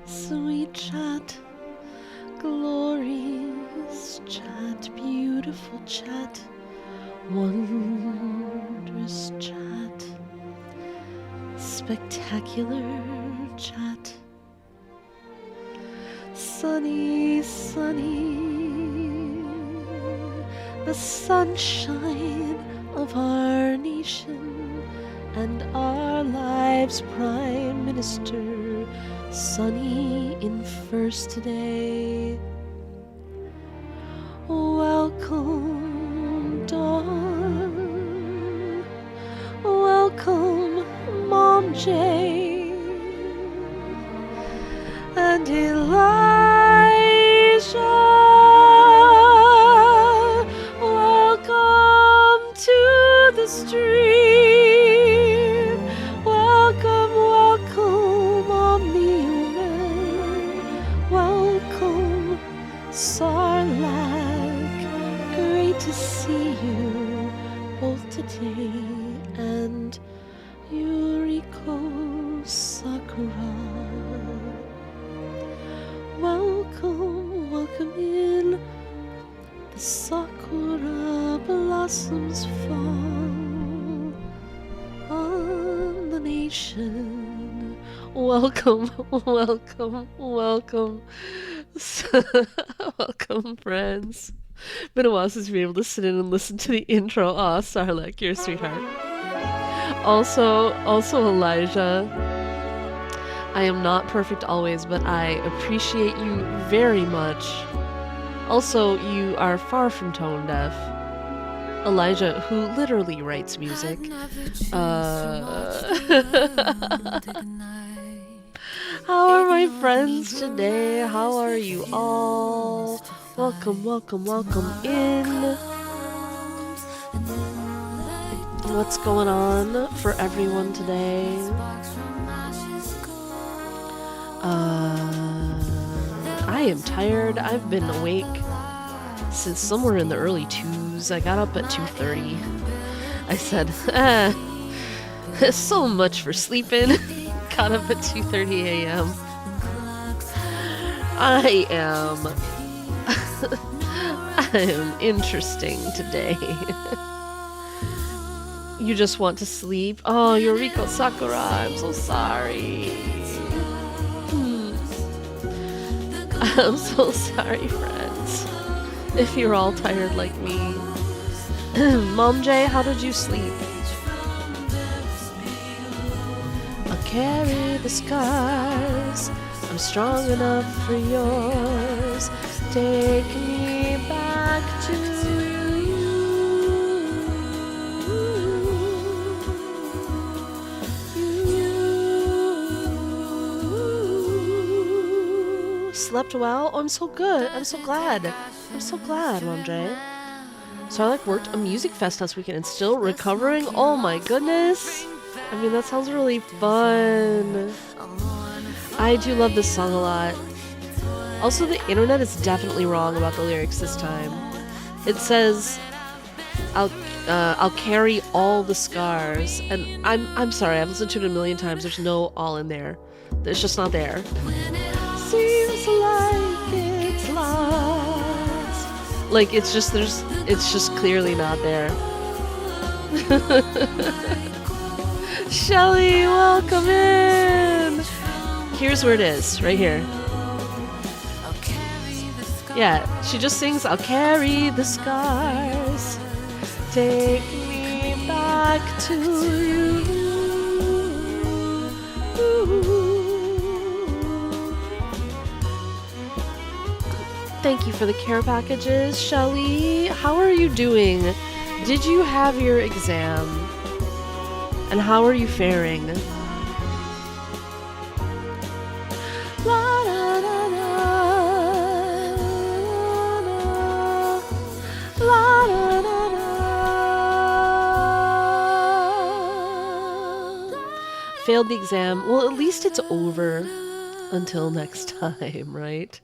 sweet chat, glorious chat, beautiful chat, wondrous chat, spectacular chat, sunny, sunny, the sunshine of our nation and our lives' Prime Minister, sunny in first today. Welcome, Dawn. Welcome, Mom J. And Elijah. Welcome to the stream. Welcome, welcome, Omni-Man. Welcome, Sarlacc. Great to see you both today. And Yuriko Sakura. Welcome, welcome in. The sakura blossoms fall on the nation. Welcome, welcome, welcome. Welcome, friends. Been a while since we've been able to sit in and listen to the intro. Aw, Sarlacc, you're a sweetheart. Also Elijah. I am not perfect always, but I appreciate you very much. Also, you are far from tone deaf. Elijah, who literally writes music. How are my friends today? How are you all? Welcome, welcome, welcome in. What's going on for everyone today? I am tired. I've been awake since somewhere in the early 2s. I got up at 2:30. I said, so much for sleeping. Got up at 2:30 a.m. I am interesting today. You just want to sleep? Oh, Yuriko Sakura, I'm so sorry. I'm so sorry, friends. If you're all tired like me. Mom J, how did you sleep? I'll carry the scars. I'm strong enough for yours. Take me back to you. Slept well? Oh, I'm so good. I'm so glad. I'm so glad, Mom J. So I worked a music fest last weekend and still recovering? Oh my goodness. I mean, that sounds really fun. I do love this song a lot. Also, the internet is definitely wrong about the lyrics this time. It says, I'll carry all the scars. And I'm sorry, I've listened to it a million times. There's no all in there. It's just not there. Seems like it's lost. Like it's just clearly not there. Shelly, welcome in. Here's where it is, right here. Yeah, she just sings, I'll carry the scars. Take me back to you. Thank you for the care packages, Shelly. How are you doing? Did you have your exam? And how are you faring? La, da, da, da. La, da, da, da. Failed the exam. Well, at least it's over until next time, right?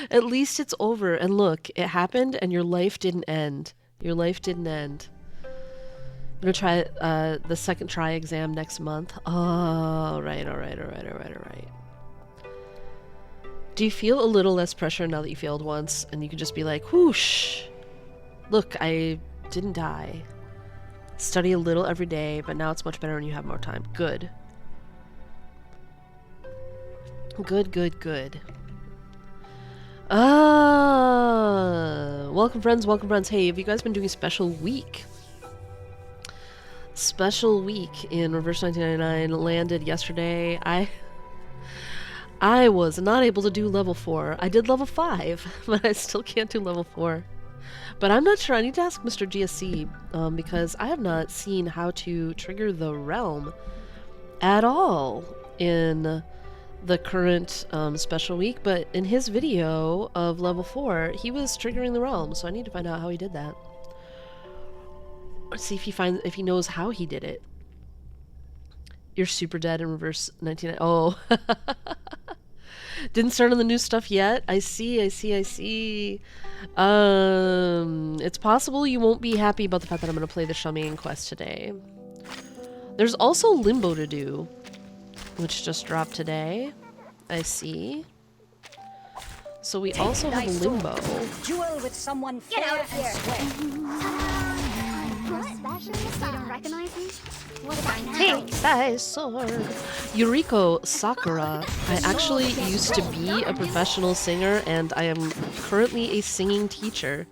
At least it's over. And look, it happened and your life didn't end. Your life didn't end. I'm gonna try the second try exam next month. Oh, right, all right. Do you feel a little less pressure now that you failed once and you can just be like, whoosh, look, I didn't die. Study a little every day, but now it's much better when you have more time. Good. Good, good, good. Welcome friends, welcome friends. Hey, have you guys been doing a special week? Special week in Reverse 1999 landed yesterday. I was not able to do level 4. I did level 5, but I still can't do level 4. But I'm not sure. I need to ask Mr. GSC, because I have not seen how to trigger the realm at all in the current special week, but in his video of level 4, he was triggering the realm, so I need to find out how he did that. Let's see if he knows how he did it. You're super dead in Reverse 19. Oh. Didn't start on the new stuff yet. I see. It's possible you won't be happy about the fact that I'm going to play the Shamane quest today. There's also Limbo to do, which just dropped today. I see. So we also have Limbo. Duel with someone fair. Get out of here. You don't recognize me? What about now? Take thy sword. Yuriko Sakura. I actually used to be a professional singer, and I am currently a singing teacher.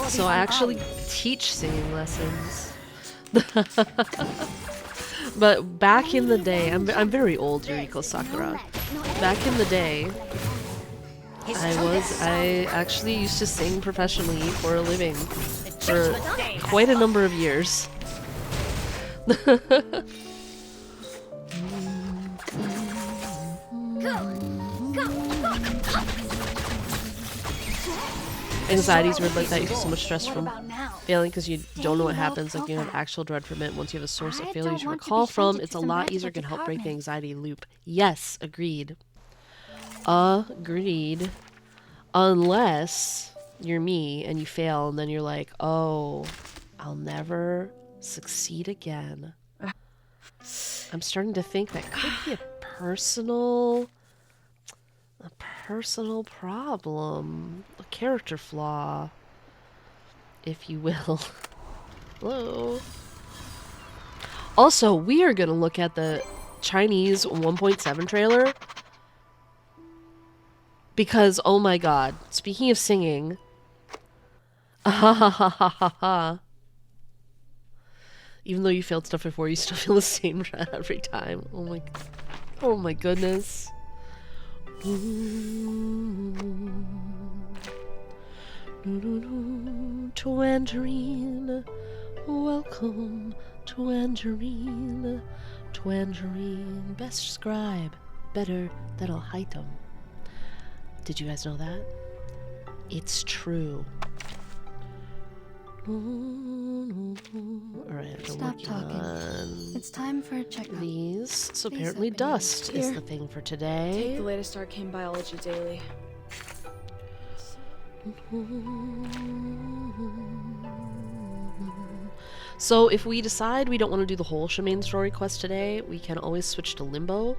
So I actually teach singing lessons. But back in the day, I'm very old, Yuriko Sakura. Back in the day, I actually used to sing professionally for a living for quite a number of years. Anxiety's weird like that. You feel so much stress from failing because you don't know what happens. Like you have actual dread from it. Once you have a source of failure to recall from, it's a lot easier. Can help break the anxiety loop. Yes, agreed. Agreed. Unless you're me and you fail and then you're like, oh, I'll never succeed again. I'm starting to think that could be a personal problem, a character flaw, if you will. Hello. Also, we are going to look at the Chinese 1.7 trailer because, oh my god, speaking of singing, even though you failed stuff before, you still feel the same dread every time. Oh my goodness. Tangerine, welcome to Tangerine. Tangerine, best scribe, better than a item. Did you guys know that? It's true. Alright, Stop talking. It's time for a checkup. These. So apparently dust is the thing for today. Take the latest arcane biology daily. So if we decide we don't want to do the whole Shamane story quest today, we can always switch to Limbo.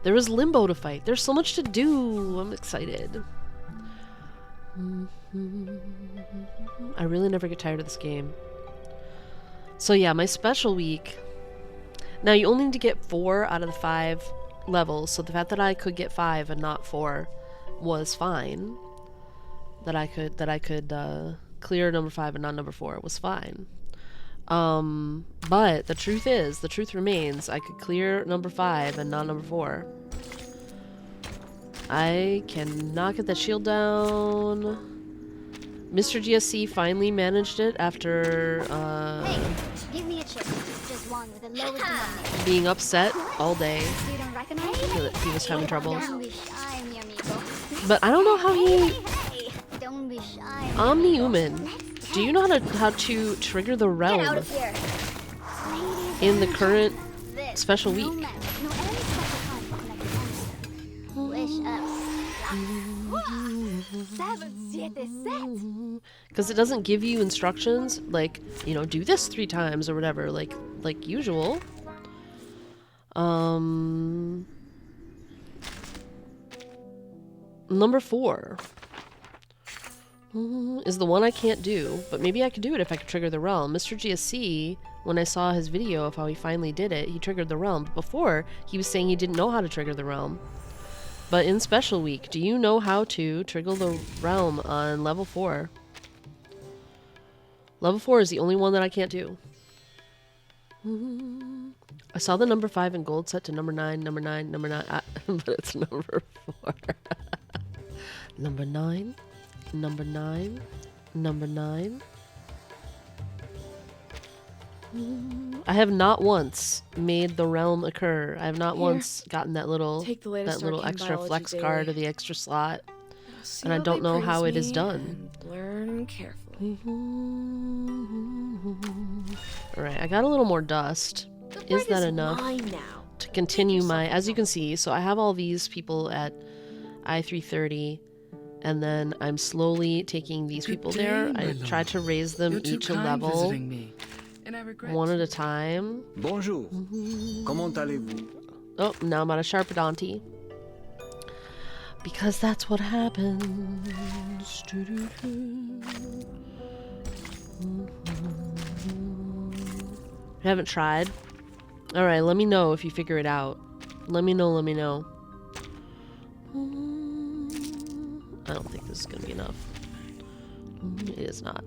There is Limbo to fight. There's so much to do. I'm excited. I really never get tired of this game. So yeah, my special week. Now you only need to get 4 out of the 5 levels, so the fact that I could get 5 and not 4 was fine. That I could clear number 5 and not number 4 was fine. But the truth remains, I could clear number 5 and not number 4. I cannot get that shield down. Mr. GSC finally managed it after Hey, give me a chip. Just one with the lowest denominator. being upset all day. You don't recognize me? That he was having trouble. Don't be shy, mi amigo. But I don't know how he... Hey, don't be shy. Omni-Human, do you know how to trigger the Get out realm of here. in the current This. special No week? map, no enemy special time for connected answer. Wish us. 7, 7, 6. Because it doesn't give you instructions like, you know, do this 3 times or whatever, like usual. Number 4 is the one I can't do, but maybe I could do it if I could trigger the realm. Mr. GSC, when I saw his video of how he finally did it, he triggered the realm. But before, he was saying he didn't know how to trigger the realm. But in Special Week, do you know how to trigger the realm on level 4? Level 4 is the only one that I can't do. I saw the number 5 in gold set to number 9, number 9, number 9, but it's number 4. Number 9, number 9, number 9. I have not once made the realm occur. I have not once gotten that little extra flex card or the extra slot. And I don't know how it is done. Learn carefully. Alright, I got a little more dust. Is that enough to continue my... As you can see, so I have all these people at I-330, and then I'm slowly taking these people there. I try to raise them each a level, one at a time. Bonjour. Comment allez-vous? Oh, now I'm out of Sharpodonty. Because that's what happens. I haven't tried. Alright, let me know if you figure it out. Let me know, let me know. I don't think this is going to be enough. It is not.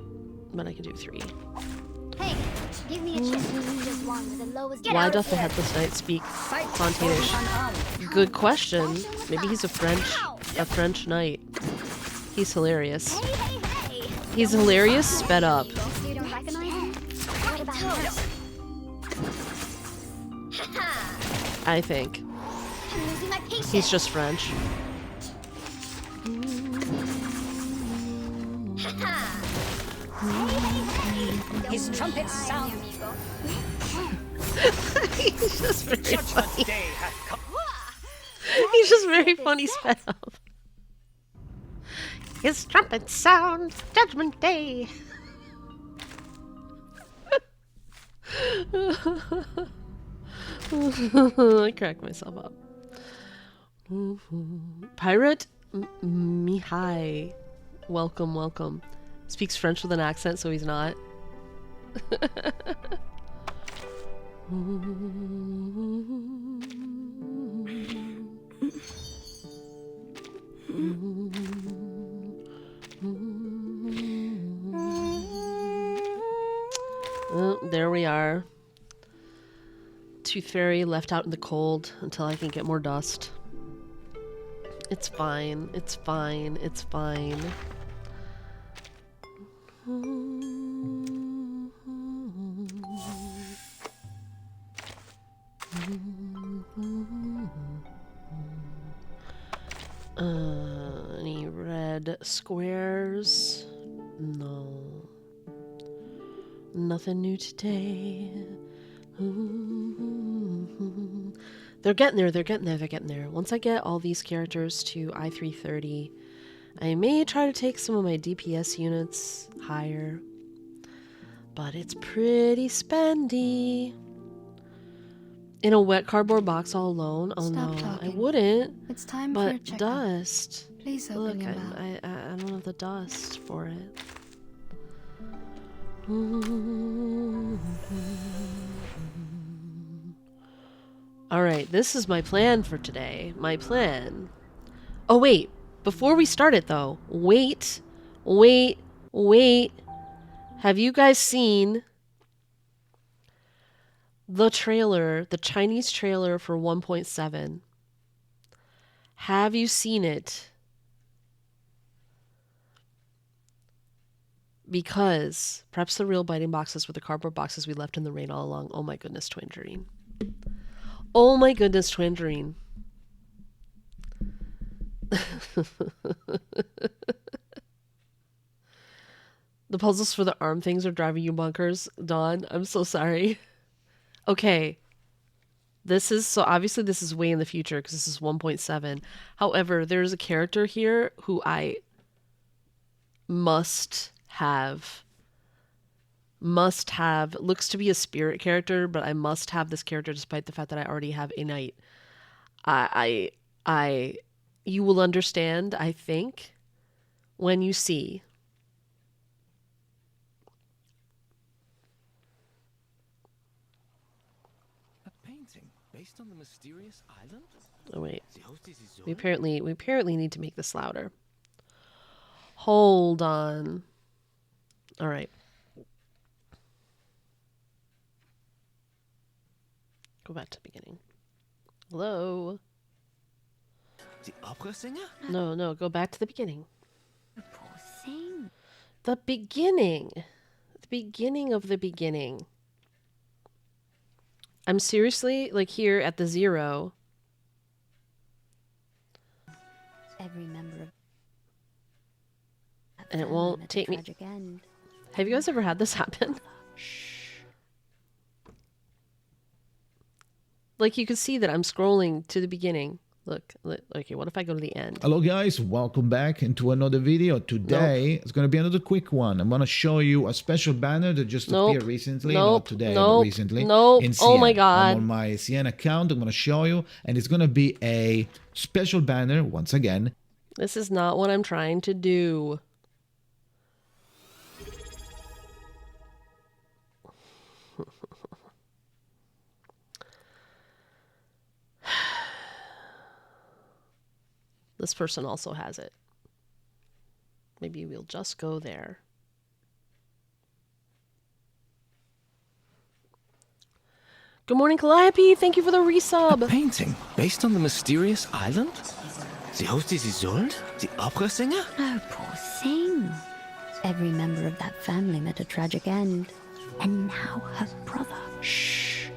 But I can do 3. Hey, give me a chip. Just one with the lowest. Why doth the headless knight speak Fontanish? Good question. Maybe he's a French knight. He's hilarious. He's hilarious, sped up. You don't recognize him? What about him? I think. I'm losing my patience. He's just French. His trumpet sound. He's just very funny. He's just very funny sped up. His trumpet sound, Judgment Day. I cracked myself up. Pirate Mihai. Welcome, welcome. Speaks French with an accent, so he's not. Oh, there we are. Tooth Fairy left out in the cold until I can get more dust. It's fine. It's fine. It's fine. Any red squares? No. Nothing new today. They're getting there, they're getting there, they're getting there. Once I get all these characters to I-330, I may try to take some of my DPS units higher. But it's pretty spendy. In a wet cardboard box all alone? Oh no, I wouldn't. It's time but for a checkup. Dust. Please open Look, your mouth. I don't have the dust for it. Alright, this is my plan for today. My plan. Oh wait, before we start it though, wait. Have you guys seen the trailer, the Chinese trailer for 1.7? Have you seen it? Because perhaps the real biting boxes were the cardboard boxes we left in the rain all along. Oh my goodness, Tangerine. Oh my goodness, Tangerine. The puzzles for the arm things are driving you bonkers, Dawn. I'm so sorry. Okay. This is, so obviously this is way in the future because this is 1.7. However, there's a character here who I must have, looks to be a spirit character, but I must have this character despite the fact that I already have a knight. you will understand, I think, when you see. A painting based on the mysterious island? Oh wait. The host is his We own? apparently need to make this louder. Hold on. All right. Go back to the beginning. Hello. The opera singer? No, go back to the beginning. Poor thing. The beginning. The beginning of the beginning. I'm seriously, like, here at the 0. Every member of that And it family won't met a take me- tragic end. Have you guys ever had this happen? Like, you can see that I'm scrolling to the beginning. Look, okay, what if I go to the end? Hello guys, welcome back into another video. Today it's going to be another quick one. I'm going to show you a special banner that just appeared recently, not today, but recently. In Siena. Oh my god. I'm on my Siena account. I'm going to show you, and it's going to be a special banner once again. This is not what I'm trying to do. This person also has it. Maybe we'll just go there. Good morning, Calliope. Thank you for the A resub. painting based on the mysterious island? The host is Isolde? The opera singer? Oh, poor thing. Every member of that family met a tragic end. And now her brother. Shh.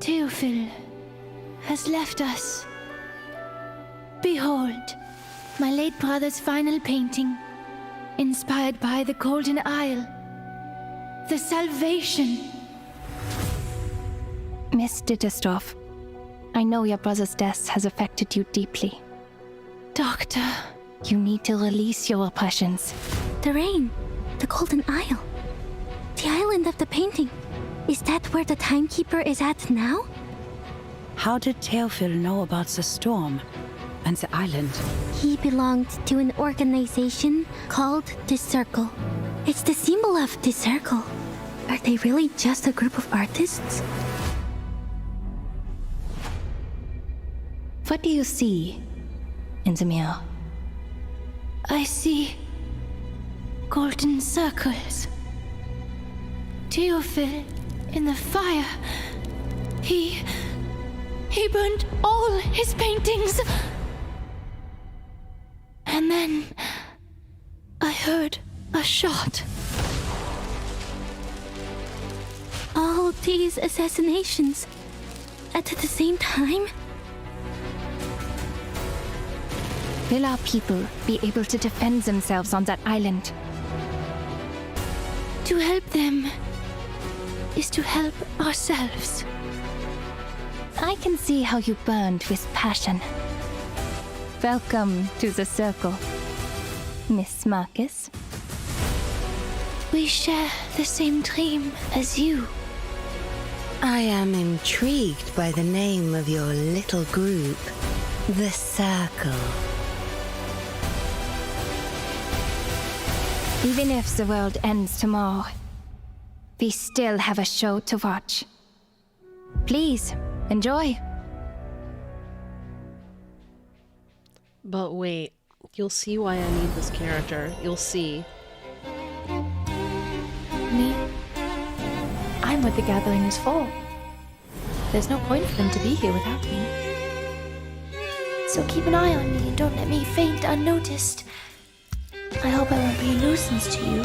Théophile has left us. Behold, my late brother's final painting, inspired by the Golden Isle. The salvation. Miss Dittersdorf, I know your brother's death has affected you deeply. Doctor, you need to release your oppressions. The rain. The Golden Isle. The island of the painting. Is that where the timekeeper is at now? How did Théophile know about the storm and the island? He belonged to an organization called the Circle. It's the symbol of the Circle. Are they really just a group of artists? What do you see in the mirror? I see golden circles. Théophile in the fire. He burned all his paintings. And then I heard a shot. All these assassinations at the same time? Will our people be able to defend themselves on that island? To help them is to help ourselves. I can see how you burned with passion. Welcome to the Circle, Miss Marcus. We share the same dream as you. I am intrigued by the name of your little group, the Circle. Even if the world ends tomorrow, we still have a show to watch. Please, enjoy. But wait, you'll see why I need this character. You'll see. Me? I'm what the gathering is for. There's no point for them to be here without me. So keep an eye on me and don't let me faint unnoticed. I hope I won't be a nuisance to you.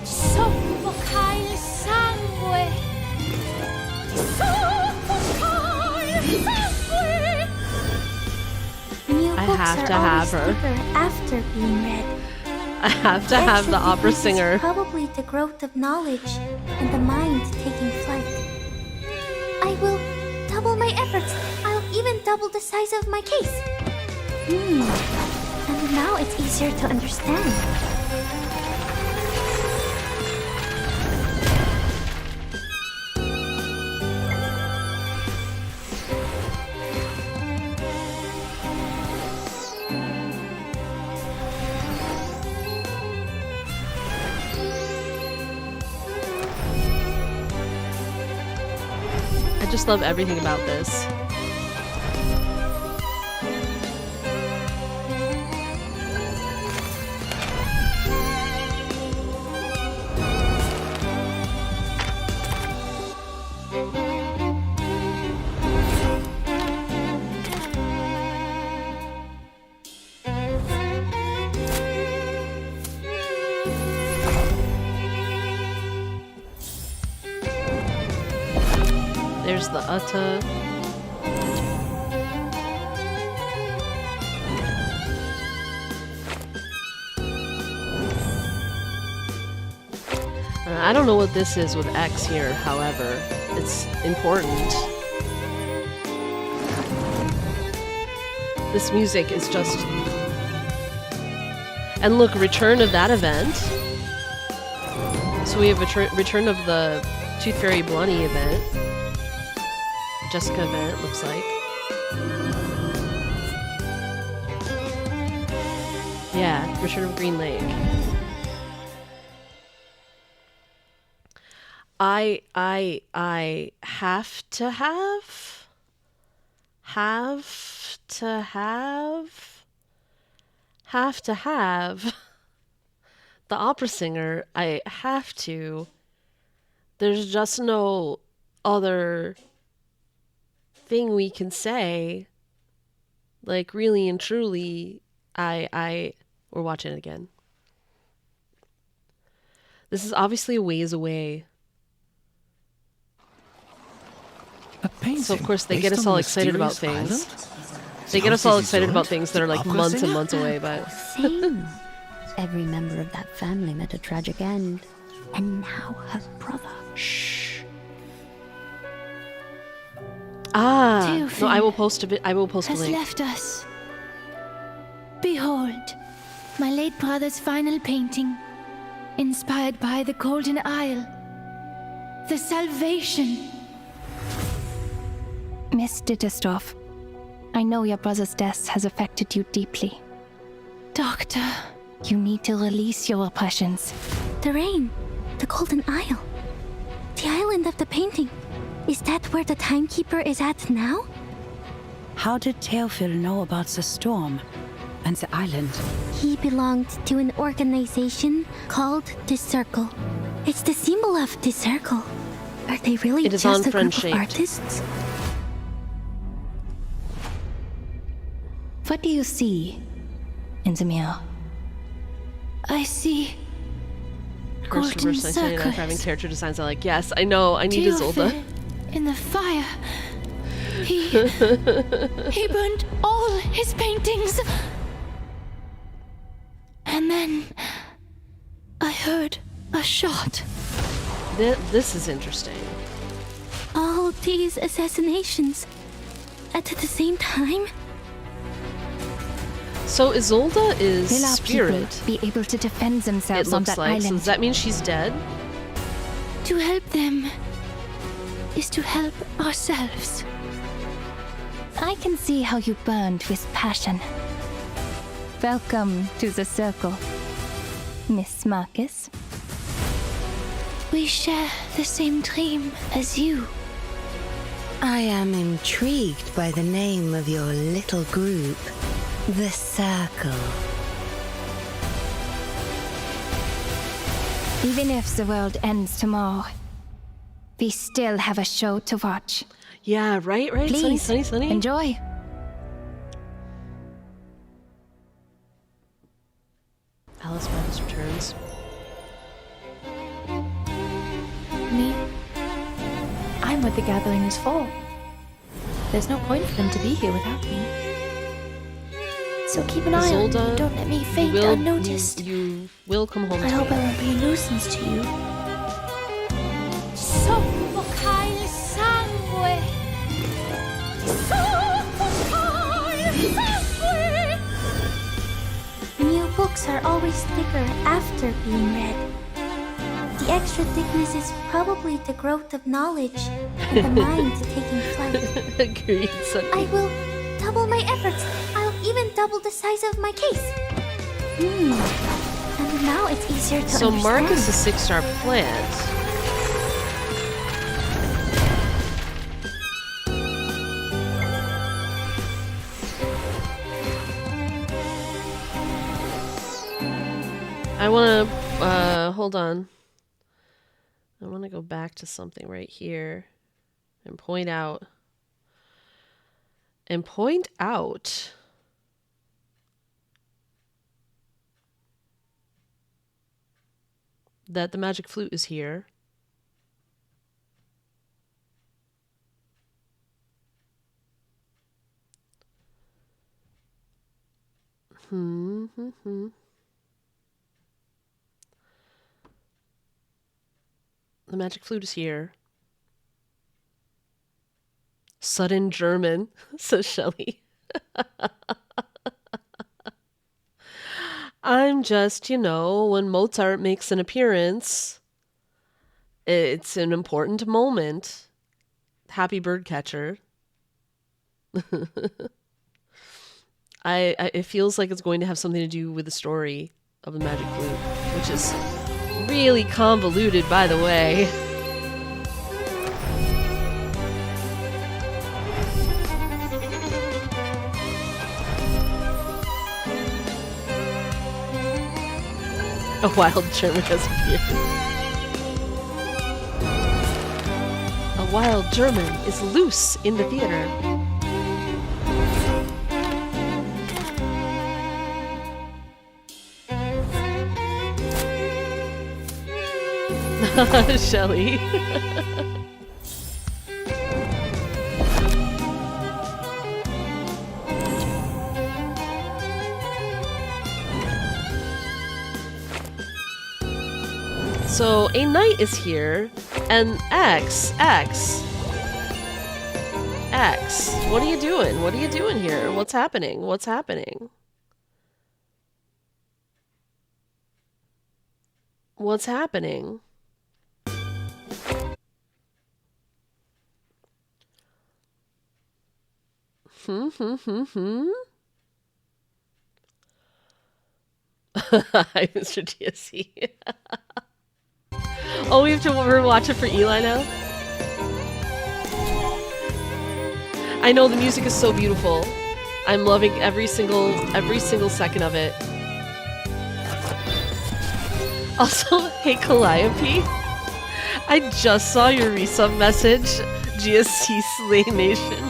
Soffocare sangue! Soffocare sangue! New I books have are to have always her. thicker after being read. I have to have the opera singer. Probably the growth of knowledge and the mind taking flight. I will double my efforts. I'll even double the size of my case. And now it's easier to understand. just love everything about this. There's the Uta. I don't know what this is with X here, however. It's important. This music is just... And look, return of that event. So we have a return of the Tooth Fairy Blunny event. Jessica event, looks like. Yeah, Return of Green Lake. I have to have the opera singer. I have to. There's just no other thing we can say. Like, really and truly, we're watching it again. This is obviously a ways away. A painting. So of course they based get us on all the excited about mysterious things. island? They get us all excited about Isolde? things that are like Opera months and singer? months away, but Same. Every member of that family met a tragic end. And now her brother. Shh. no, Theophil I will post a bit. I will post a has link. left us. Behold, my late brother's final painting, inspired by the Golden Isle. The salvation. Miss Dittersdorf, I know your brother's death has affected you deeply. Doctor, You need to release your oppressions. The rain. The Golden Isle. The island of the painting. Is that where the timekeeper is at now? How did Theophil know about the storm and the island? He belonged to an organization called the Circle. It's the symbol of the Circle. Are they really It is just a group of unfriend-shaped. artists? What do you see in the mirror? I see Curse golden reverse 1999 for having circles. character designs. I like. Yes, I know. I need Isolde. Theophil in the fire. He burned all his paintings. And then I heard a shot. This is interesting. All these assassinations at the same time? So Isolde is Will our spirit. people be able to defend It themselves on looks that like. So island? does that mean she's dead? To help them is to help ourselves. I can see how you burned with passion. Welcome to the Circle, Miss Marcus. We share the same dream as you. I am intrigued by the name of your little group, the Circle. Even if the world ends tomorrow, we still have a show to watch. Yeah, right. Please, Sunny. enjoy. Alice Madness returns. Me? I'm what the gathering is for. There's no point for them to be here without me. So keep an eye on me Isolde, and don't let me You faint will, unnoticed. you will come home I to hope I me. won't be a nuisance to you. Soffocare sangue! Soffocare sangue! New books are always thicker after being read. The extra thickness is probably the growth of knowledge and the mind taking flight. Agreed, Sunny. I will double my efforts. I'll even double the size of my case. And now it's easier to So understand. Marcus is 6-star plant. I want to, hold on. I want to go back to something right here and point out. That the magic flute is here. The magic flute is here. Sudden German, says Shelley. I'm just, you know, when Mozart makes an appearance, it's an important moment. Happy birdcatcher. It feels like it's going to have something to do with the story of the magic flute, which is really convoluted, by the way. A wild German has appeared. A wild German is loose in the theater. Shelley. So a knight is here, and X. What are you doing? What are you doing here? What's happening? What's happening? What's happening? Hi, Mr. DSC. Oh, we have to rewatch it for Eli now? I know, the music is so beautiful. I'm loving every single second of it. Also, hey Calliope, I just saw your resub message, GSC Slay Nation.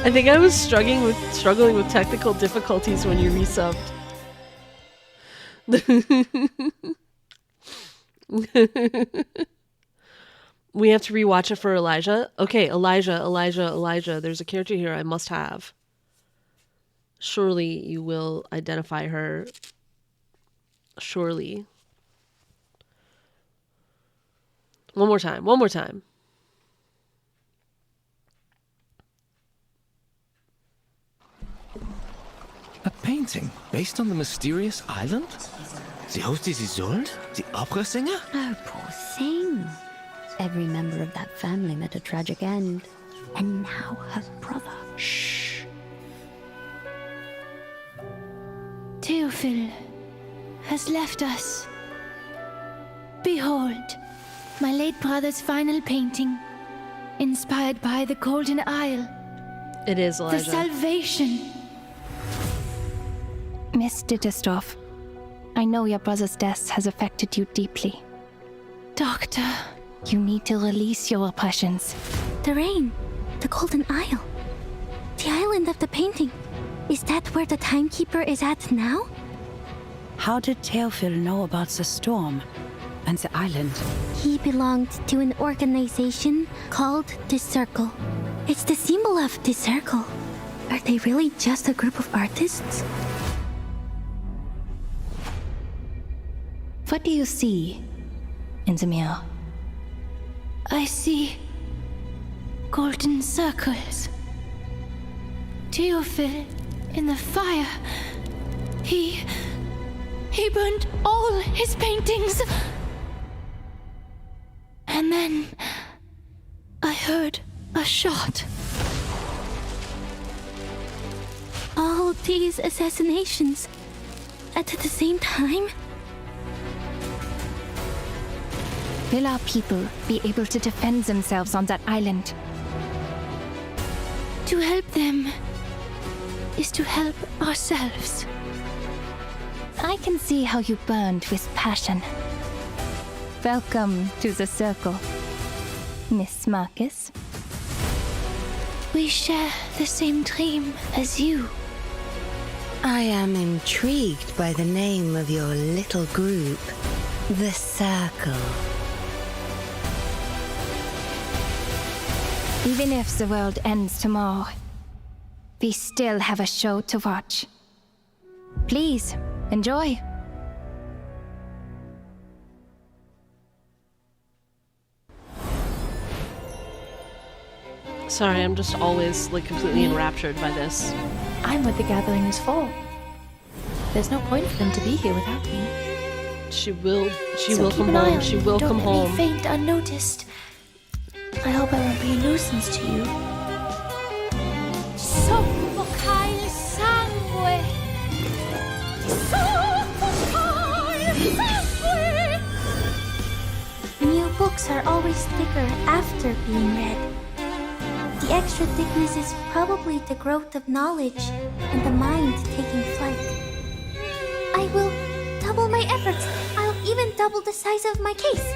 I think I was struggling with technical difficulties when you resubbed. We have to rewatch it for Elijah. Okay, Elijah. There's a character here I must have. Surely you will identify her. Surely. One more time. A painting based on the mysterious island? The host is Isolde? The opera singer? Oh, poor thing. Every member of that family met a tragic end. And now her brother. Shh. Theophil has left us. Behold, my late brother's final painting, inspired by the Golden Isle. It is, Elijah. The salvation. Miss Dittersdorf, I know your brother's death has affected you deeply. Doctor, you need to release your oppressions. The rain, the Golden Isle, the island of the painting. Is that where the timekeeper is at now? How did Theophil know about the storm and the island? He belonged to an organization called the Circle. It's the symbol of the Circle. Are they really just a group of artists? What do you see in the mirror? I see golden circles. Theophil in the fire. He burned all his paintings. And then I heard a shot. All these assassinations at the same time? Will our people be able to defend themselves on that island? To help them is to help ourselves. I can see how you burned with passion. Welcome to the circle, Miss Marcus. We share the same dream as you. I am intrigued by the name of your little group, the Circle. Even if the world ends tomorrow, we still have a show to watch. Please, enjoy. Sorry, I'm just always like completely enraptured by this. I'm what the gathering is for. There's no point for them to be here without me. She will So come home. She will come home. Don't let me faint unnoticed. I hope I won't be a nuisance to you. Soffocare sangue! Soffocare sangue! New books are always thicker after being read. The extra thickness is probably the growth of knowledge and the mind taking flight. I will double my efforts. I'll even double the size of my case.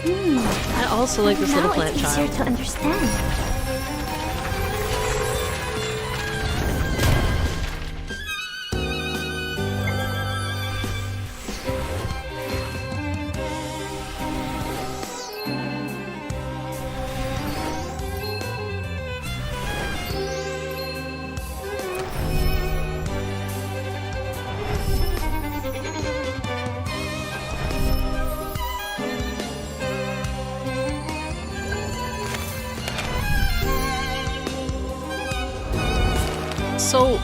I also like this little plant Now it's child. easier to understand. So,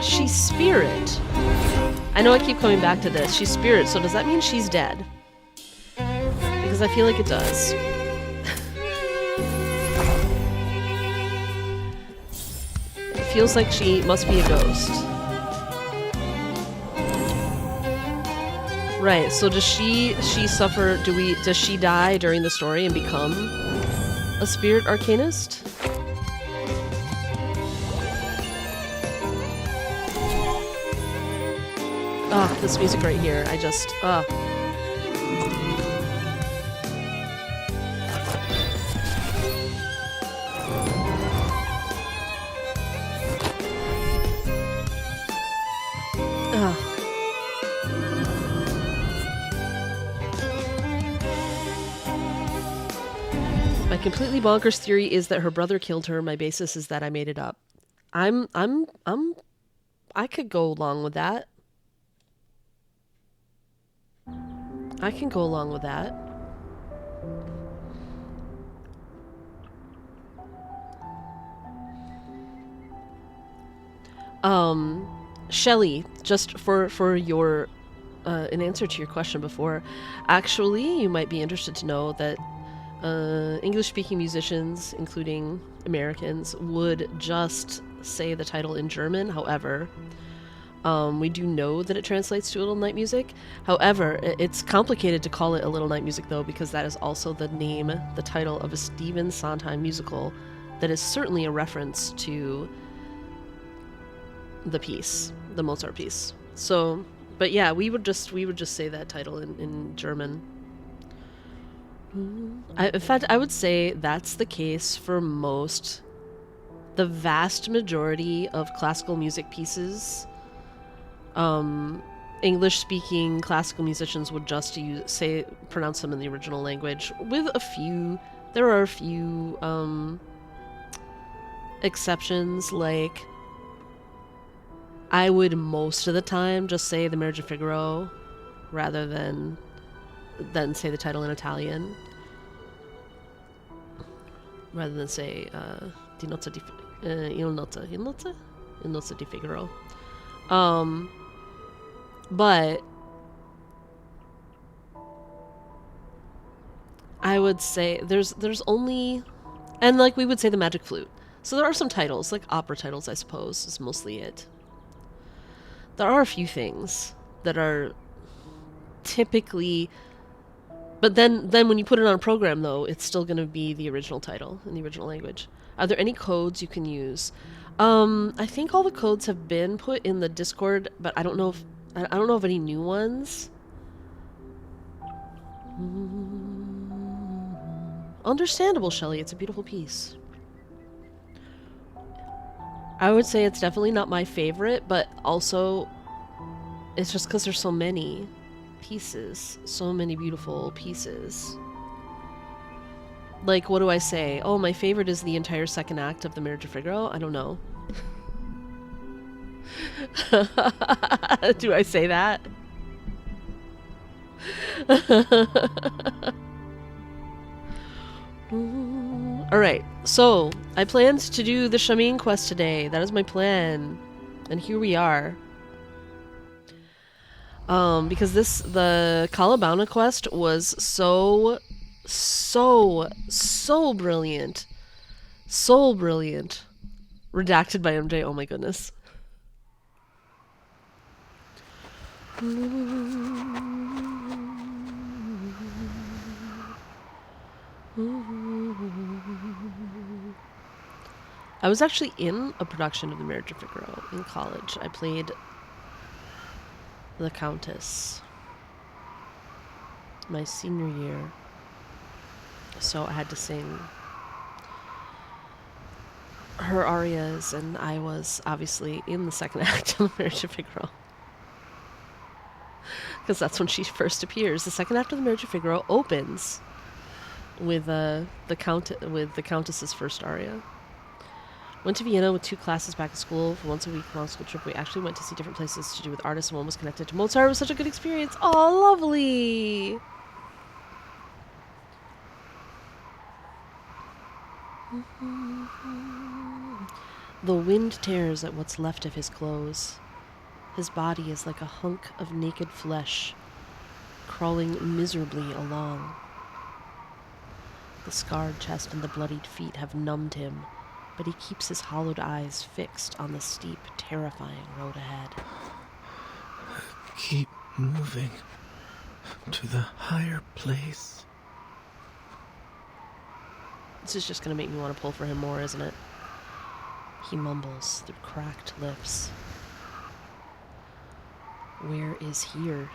she's spirit. I know I keep coming back to this. She's spirit, so does that mean she's dead? Because I feel like it does. It feels like she must be a ghost. Right, so does she suffer, does she die during the story and become a spirit arcanist? Ah, this music right here, I just, My completely bonkers theory is that her brother killed her. My basis is that I made it up. I could go along with that. I can go along with that. Shelly, just for your in answer to your question before, actually, you might be interested to know that English-speaking musicians, including Americans, would just say the title in German. However, we do know that it translates to Little Night Music. However, it's complicated to call it a Little Night Music, though, because that is also the name, the title of a Stephen Sondheim musical that is certainly a reference to the piece, the Mozart piece. So, but yeah, we would just say that title in German. In fact, I would say that's the case for the vast majority of classical music pieces. English-speaking classical musicians would just pronounce them in the original language, with there are a few exceptions, like I would most of the time just say The Marriage of Figaro rather than say the title in Italian, rather than say Il Nozze di Figaro. But I would say there's only, and like we would say The Magic Flute. So there are some titles, like opera titles, I suppose, is mostly it. There are a few things that are typically But then when you put it on a program, though, it's still going to be the original title in the original language. Are there any codes you can use? I think all the codes have been put in the Discord, but I don't know of any new ones. Understandable, Shelley. It's a beautiful piece. I would say it's definitely not my favorite, but also it's just because there's so many pieces, so many beautiful pieces. Like, what do I say? Oh, my favorite is the entire second act of The Marriage of Figaro? I don't know. Do I say that? Alright, so I planned to do the Shamane quest today. That is my plan. And here we are. Because the Kalabana quest was so brilliant. So brilliant. Redacted by MJ, oh my goodness. I was actually in a production of The Marriage of Figaro in college. I played the Countess my senior year, so I had to sing her arias, and I was obviously in the second act of The Marriage of Figaro, because that's when she first appears. The second act of The Marriage of Figaro opens with the Countess's first aria. Went to Vienna with 2 classes back at school for once a week long school trip. We actually went to see different places to do with artists, and one was connected to Mozart. It was such a good experience. Oh, lovely! The wind tears at what's left of his clothes. His body is like a hunk of naked flesh, crawling miserably along. The scarred chest and the bloodied feet have numbed him, but he keeps his hollowed eyes fixed on the steep, terrifying road ahead. Keep moving to the higher place. This is just going to make me want to pull for him more, isn't it? He mumbles through cracked lips. Where is here?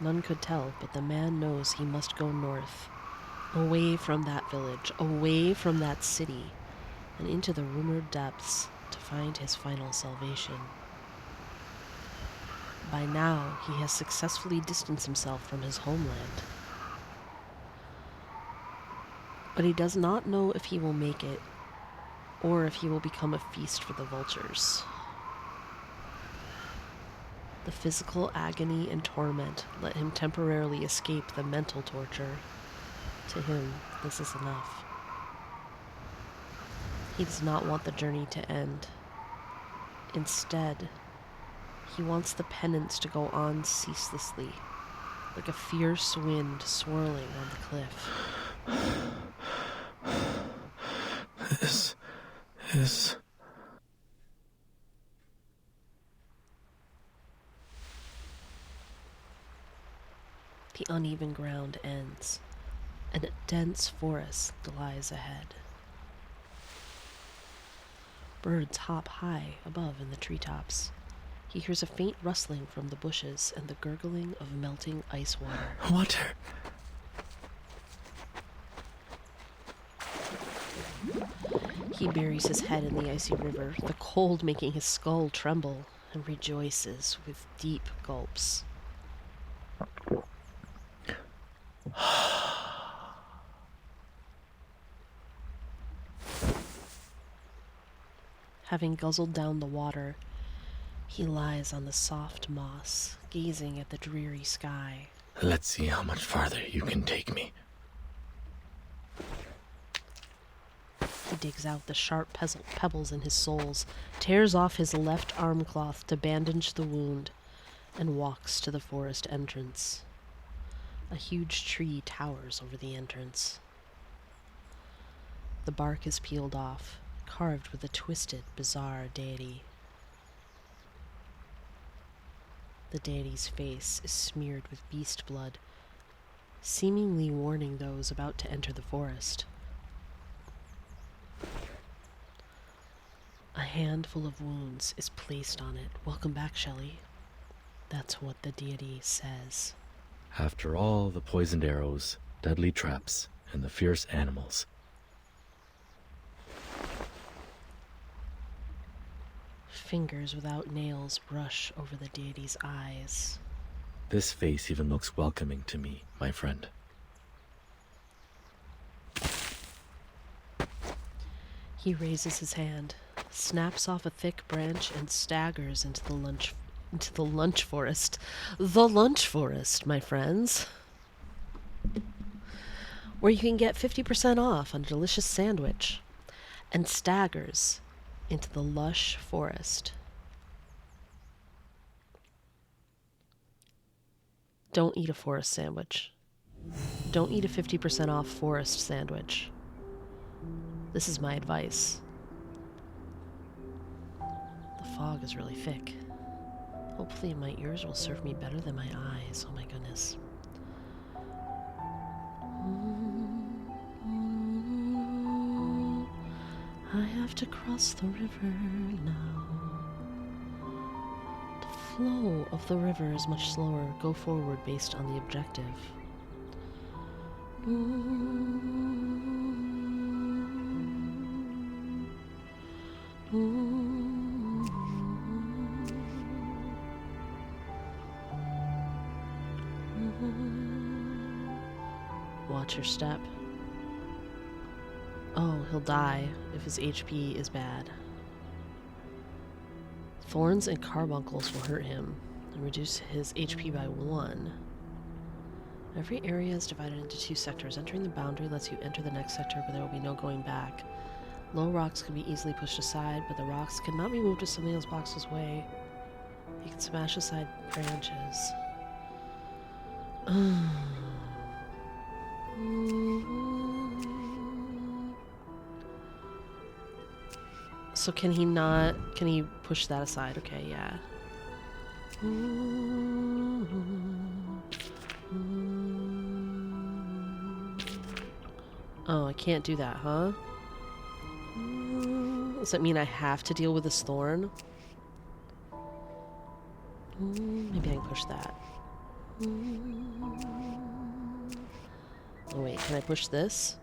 None could tell, but the man knows he must go north, away from that village, away from that city, and into the rumored depths to find his final salvation. By now, he has successfully distanced himself from his homeland. But he does not know if he will make it, or if he will become a feast for the vultures. The physical agony and torment let him temporarily escape the mental torture. To him, this is enough. He does not want the journey to end. Instead, he wants the penance to go on ceaselessly, like a fierce wind swirling on the cliff. This is... The uneven ground ends, and a dense forest lies ahead. Birds hop high above in the treetops. He hears a faint rustling from the bushes and the gurgling of melting ice water. Water! He buries his head in the icy river, the cold making his skull tremble, and rejoices with deep gulps. Having guzzled down the water, he lies on the soft moss, gazing at the dreary sky. Let's see how much farther you can take me. He digs out the sharp pebbles in his soles, tears off his left arm cloth to bandage the wound, and walks to the forest entrance. A huge tree towers over the entrance. The bark is peeled off, carved with a twisted, bizarre deity. The deity's face is smeared with beast blood, seemingly warning those about to enter the forest. A handful of wounds is placed on it. Welcome back, Shelley. That's what the deity says. After all the poisoned arrows, deadly traps, and the fierce animals. Fingers without nails brush over the deity's eyes. This face even looks welcoming to me, my friend. He raises his hand, snaps off a thick branch, and staggers into the lunch forest. The lunch forest, my friends. Where you can get 50% off on a delicious sandwich. And staggers into the lush forest. Don't eat a forest sandwich. Don't eat a 50% off forest sandwich. This is my advice. The fog is really thick. Hopefully my ears will serve me better than my eyes. Oh my goodness. I have to cross the river now. The flow of the river is much slower. Go forward based on the objective. Watch your step. Oh, he'll die if his HP is bad. Thorns and carbuncles will hurt him and reduce his HP by 1. Every area is divided into 2 sectors. Entering the boundary lets you enter the next sector, but there will be no going back. Low rocks can be easily pushed aside, but the rocks cannot be moved if something else blocks his way. You can smash aside branches. So can he push that aside? Okay, yeah. Oh, I can't do that, huh? Does that mean I have to deal with this thorn? Maybe I can push that. Oh wait, can I push this?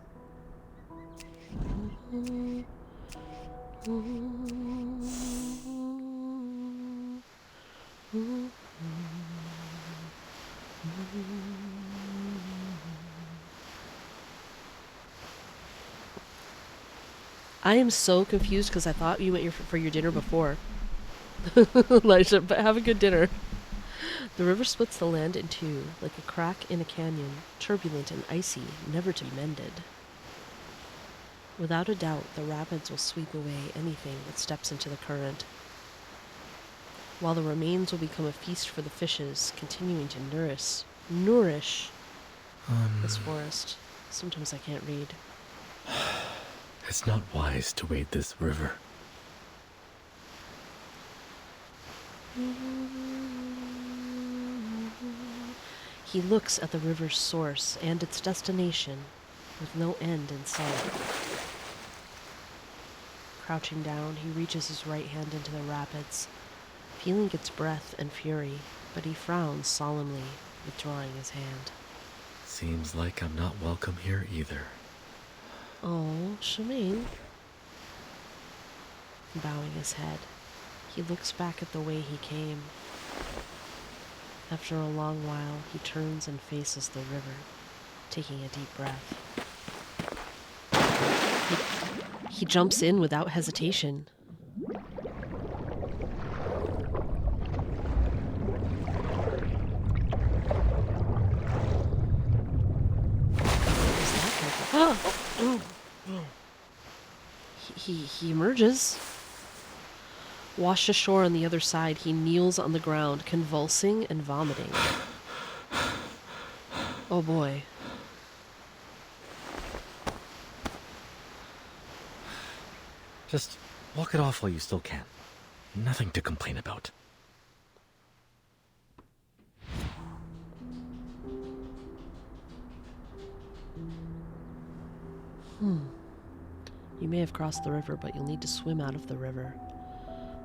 I am so confused because I thought you went for your dinner before. Elijah, but have a good dinner. The river splits the land in two, like a crack in a canyon, turbulent and icy, never to be mended. Without a doubt, the rapids will sweep away anything that steps into the current, while the remains will become a feast for the fishes, continuing to nourish this forest. Sometimes I can't read. It's not wise to wade this river. He looks at the river's source and its destination, with no end in sight. Crouching down, he reaches his right hand into the rapids, feeling its breath and fury, but he frowns solemnly, withdrawing his hand. Seems like I'm not welcome here either. Oh, Shamane. Bowing his head, he looks back at the way he came. After a long while, he turns and faces the river, taking a deep breath. He jumps in without hesitation. He emerges. Washed ashore on the other side, he kneels on the ground, convulsing and vomiting. Oh boy. Just walk it off while you still can. Nothing to complain about. You may have crossed the river, but you'll need to swim out of the river.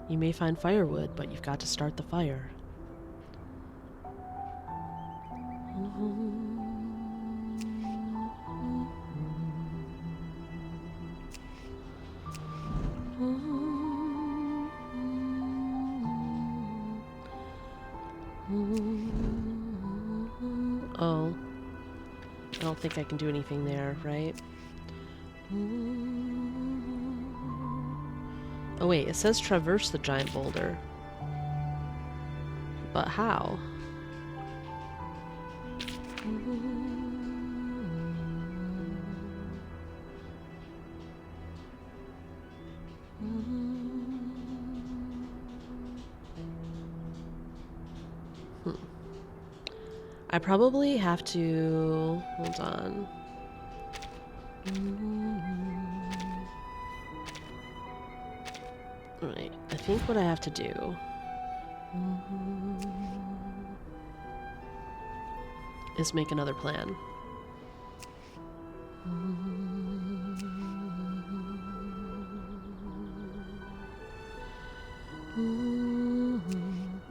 You may find firewood, but you've got to start the fire. Oh. I don't think I can do anything there, right? Oh wait, it says traverse the giant boulder. But how? I probably have to... Hold on. Alright, I think what I have to do... is make another plan.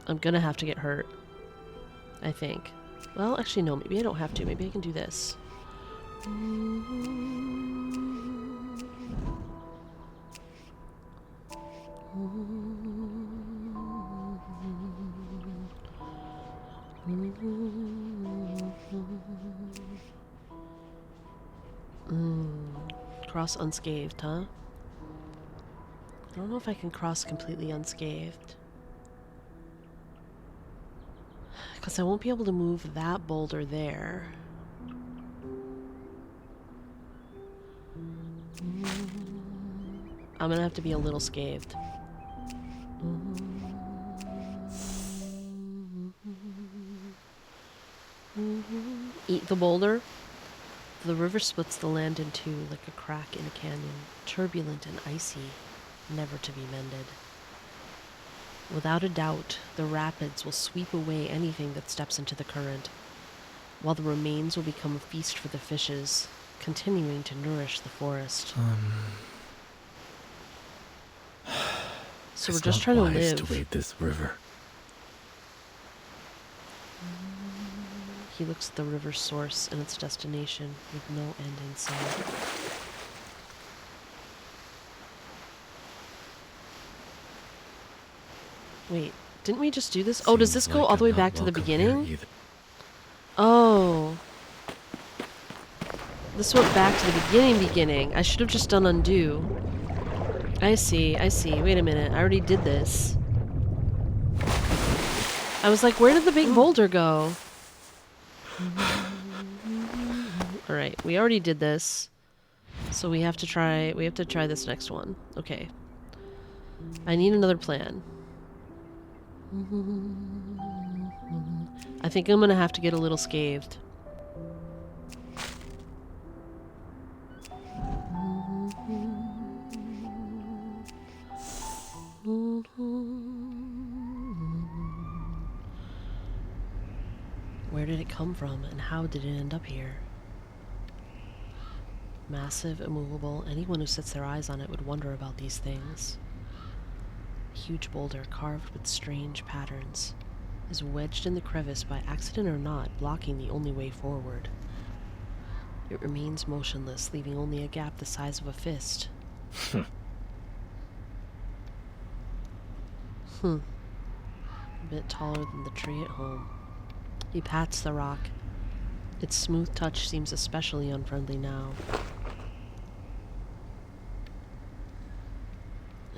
I'm gonna have to get hurt. I think. Well, actually no, maybe I don't have to. Maybe I can do this. Cross unscathed, huh? I don't know if I can cross completely unscathed. Because I won't be able to move that boulder there. I'm gonna have to be a little scathed. Eat the boulder. The river splits the land in two like a crack in a canyon, turbulent and icy, never to be mended. Without a doubt, the rapids will sweep away anything that steps into the current, while the remains will become a feast for the fishes, continuing to nourish the forest. So we're just trying to live. To wade this river. He looks at the river's source and its destination with no end in sight. Wait, didn't we just do this? Oh, does this go all the way back to the beginning? Oh. This went back to the beginning. I should have just done undo. I see. Wait a minute, I already did this. I was like, where did the big boulder go? Alright, we already did this. So we have to try this next one. Okay. I need another plan. I think I'm gonna have to get a little scathed. Where did it come from, and how did it end up here? Massive, immovable, anyone who sets their eyes on it would wonder about these things. A huge boulder, carved with strange patterns, is wedged in the crevice by accident or not, blocking the only way forward. It remains motionless, leaving only a gap the size of a fist. A bit taller than the tree at home. He pats the rock. Its smooth touch seems especially unfriendly now.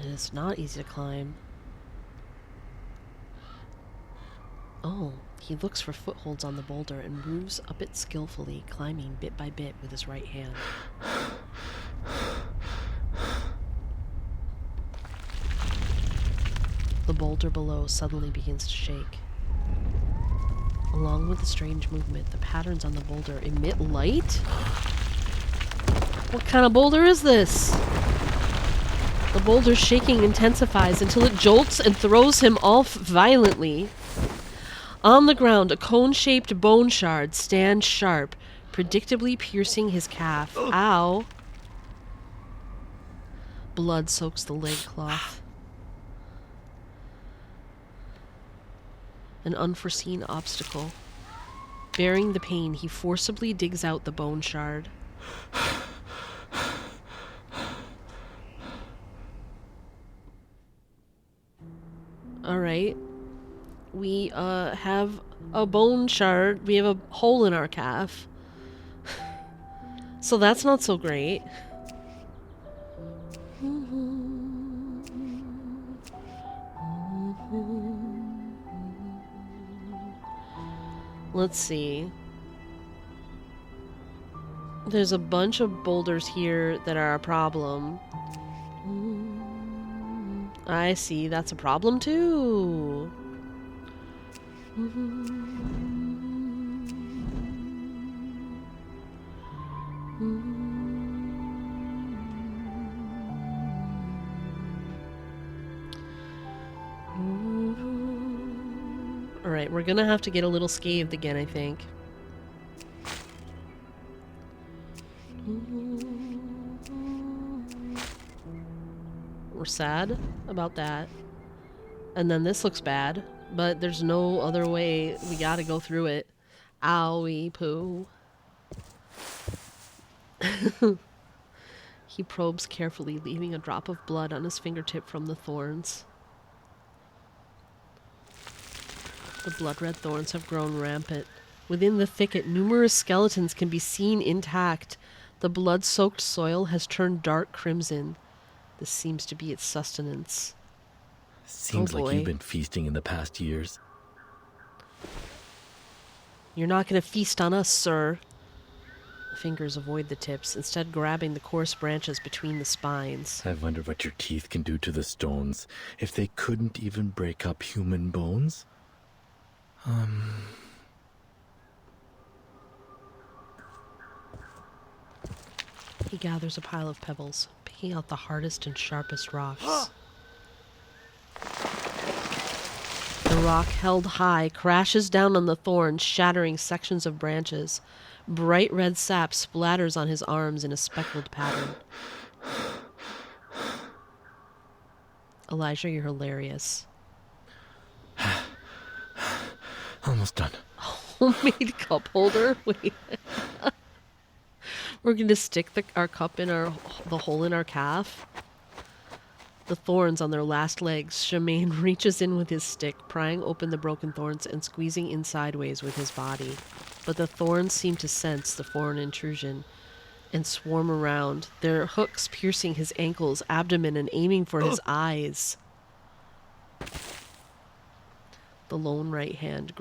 And it's not easy to climb. Oh, he looks for footholds on the boulder and moves up it skillfully, climbing bit by bit with his right hand. The boulder below suddenly begins to shake. Along with the strange movement, the patterns on the boulder emit light? What kind of boulder is this? The boulder's shaking intensifies until it jolts and throws him off violently. On the ground, a cone-shaped bone shard stands sharp, predictably piercing his calf. Ow. blood soaks the leg cloth. An unforeseen obstacle. Bearing the pain, he forcibly digs out the bone shard. Alright. We have a bone shard. We have a hole in our calf. So that's not so great. Let's see. There's a bunch of boulders here that are a problem. I see, that's a problem too. Alright, we're gonna have to get a little scathed again, I think. We're sad about that. And then this looks bad, but there's no other way. We gotta go through it. Owie poo. He probes carefully, leaving a drop of blood on his fingertip from the thorns. The blood-red thorns have grown rampant. Within the thicket, numerous skeletons can be seen intact. The blood-soaked soil has turned dark crimson. This seems to be its sustenance. Seems like you've been feasting in the past years. You're not going to feast on us, sir. The fingers avoid the tips, instead grabbing the coarse branches between the spines. I wonder what your teeth can do to the stones if they couldn't even break up human bones. He gathers a pile of pebbles, picking out the hardest and sharpest rocks. The rock held high crashes down on the thorns, shattering sections of branches. Bright red sap splatters on his arms in a speckled pattern. Elijah, you're hilarious. Almost done. Homemade cup holder? Wait. We're going to stick our cup in the hole in our calf. The thorns on their last legs. Shamane reaches in with his stick, prying open the broken thorns and squeezing in sideways with his body. But the thorns seem to sense the foreign intrusion and swarm around, their hooks piercing his ankles, abdomen, and aiming for his eyes. The lone right hand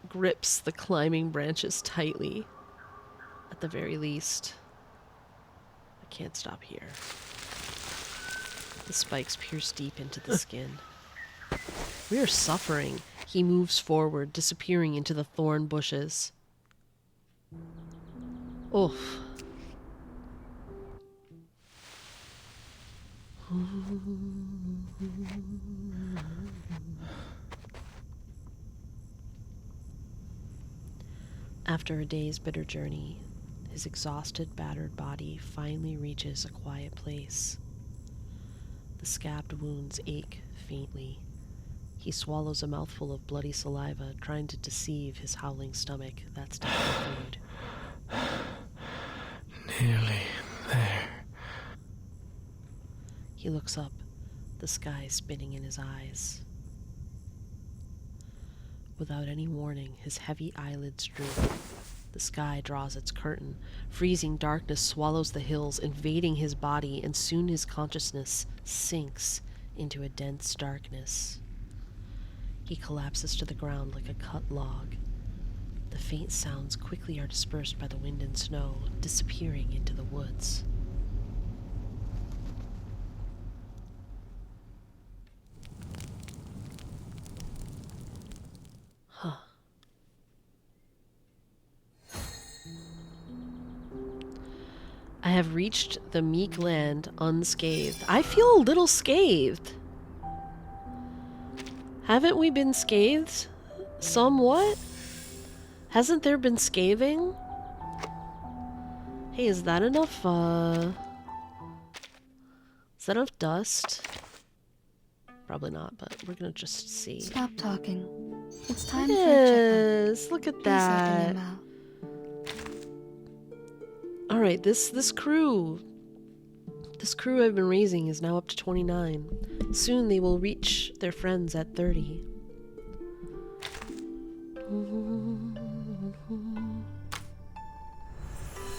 grips the climbing branches tightly. At the very least, I can't stop here. The spikes pierce deep into the skin. We are suffering. He moves forward, disappearing into the thorn bushes. Oof. After a day's bitter journey, his exhausted, battered body finally reaches a quiet place. The scabbed wounds ache faintly. He swallows a mouthful of bloody saliva, trying to deceive his howling stomach. That's definitely food. Nearly there. He looks up, the sky spinning in his eyes. Without any warning, his heavy eyelids droop. The sky draws its curtain. Freezing darkness swallows the hills, invading his body, and soon his consciousness sinks into a dense darkness. He collapses to the ground like a cut log. The faint sounds quickly are dispersed by the wind and snow, disappearing into the woods. Huh. I have reached the meek land unscathed. I feel a little scathed. Haven't we been scathed? Somewhat? Hasn't there been scathing? Hey, is that enough that enough dust? Probably not, but we're gonna just see. Stop talking. It's time It for a checkup. is. Look at Please that. open your mouth. All right, this crew I've been raising is now up to 29. Soon they will reach their friends at 30.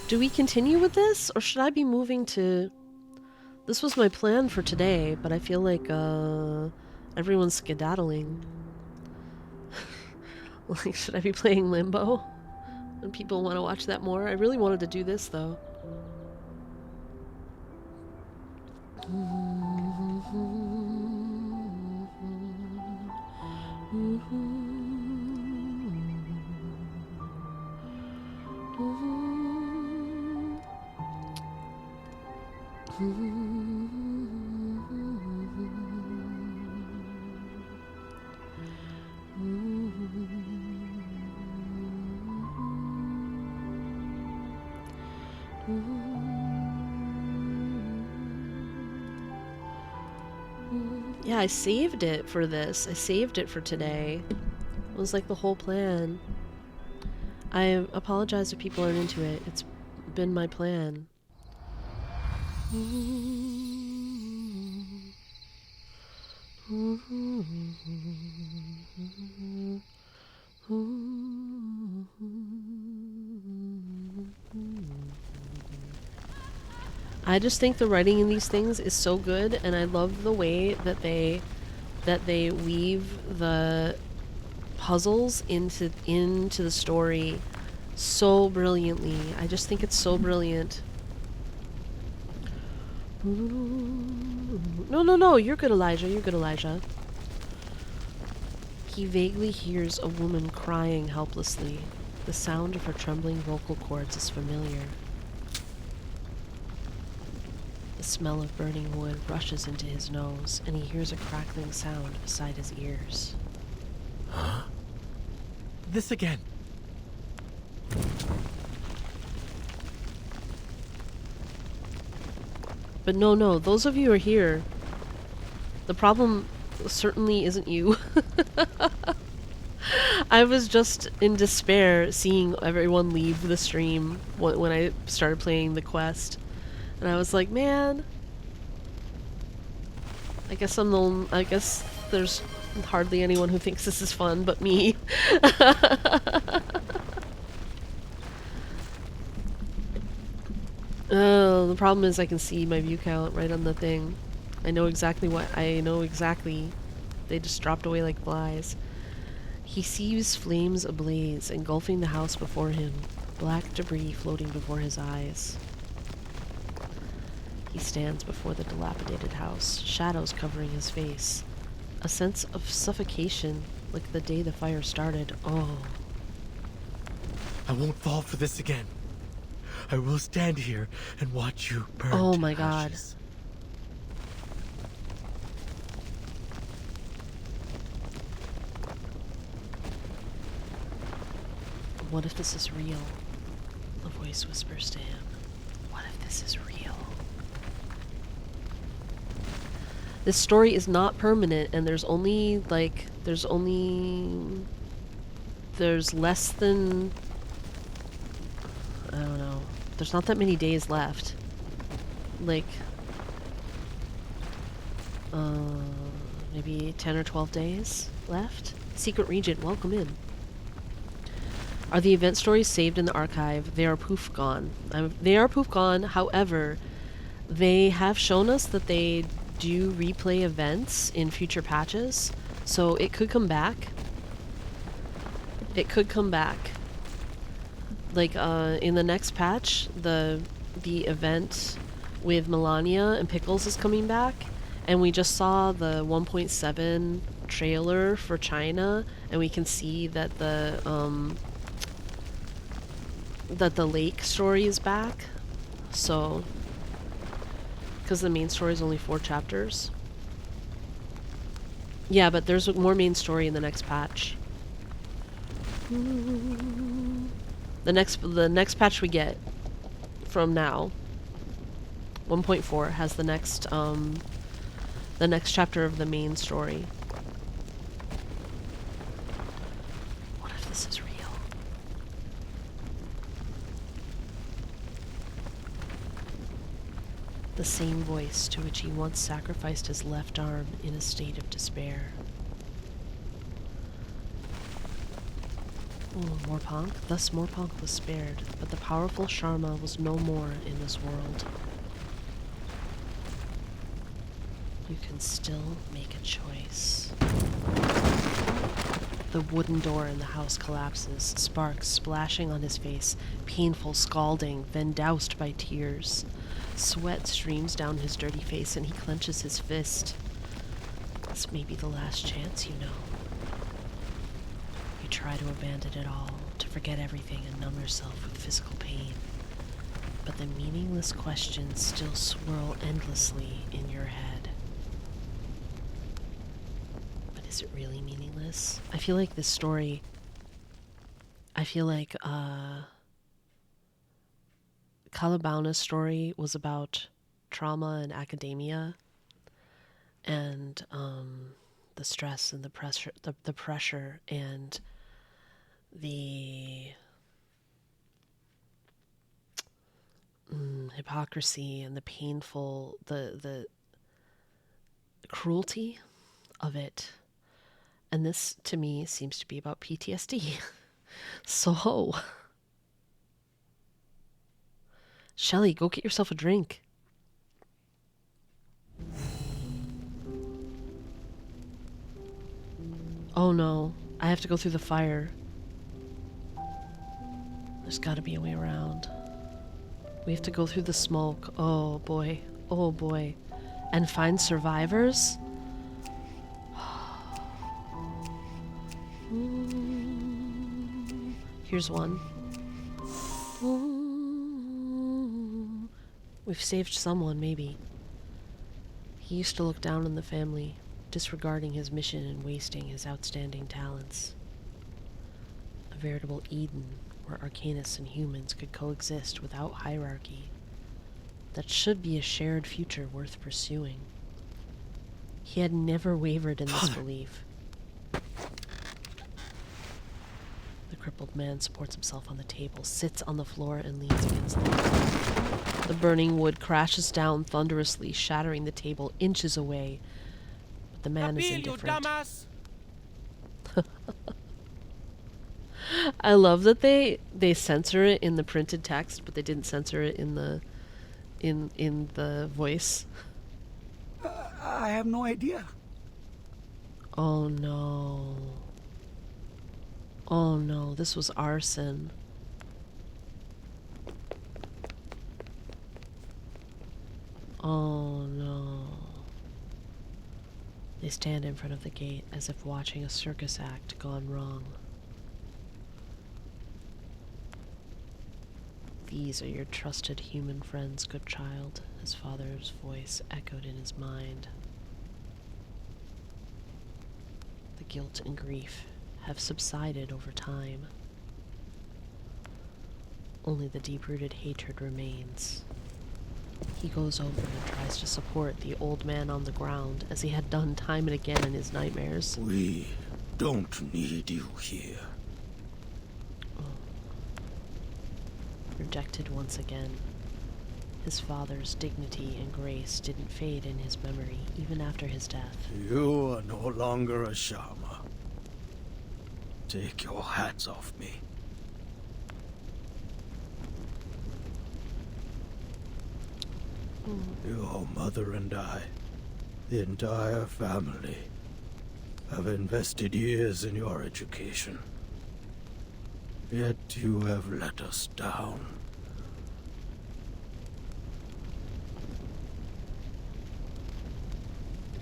Do we continue with this, or should I be moving to... This was my plan for today, but I feel like everyone's skedaddling. Like, should I be playing Limbo? And people want to watch that more? I really wanted to do this, though. Yeah, I saved it for this. I saved it for today. It was like the whole plan. I apologize if people aren't into it. It's been my plan. I just think the writing in these things is so good, and I love the way that they weave the puzzles into the story so brilliantly. I just think it's so brilliant. No, you're good, Elijah. You're good, Elijah. He vaguely hears a woman crying helplessly. The sound of her trembling vocal cords is familiar. The smell of burning wood rushes into his nose, and he hears a crackling sound beside his ears. Huh? This again. But no, those of you who are here, the problem certainly isn't you. I was just in despair seeing everyone leave the stream when I started playing the quest. And I was like, man, I guess there's hardly anyone who thinks this is fun but me. Oh, the problem is I can see my view count right on the thing. I know exactly. They just dropped away like flies. He sees flames ablaze, engulfing the house before him, black debris floating before his eyes. He stands before the dilapidated house, shadows covering his face. A sense of suffocation, like the day the fire started. Oh. I won't fall for this again. I will stand here and watch you burn. Oh my god. What if this is real? A voice whispers to him. What if this is real? This story is not permanent, and there's less than, I don't know, there's not that many days left. Like, maybe 10 or 12 days left? Secret region, welcome in. Are the event stories saved in the archive? They are poof gone. They are poof gone, however, they have shown us that they do replay events in future patches, so it could come back. It could come back. Like, in the next patch, the event with Melania and Pickles is coming back, and we just saw the 1.7 trailer for China, and we can see that the lake story is back. So, because the main story is only 4 chapters. Yeah, but there's more main story in the next patch. The next patch we get from now 1.4 has the next chapter of the main story. What if this is real? The same voice to which he once sacrificed his left arm in a state of despair. Oh, Morponk? Thus Morponk was spared, but the powerful Sharma was no more in this world. You can still make a choice. The wooden door in the house collapses, sparks splashing on his face, painful scalding, then doused by tears. Sweat streams down his dirty face and he clenches his fist. This may be the last chance, you know. You try to abandon it all, to forget everything and numb yourself with physical pain. But the meaningless questions still swirl endlessly in your head. But is it really meaningless? I feel like this story... I feel like, Calabauna's story was about trauma and academia and the stress and the pressure and the hypocrisy and the painful the cruelty of it. And this to me seems to be about PTSD. So Shelly, go get yourself a drink. Oh no, I have to go through the fire. There's gotta be a way around. We have to go through the smoke. Oh boy, oh boy. And find survivors? Here's one. We've saved someone, maybe. He used to look down on the family, disregarding his mission and wasting his outstanding talents. A veritable Eden where Arcanists and humans could coexist without hierarchy. That should be a shared future worth pursuing. He had never wavered in this belief. The crippled man supports himself on the table, sits on the floor, and leans against the wall. The burning wood crashes down thunderously, shattering the table inches away. But the man is indifferent. I love that they censor it in the printed text, but they didn't censor it in the voice. I have no idea. Oh no. Oh no, this was arson. Oh no. They stand in front of the gate as if watching a circus act gone wrong. These are your trusted human friends, good child, his father's voice echoed in his mind. The guilt and grief have subsided over time. Only the deep-rooted hatred remains. He goes over and tries to support the old man on the ground, as he had done time and again in his nightmares. We don't need you here. Rejected once again. His father's dignity and grace didn't fade in his memory, even after his death. You are no longer a Shama. Take your hats off me. Your mother and I, the entire family, have invested years in your education. Yet you have let us down.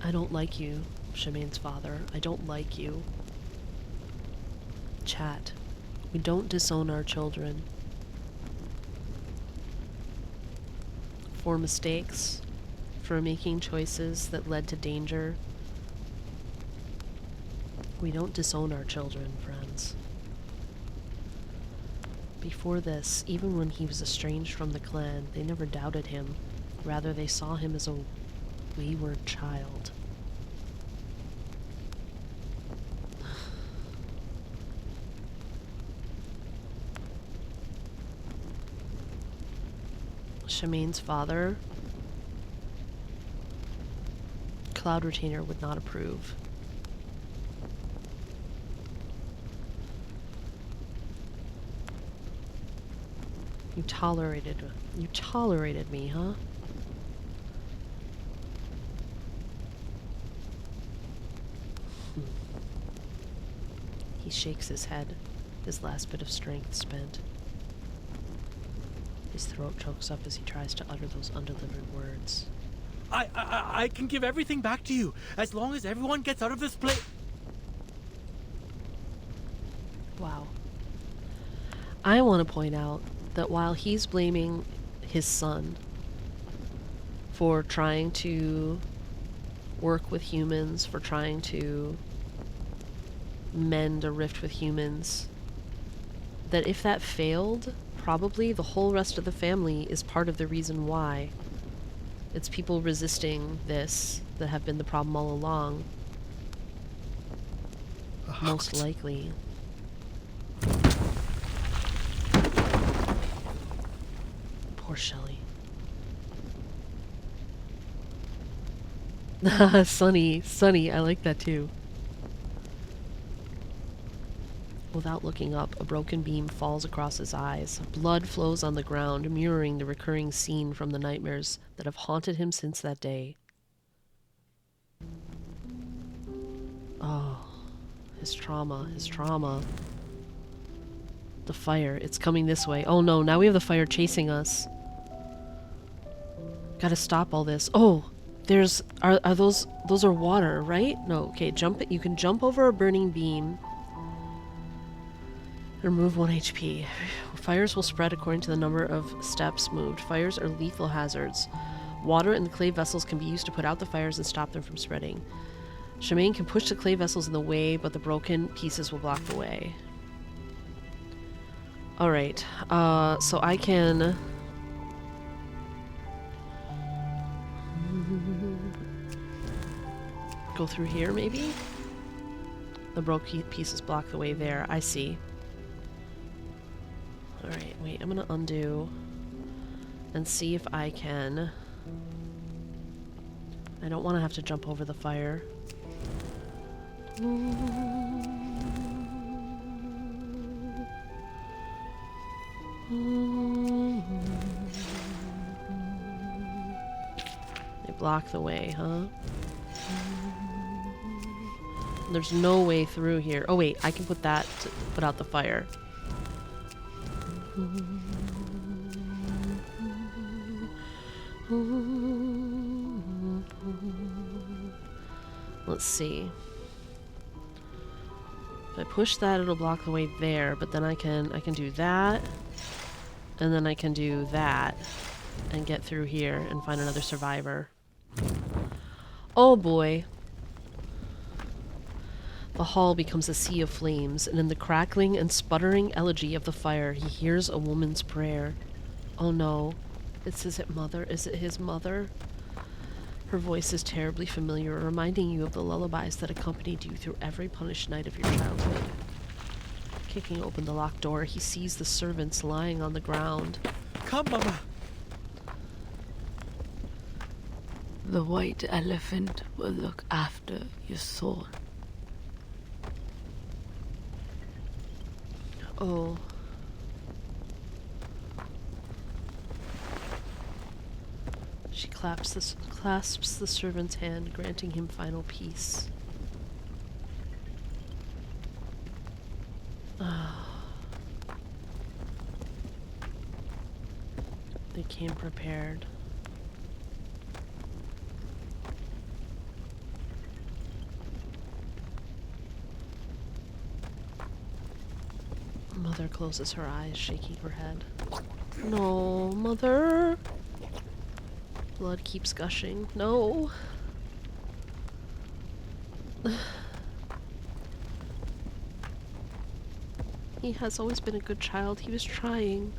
I don't like you, Shamane's father. I don't like you. Chat. We don't disown our children. For mistakes, for making choices that led to danger. We don't disown our children, friends. Before this, even when he was estranged from the clan, they never doubted him. Rather, they saw him as a wayward child. Shamane's father, Cloud Retainer, would not approve. You tolerated me, huh? He shakes his head, his last bit of strength spent. His throat chokes up as he tries to utter those undelivered words. I can give everything back to you, as long as everyone gets out of this place. Wow. I want to point out that while he's blaming his son for trying to work with humans, for trying to mend a rift with humans, that if that failed, probably the whole rest of the family is part of the reason why. It's people resisting this that have been the problem all along. Most likely. Poor Shelley. Sunny, I like that too. Without looking up, a broken beam falls across his eyes. Blood flows on the ground, mirroring the recurring scene from the nightmares that have haunted him since that day. Oh, his trauma. The fire, it's coming this way. Oh no, now we have the fire chasing us. Gotta stop all this. Oh, are those are water, right? No, okay, you can jump over a burning beam. Remove 1 HP. Fires will spread according to the number of steps moved. Fires are lethal hazards. Water and the clay vessels can be used to put out the fires and stop them from spreading. Shamane can push the clay vessels in the way, but the broken pieces will block the way. Alright, so I can... go through here, maybe? The broken pieces block the way there. I see. Alright, wait, I'm gonna undo and see if I can... I don't want to have to jump over the fire. They block the way, huh? There's no way through here. Oh wait, I can put that to put out the fire. Let's see. If I push that, it'll block the way there, but then I can do that, and then I can do that, and get through here and find another survivor. Oh boy. The hall becomes a sea of flames, and in the crackling and sputtering elegy of the fire, he hears a woman's prayer. Oh no. Is it mother? Is it his mother? Her voice is terribly familiar, reminding you of the lullabies that accompanied you through every punished night of your childhood. Kicking open the locked door, he sees the servants lying on the ground. Come, Mama! The white elephant will look after your soul. Oh. She clasps the servant's hand, granting him final peace. They came prepared. Mother closes her eyes, shaking her head. No, Mother! Blood keeps gushing. No! He has always been a good child. He was trying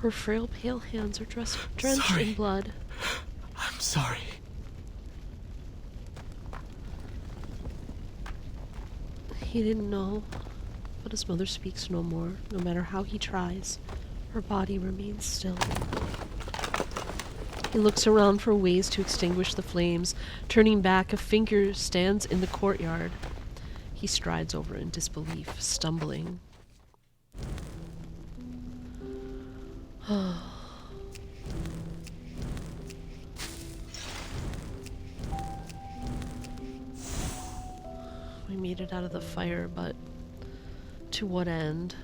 Her frail, pale hands are drenched in blood. I'm sorry. He didn't know, but his mother speaks no more. No matter how he tries, her body remains still. He looks around for ways to extinguish the flames. Turning back, a figure stands in the courtyard. He strides over in disbelief, stumbling. We made it out of the fire, but to what end?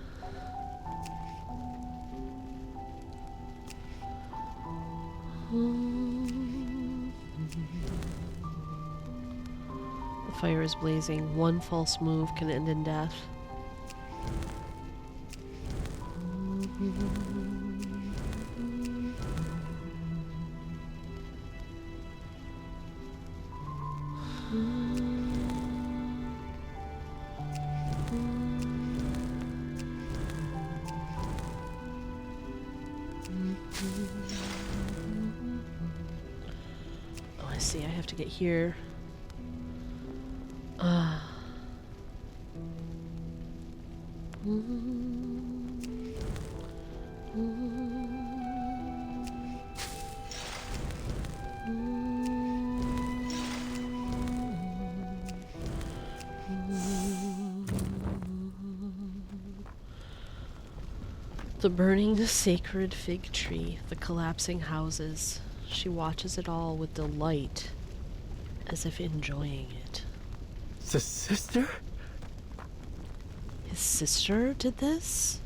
The fire is blazing. One false move can end in death. Oh, I see. I have to get here. The burning sacred fig tree, the collapsing houses. She watches it all with delight, as if enjoying it. The sister? His sister did this?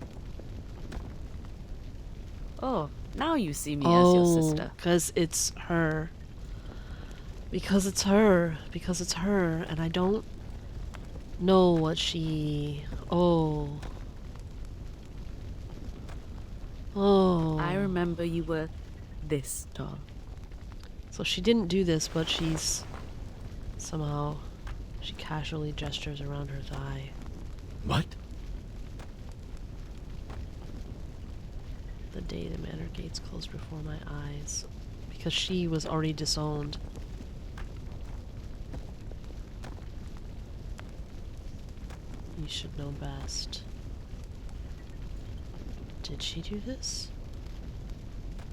Oh, now you see me as your sister. Because it's her. Because it's her. Because it's her. And I don't know what she... Oh. I remember you were this tall. So she didn't do this, but she's... Somehow... She casually gestures around her thigh. What? The day the manor gates closed before my eyes. Because she was already disowned. You should know best. Did she do this?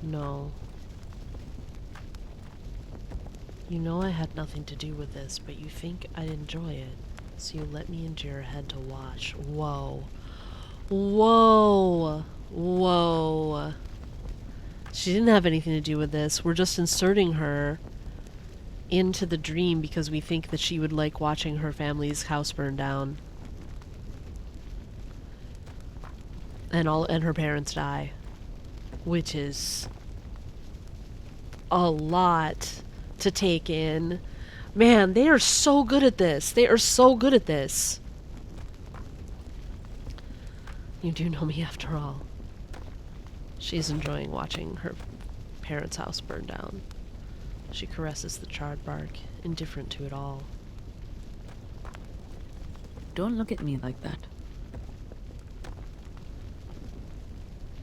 No. You know I had nothing to do with this, but you think I'd enjoy it. So you let me into your head to watch. Whoa. Whoa. Whoa. She didn't have anything to do with this. We're just inserting her into the dream because we think that she would like watching her family's house burn down. And her parents die. Which is a lot to take in. Man, they are so good at this. They are so good at this. You do know me after all. She's enjoying watching her parents' house burn down. She caresses the charred bark, indifferent to it all. Don't look at me like that.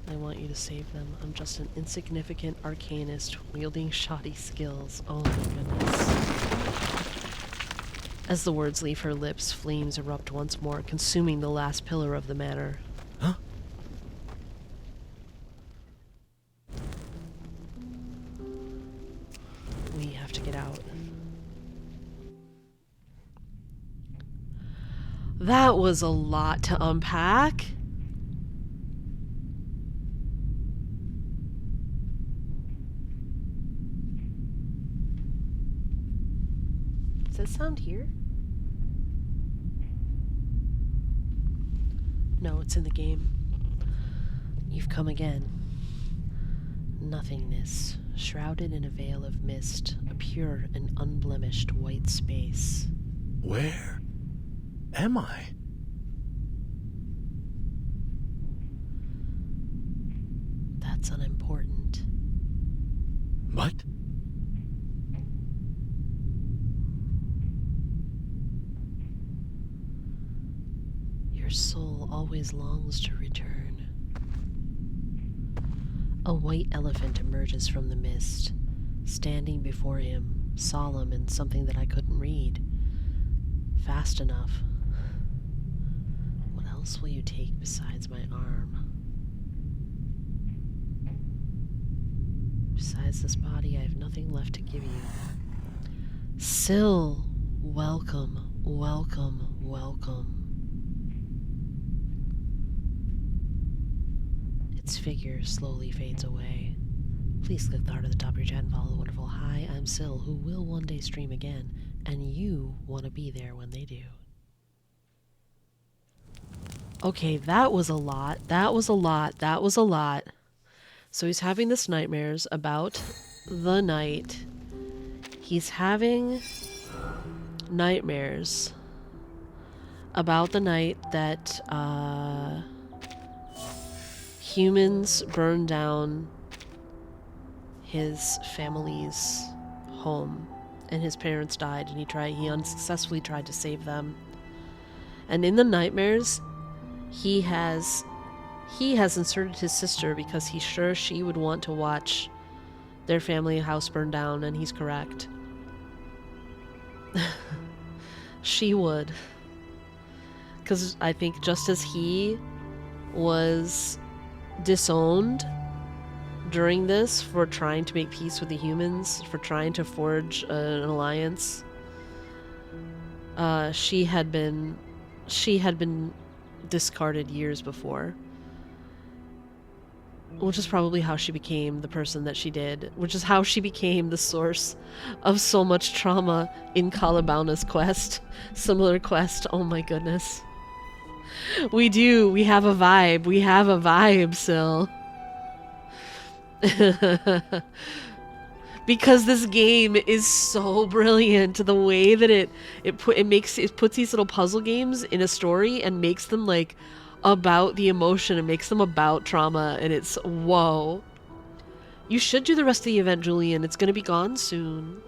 I want you to save them. I'm just an insignificant arcanist wielding shoddy skills. Oh my goodness. As the words leave her lips, flames erupt once more, consuming the last pillar of the manor. Huh? We have to get out. That was a lot to unpack. Does that sound here? No, it's in the game. You've come again. Nothingness, shrouded in a veil of mist, a pure and unblemished white space. Where am I? That's unimportant. What? Your soul always longs to return. A white elephant emerges from the mist, standing before him, solemn and something that I couldn't read. Fast enough. What else will you take besides my arm? Besides this body, I have nothing left to give you. Syl, welcome, welcome, welcome. Its figure slowly fades away. Please click the heart at the top of your chat and follow the wonderful Hi, I'm Syl, who will one day stream again, and you want to be there when they do. Okay, that was a lot. That was a lot. That was a lot. So he's having this nightmares about the night. He's having nightmares about the night that humans burned down his family's home and his parents died, and he unsuccessfully tried to save them. And in the nightmares, he has inserted his sister because he's sure she would want to watch their family house burn down, and he's correct. She would. Because I think just as he was disowned during this for trying to make peace with the humans, for trying to forge an alliance, she had been discarded years before. Which is probably how she became the person that she did. Which is how she became the source of so much trauma in Calibauna's quest. Similar quest, oh my goodness. We do, we have a vibe. We have a vibe, Syl. Because this game is so brilliant. The way that it puts these little puzzle games in a story and makes them like about the emotion and makes them about trauma, and it's whoa. You should do the rest of the event, Julian. It's gonna be gone soon.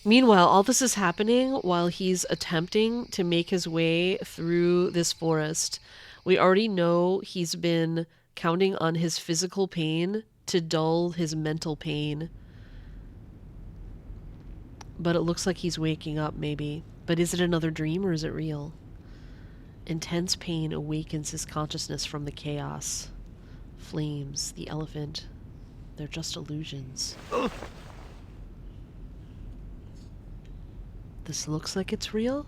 Meanwhile, all this is happening while he's attempting to make his way through this forest. We already know he's been counting on his physical pain to dull his mental pain. But it looks like he's waking up, maybe. But is it another dream or is it real? Intense pain awakens his consciousness from the chaos. Flames, the elephant, they're just illusions. This looks like it's real?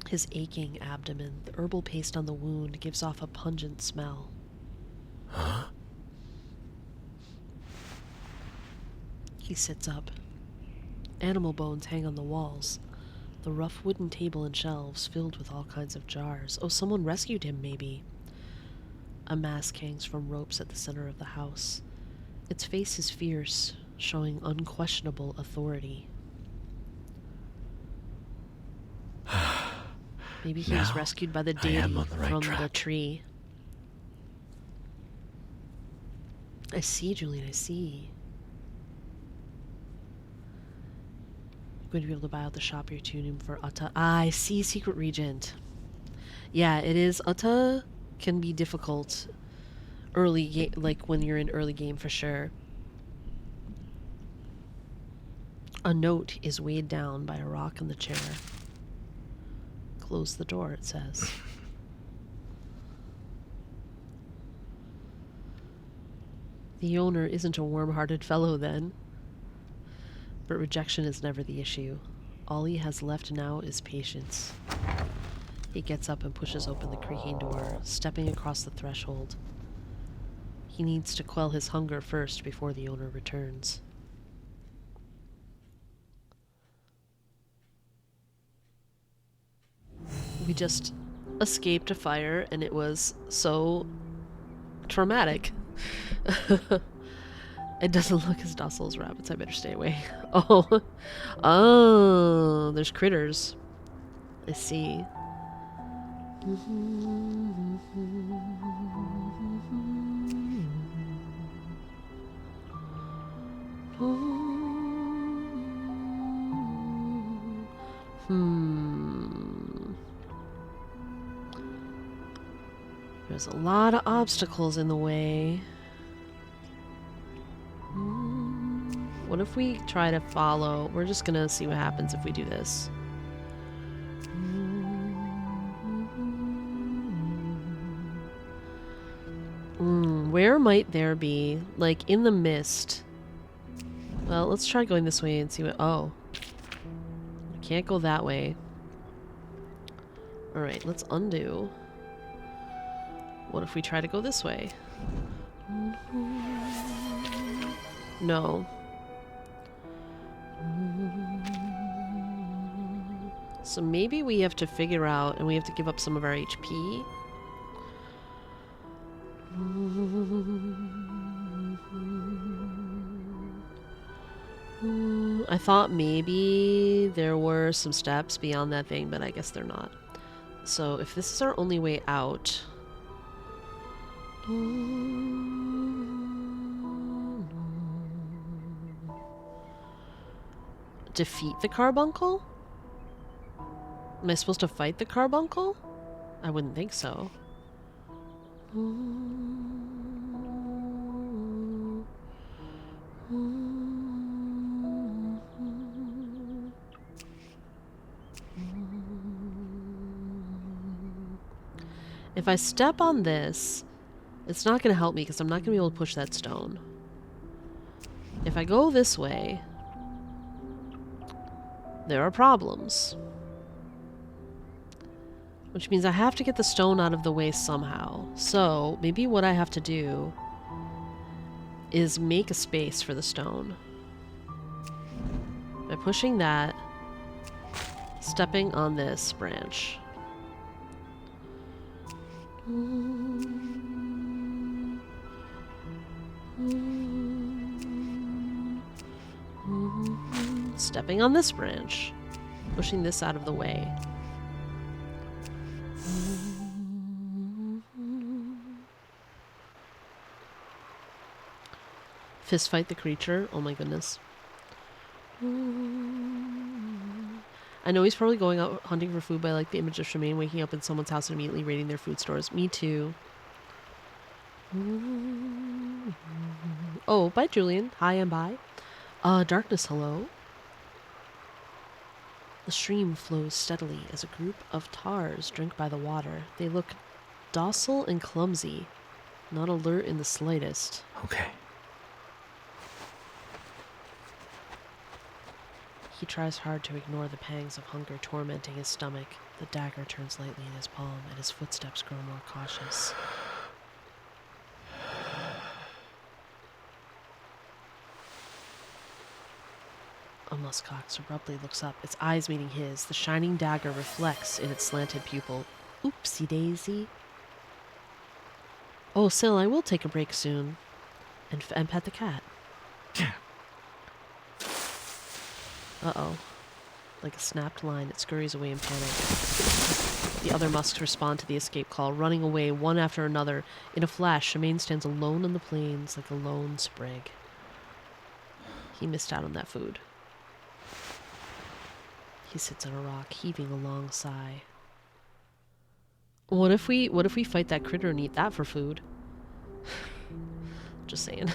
His aching abdomen, the herbal paste on the wound gives off a pungent smell. Huh? He sits up. Animal bones hang on the walls. The rough wooden table and shelves filled with all kinds of jars. Oh, someone rescued him, maybe. A mask hangs from ropes at the center of the house. Its face is fierce, showing unquestionable authority. Maybe he was rescued by the deity from the tree. I see, Julian, I see. Going to be able to buy out the shop you're tuning for Utta. Ah, I see, Secret Regent. Yeah, it is. Utta can be difficult early, like when you're in early game for sure. A note is weighed down by a rock in the chair. Close the door, it says. The owner isn't a warm-hearted fellow then. But rejection is never the issue. All he has left now is patience. He gets up and pushes open the creaking door, stepping across the threshold. He needs to quell his hunger first before the owner returns. We just escaped a fire, and it was so traumatic. It doesn't look as docile as rabbits. I better stay away. Oh. Oh, there's critters. I see. There's a lot of obstacles in the way. What if we try to follow? We're just gonna see what happens if we do this. Where might there be? Like, in the mist. Well, let's try going this way and see what... Oh. We can't go that way. Alright, let's undo. What if we try to go this way? No. So maybe we have to figure out, and we have to give up some of our HP. I thought maybe there were some steps beyond that thing, but I guess they're not. So if this is our only way out... Defeat the carbuncle? Am I supposed to fight the carbuncle? I wouldn't think so. If I step on this, it's not going to help me because I'm not going to be able to push that stone. If I go this way, there are problems. Which means I have to get the stone out of the way somehow. So, maybe what I have to do is make a space for the stone. By pushing that, stepping on this branch. Stepping on this branch. Pushing this out of the way. Fist fight the creature. Oh my goodness. I know he's probably going out hunting for food, but I like the image of Shamane waking up in someone's house and immediately raiding their food stores. Me too. Oh, bye Julian. Hi and bye. Darkness, hello. The stream flows steadily as a group of tars drink by the water. They look docile and clumsy, not alert in the slightest. Okay. He tries hard to ignore the pangs of hunger tormenting his stomach. The dagger turns lightly in his palm, and his footsteps grow more cautious. A muskox abruptly looks up, its eyes meeting his. The shining dagger reflects in its slanted pupil. Oopsie daisy. Oh, Syl, I will take a break soon. And pet the cat. Uh-oh. Like a snapped line, it scurries away in panic. The other musks respond to the escape call, running away one after another. In a flash, Shamane stands alone on the plains like a lone sprig. He missed out on that food. He sits on a rock, heaving a long sigh. What if we fight that critter and eat that for food? Just saying.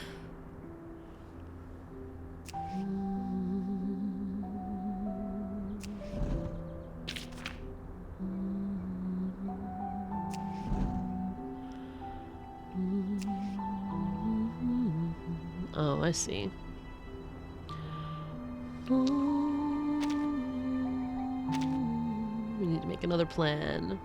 Oh, I see. We need to make another plan.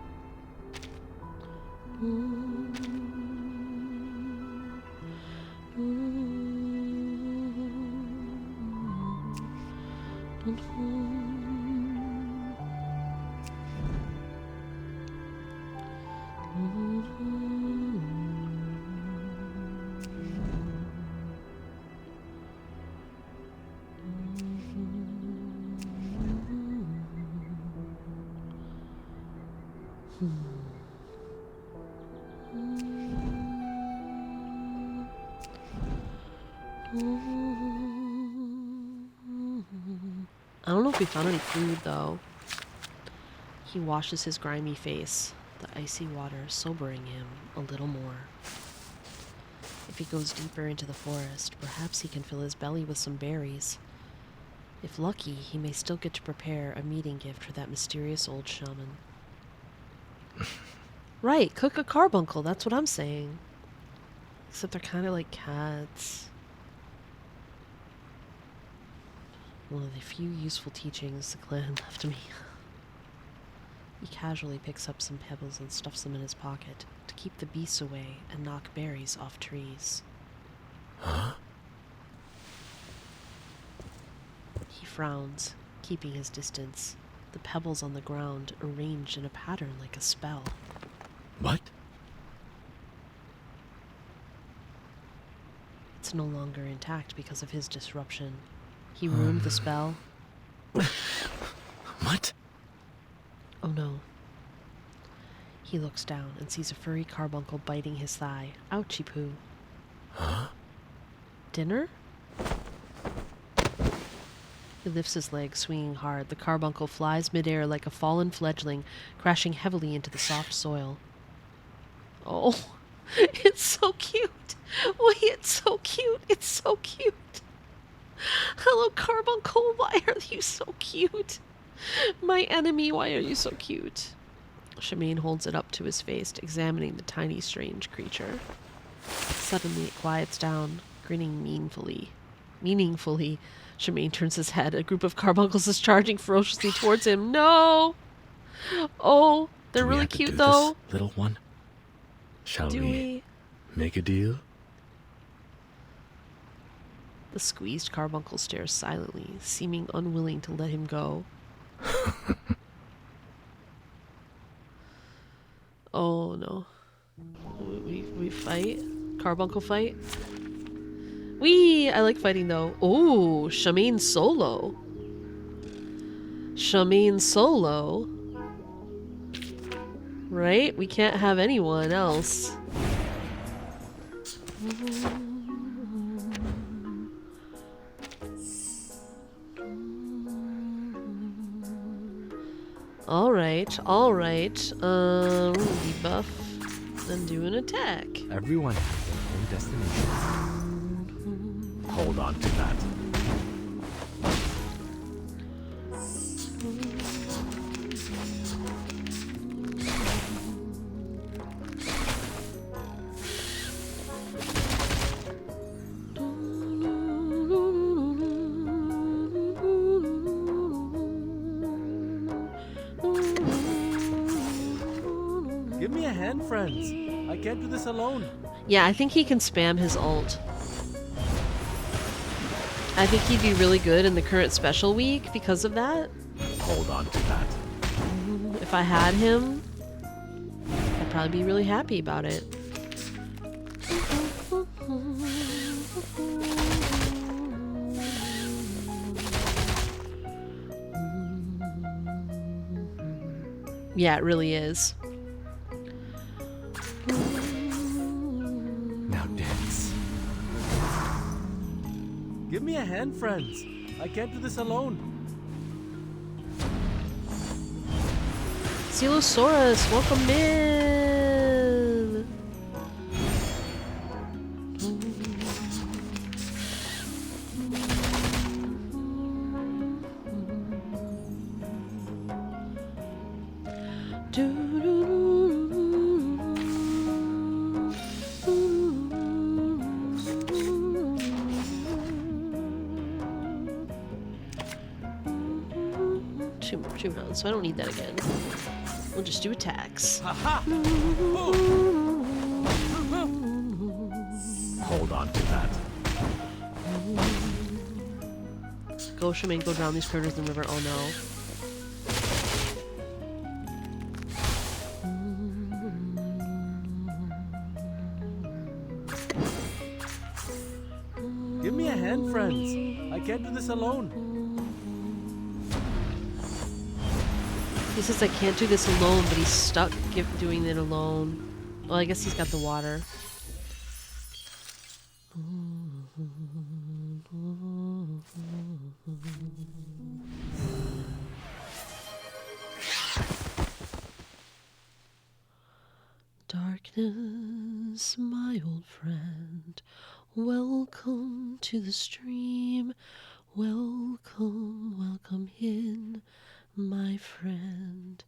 I don't know if we found any food though. He washes his grimy face, the icy water sobering him a little more. If he goes deeper into the forest, perhaps he can fill his belly with some berries. If lucky, he may still get to prepare a meeting gift for that mysterious old shaman. Right, cook a carbuncle, that's what I'm saying. Except they're kind of like cats. One of the few useful teachings the clan left me. He casually picks up some pebbles and stuffs them in his pocket to keep the beasts away and knock berries off trees. Huh? He frowns, keeping his distance, the pebbles on the ground arranged in a pattern like a spell. What? It's no longer intact because of his disruption. He ruined the spell. What? Oh no. He looks down and sees a furry carbuncle biting his thigh. Ouchie poo. Huh? Dinner? He lifts his leg, swinging hard. The carbuncle flies midair like a fallen fledgling, crashing heavily into the soft soil. Oh, it's so cute. Wait, it's so cute. It's so cute. Hello, carbuncle. Why are you so cute? My enemy, why are you so cute? Shamane holds it up to his face, examining the tiny, strange creature. Suddenly it quiets down, grinning meaningfully. Shamane turns his head. A group of carbuncles is charging ferociously towards him. No! Oh, they're really cute, though. This, little one? Shall we make a deal? The squeezed carbuncle stares silently, seeming unwilling to let him go. Oh no. We fight? Carbuncle fight? Whee! I like fighting though. Oh, Shamane solo. Shamane solo. Right? We can't have anyone else. Alright. Debuff. Then do an attack. Everyone, in destination. Hold on to that. Give me a hand, friends. I can't do this alone. Yeah, I think he can spam his ult. I think he'd be really good in the current special week because of that. Hold on to that. If I had him, I'd probably be really happy about it. Yeah, it really is. Now dance. Give me a hand, friends. I can't do this alone. Silosaurus, welcome in! Two rounds, so I don't need that again. We'll just do attacks. Hold on to that. Go, Shamane, go drown these critters in the river. Oh no. Give me a hand, friends. I can't do this alone. He says I can't do this alone, but he's stuck doing it alone. Well, I guess he's got the water. darkness, my old friend. Welcome to the stream. Welcome, welcome in, my friend.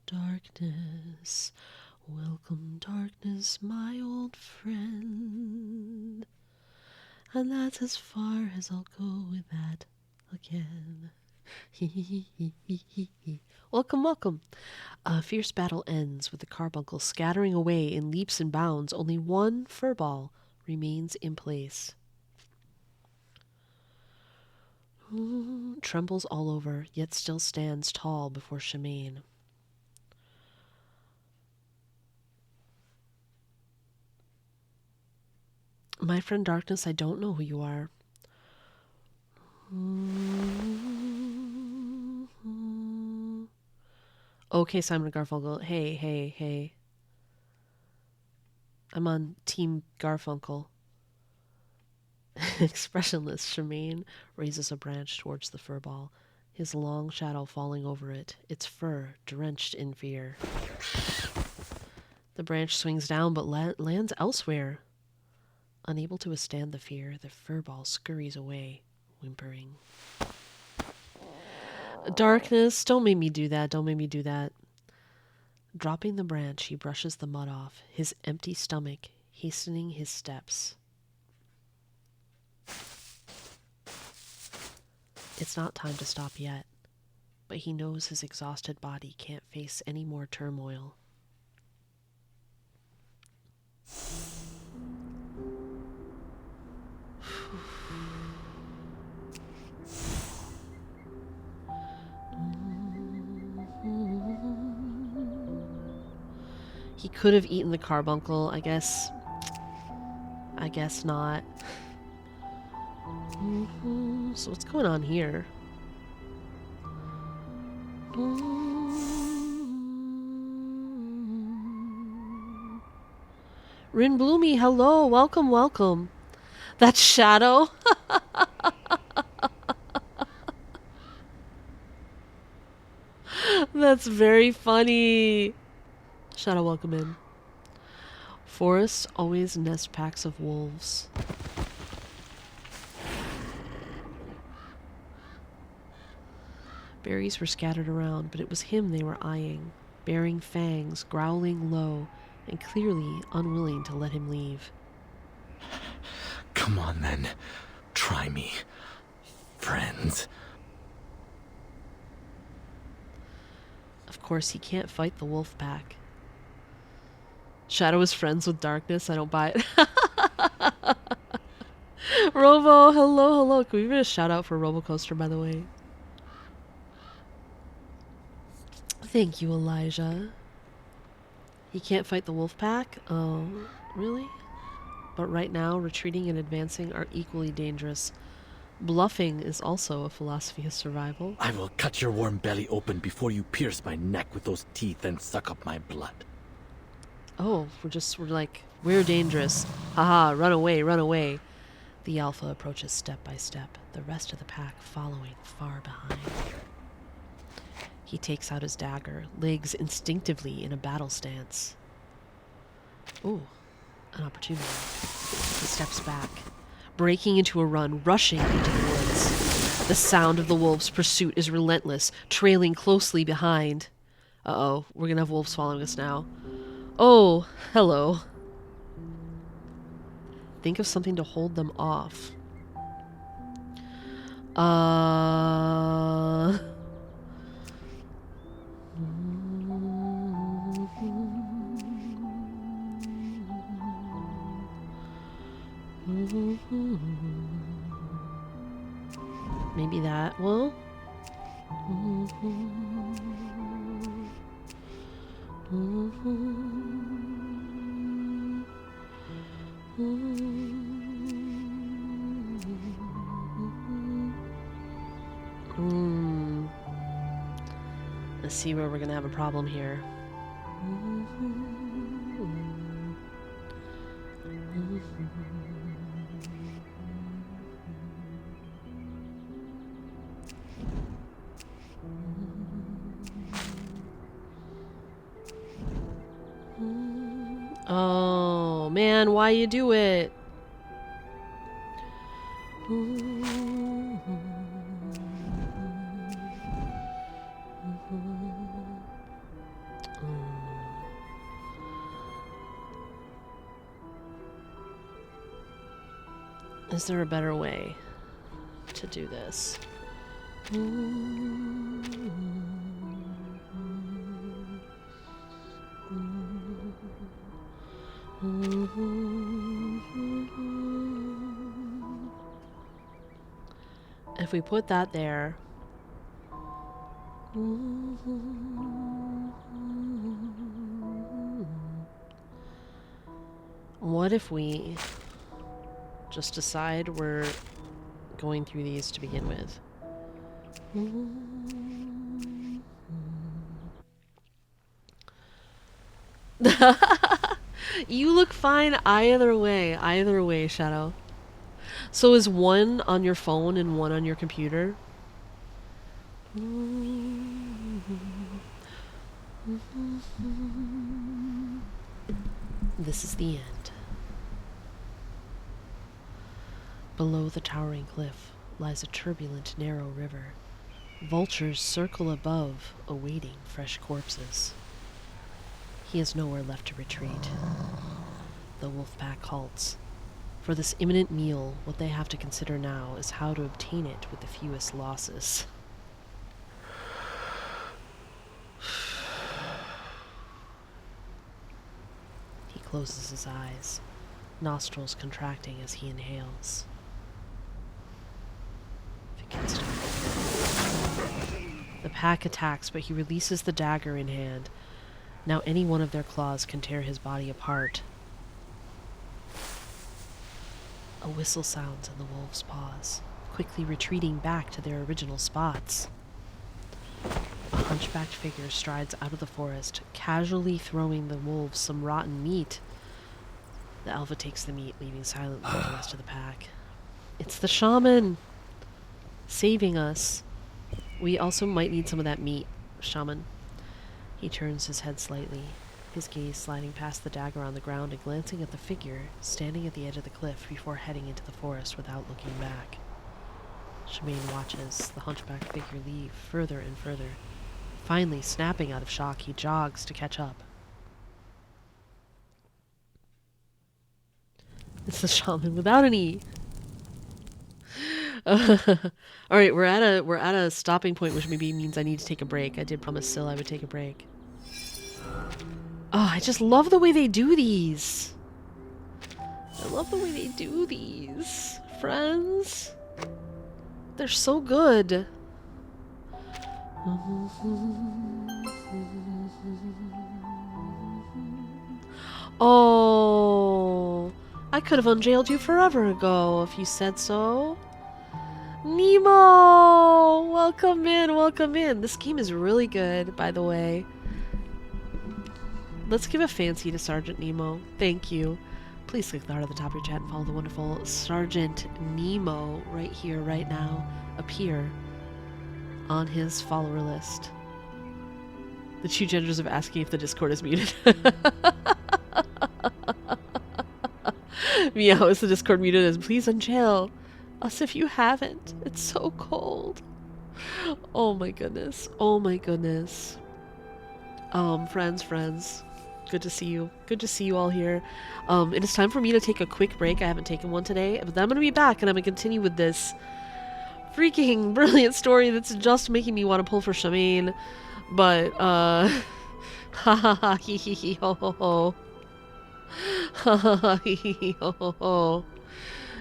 Darkness, welcome, darkness, my old friend. And that's as far as I'll go with that again. Welcome, welcome. A fierce battle ends with the carbuncle scattering away in leaps and bounds. Only one furball remains in place. Trembles all over, yet still stands tall before Shamane. My friend Darkness, I don't know who you are. Okay, Simon Garfunkel. Hey, hey, hey. I'm on Team Garfunkel. Expressionless, Shamane raises a branch towards the furball, his long shadow falling over it, its fur drenched in fear. The branch swings down but lands elsewhere. Unable to withstand the fear, the furball scurries away, whimpering. Darkness, don't make me do that, don't make me do that. Dropping the branch, he brushes the mud off, his empty stomach hastening his steps. It's not time to stop yet, but he knows his exhausted body can't face any more turmoil. He could have eaten the carbuncle, I guess. I guess not. So what's going on here? Rin Bloomy, hello, welcome, welcome. That shadow. That's very funny. Shadow, welcome in. Forests always nest packs of wolves. Berries were scattered around, but it was him they were eyeing, baring fangs, growling low, and clearly unwilling to let him leave. Come on then. Try me, friends. Of course, he can't fight the wolf pack. Shadow is friends with darkness. I don't buy it. Robo, hello, hello. Can we give it a shout out for Robocoaster, by the way? Thank you, Elijah. He can't fight the wolf pack? Oh, really? But right now, retreating and advancing are equally dangerous. Bluffing is also a philosophy of survival. I will cut your warm belly open before you pierce my neck with those teeth and suck up my blood. Oh, we're dangerous. Haha, run away, run away. The alpha approaches step by step, the rest of the pack following far behind. He takes out his dagger, legs instinctively in a battle stance. Ooh, an opportunity. He steps back, breaking into a run, rushing into the woods. The sound of the wolves' pursuit is relentless, trailing closely behind. Uh-oh, we're gonna have wolves following us now. Oh, hello. Think of something to hold them off. Maybe that will. Let's see where we're gonna have a problem here. Oh, man, why you do it? Is there a better way to do this? If we put that there, what if we just decide we're going through these to begin with? You look fine either way, Shadow. So is one on your phone and one on your computer? This is the end. Below the towering cliff lies a turbulent, narrow river. Vultures circle above, awaiting fresh corpses. He has nowhere left to retreat. The wolf pack halts. For this imminent meal, what they have to consider now is how to obtain it with the fewest losses. He closes his eyes, nostrils contracting as he inhales. The pack attacks, but he releases the dagger in hand. Now any one of their claws can tear his body apart. A whistle sounds and the wolves pause, quickly retreating back to their original spots. A hunchbacked figure strides out of the forest, casually throwing the wolves some rotten meat. The alpha takes the meat, leaving silently with the rest of the pack. It's the shaman! Saving us. We also might need some of that meat, shaman. He turns his head slightly, his gaze sliding past the dagger on the ground and glancing at the figure standing at the edge of the cliff before heading into the forest without looking back. Shamane watches the hunchbacked figure leave further and further. Finally, snapping out of shock, he jogs to catch up. It's the shaman without an E. All right, we're at a stopping point, which maybe means I need to take a break. I did promise Syl I would take a break. Oh, I just love the way they do these. I love the way they do these, friends. They're so good. Oh, I could have unjailed you forever ago if you said so. Nemo! Welcome in, welcome in. This game is really good, by the way. Let's give a fancy to Sergeant Nemo. Thank you. Please click the heart at the top of your chat and follow the wonderful Sergeant Nemo right here, right now, appear on his follower list. The two genders of asking if the Discord is muted. Meow, is the Discord muted? As please unjail us if you haven't. It's so cold. Oh my goodness. Oh my goodness. Friends. Good to see you. Good to see you all here. It is time for me to take a quick break. I haven't taken one today, but then I'm going to be back and I'm going to continue with this freaking brilliant story that's just making me want to pull for Shamane. But, ha ha ha hee hee hee ho ho ho. Ha ha ha hee hee hee ho ho ho.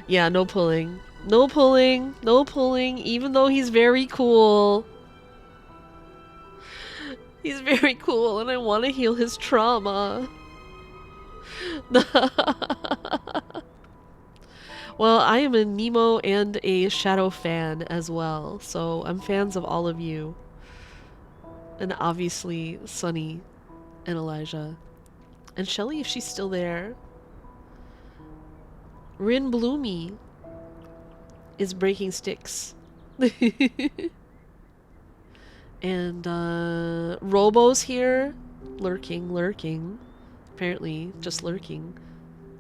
Yeah, no pulling. No pulling. No pulling, even though he's very cool. He's very cool, and I want to heal his trauma. Well, I am a Nemo and a Shadow fan as well, so I'm fans of all of you. And obviously, Sunny and Elijah. And Shelly, if she's still there. Rin Bloomy is breaking sticks. And Robo's here. Lurking. apparently just lurking.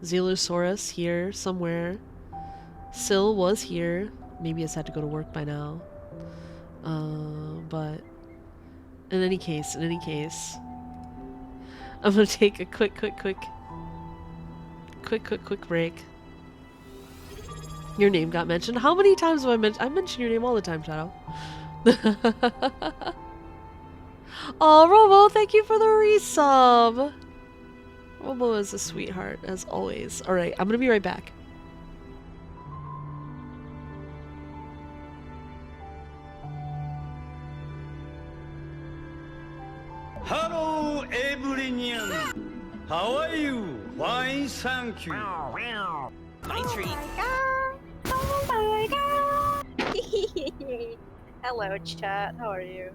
Zealosaurus here somewhere. Syl was here. Maybe it's had to go to work by now. But in any case, I'm gonna take a quick break. Your name got mentioned. How many times have I mentioned? I mention your name all the time, Shadow. Oh, Robo, thank you for the resub. Robo is a sweetheart, as always. Alright, I'm gonna be right back. Hello, everyone. How are you? Fine, thank you. My treat. Oh my god! Hello, chat. How are you?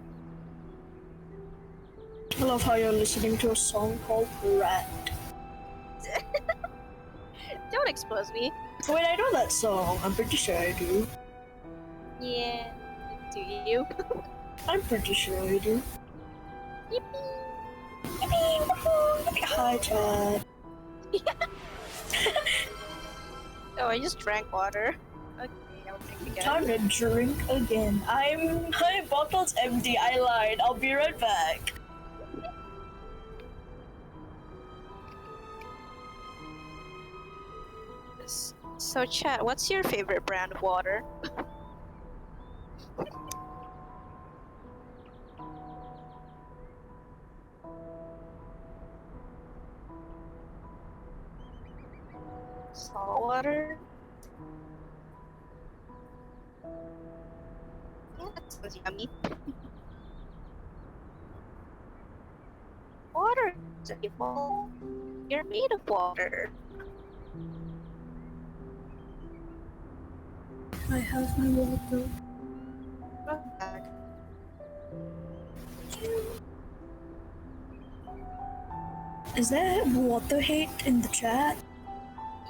I love how you're listening to a song called Rat. Don't expose me. Wait, I know that song. I'm pretty sure I do. Yeah. Do you? I'm pretty sure I do. Yippee! Yippee! Hi, chat. Oh, I just drank water. Okay, I'll drink again. Time to drink again. My bottle's empty. I lied. I'll be right back. So, chat, what's your favorite brand of water? Salt water? Yeah, that sounds yummy. Water is evil. You're made of water. I have my water. Is there water hate in the chat?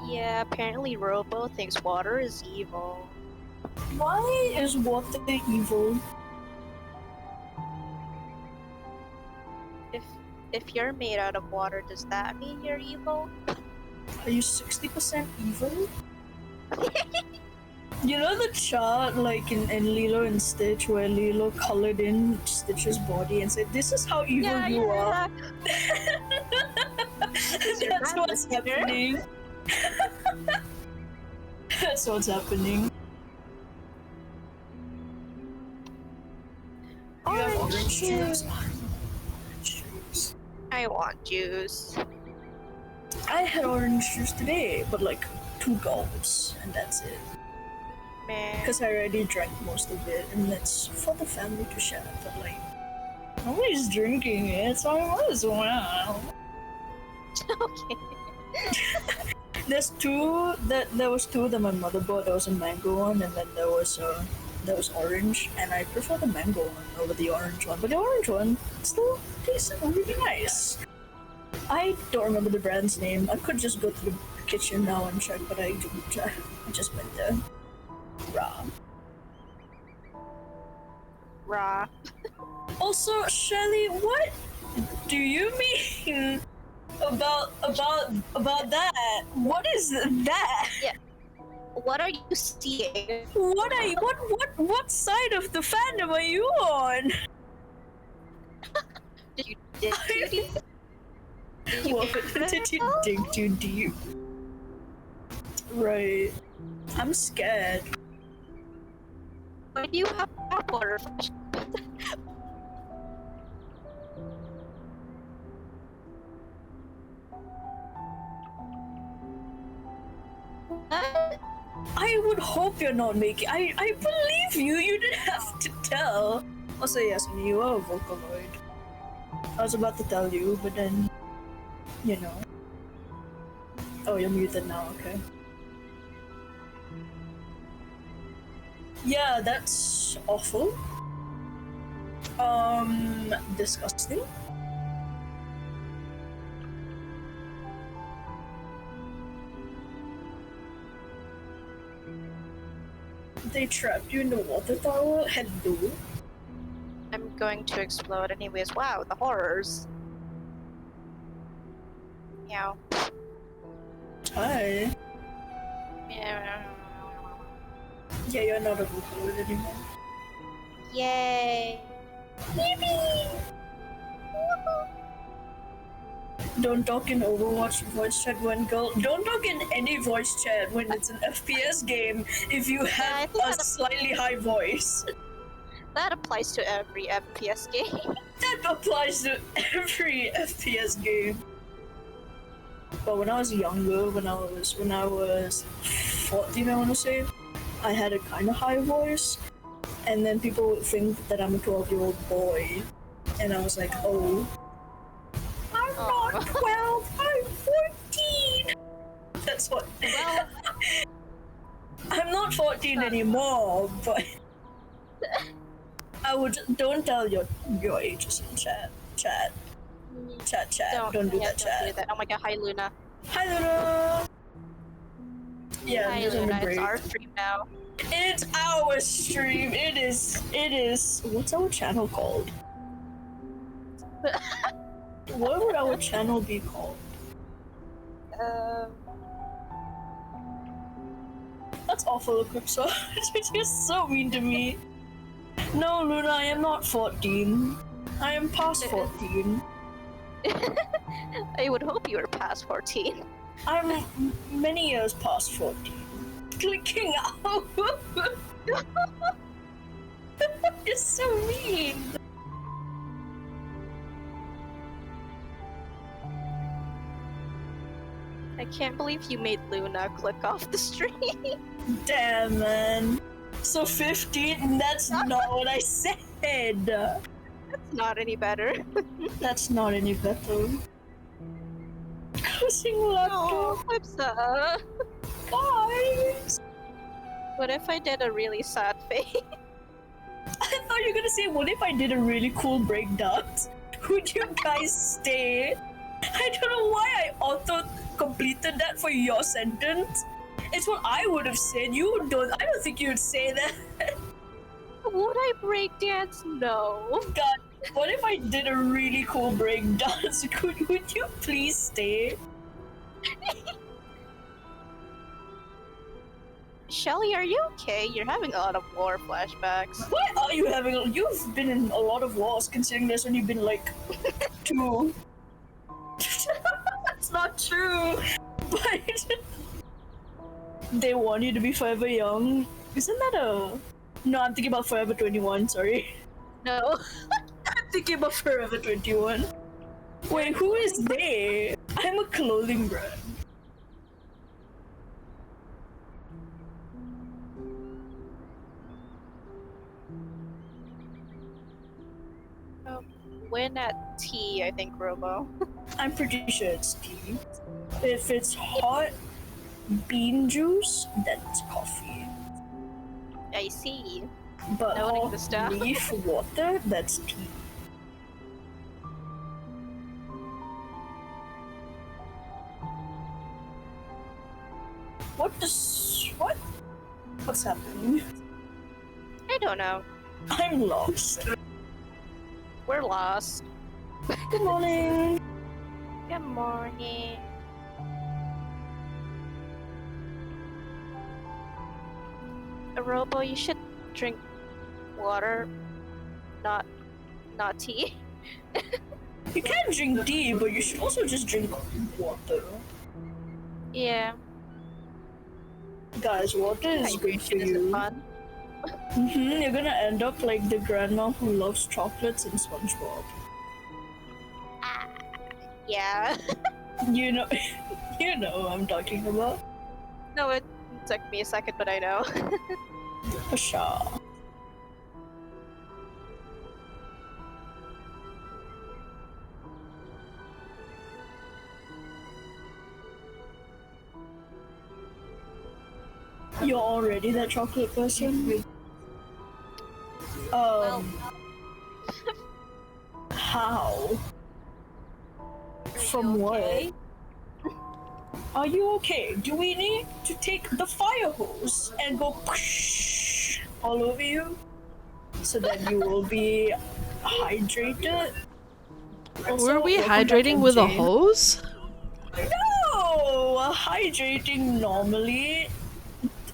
Yeah, apparently Robo thinks water is evil. Why is water evil? If you're made out of water, does that mean you're evil? Are you 60% evil? You know the chart, like in Lilo and Stitch, where Lilo colored in Stitch's body and said, "This is how evil you are." That's what's happening. That's what's happening. You have orange juice. I want juice. I had orange juice today, but like 2 gulps, and that's it. Man. Because I already drank most of it, and it's for the family to share. But like, nobody's drinking it, so I might as well. Okay. There was 2 that my mother bought. There was a mango one, and then there was orange, and I prefer the mango one over the orange one. But the orange one still tastes really nice. I don't remember the brand's name. I could just go to the kitchen now and check, but I didn't. I just went there. Raw. Also, Shelly, what do you mean about that? What is that? Yeah. What are you seeing? What side of the fandom are you on? Did you dig too deep? Did you dig too deep? Right. I'm scared. Why do you have tap water? I would hope you're not making. I believe you. You didn't have to tell. Also, yes, you are a Vocaloid. I was about to tell you, but then, you know. Oh, you're muted now. Okay. Yeah, that's awful. Disgusting. They trapped you in the water tower? Hello? I'm going to explode anyways. Wow, the horrors. Meow. Hi. Meow. Yeah, you're not a Vocaloid anymore. Yay. Yippee! Don't talk in Overwatch voice chat when don't talk in any voice chat when it's an FPS game if you have a slightly high voice. That applies to every FPS game. That applies to every FPS game. But when I was younger, when I was 14, I want to say, I had a kind of high voice, and then people would think that I'm a 12-year-old boy, and I was like, oh, I'm not 12, I'm 14. That's what. Well, I'm not 14 anymore, but I would. Don't tell your ages in chat. Don't do that, chat. Don't do that. Oh my god, hi Luna. Hi Luna. Yeah, hi Luna. It's our stream now. It's our stream. It is. What's our channel called? What would our channel be called? That's awful, Eclipse. You're so mean to me. No, Luna, I am not 14. I am past 14. I would hope you were past 14. I'm many years past 14. Clicking out. You're so mean. I can't believe you made Luna click off the stream. Damn, man. So 15? That's not what I said. That's not any better. That's not any better. Closing laptop. Flipsa. Guys. What if I did a really sad face? I thought you were gonna say, what if I did a really cool breakdance? Would you guys stay? I don't know why I auto-completed that for your sentence. It's what I would have said. I don't think you would say that. Would I breakdance? No. God, what if I did a really cool breakdance? Would you please stay? Shelly, are you okay? You're having a lot of war flashbacks. Why are you having? You've been in a lot of wars, considering there's only been like 2. That's not true. But they want you to be forever young. Isn't that a? No, I'm thinking about Forever 21. Sorry. No. I'm thinking about Forever 21. Wait, who is they? I'm a clothing brand. Win at tea, I think, Robo. I'm pretty sure it's tea. If it's hot bean juice, then it's coffee. I see. But Noting the stuff. leaf water, that's tea. What? What's happening? I don't know. I'm lost. We're lost. Good morning. Good morning. Robo, you should drink water, not tea. You can drink tea, but you should also just drink water. Yeah. Guys, water is good for you. Fun. You're gonna end up like the grandma who loves chocolates and SpongeBob. Yeah. You know what I'm talking about. No, it took me a second, but I know. For sure. You're already that chocolate person? How? From what? Are you okay? Do we need to take the fire hose and go all over you? So that you will be hydrated? Were we hydrating with a hose? hydrating normally.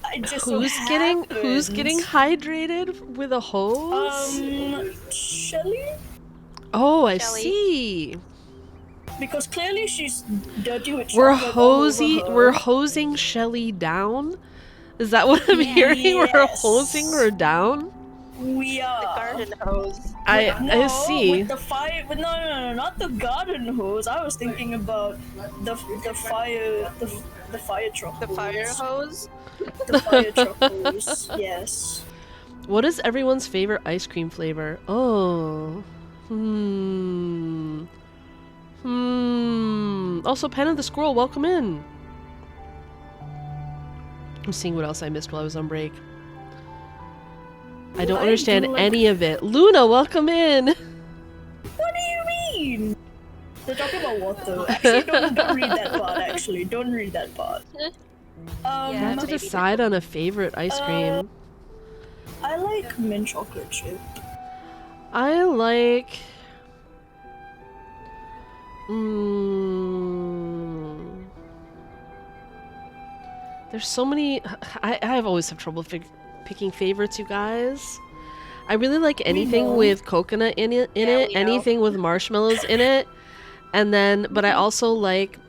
I just who's getting hydrated with a hose? Shelly? Oh, I see. Because clearly she's dirty with We're chocolate all over her. we're hosing Shelly down? Is that what I'm hearing? Yes. We're hosing her down? We are. The garden hose. I see. With the fire, no, not the garden hose. I was thinking about the fire truck. The fire hose. The fire truck hose. Yes. What is everyone's favorite ice cream flavor? Oh. Also, Pen and the Squirrel, welcome in. I'm seeing what else I missed while I was on break. I don't understand any of it. Luna, welcome in. What do you mean? They're talking about what though? Actually, don't read that part. Actually, don't read that part. I have to decide on a favorite ice cream. I like mint chocolate chip. I like. There's so many. I've always had trouble picking favorites, you guys. I really like anything with coconut in it, anything with marshmallows in it, and then, but I also like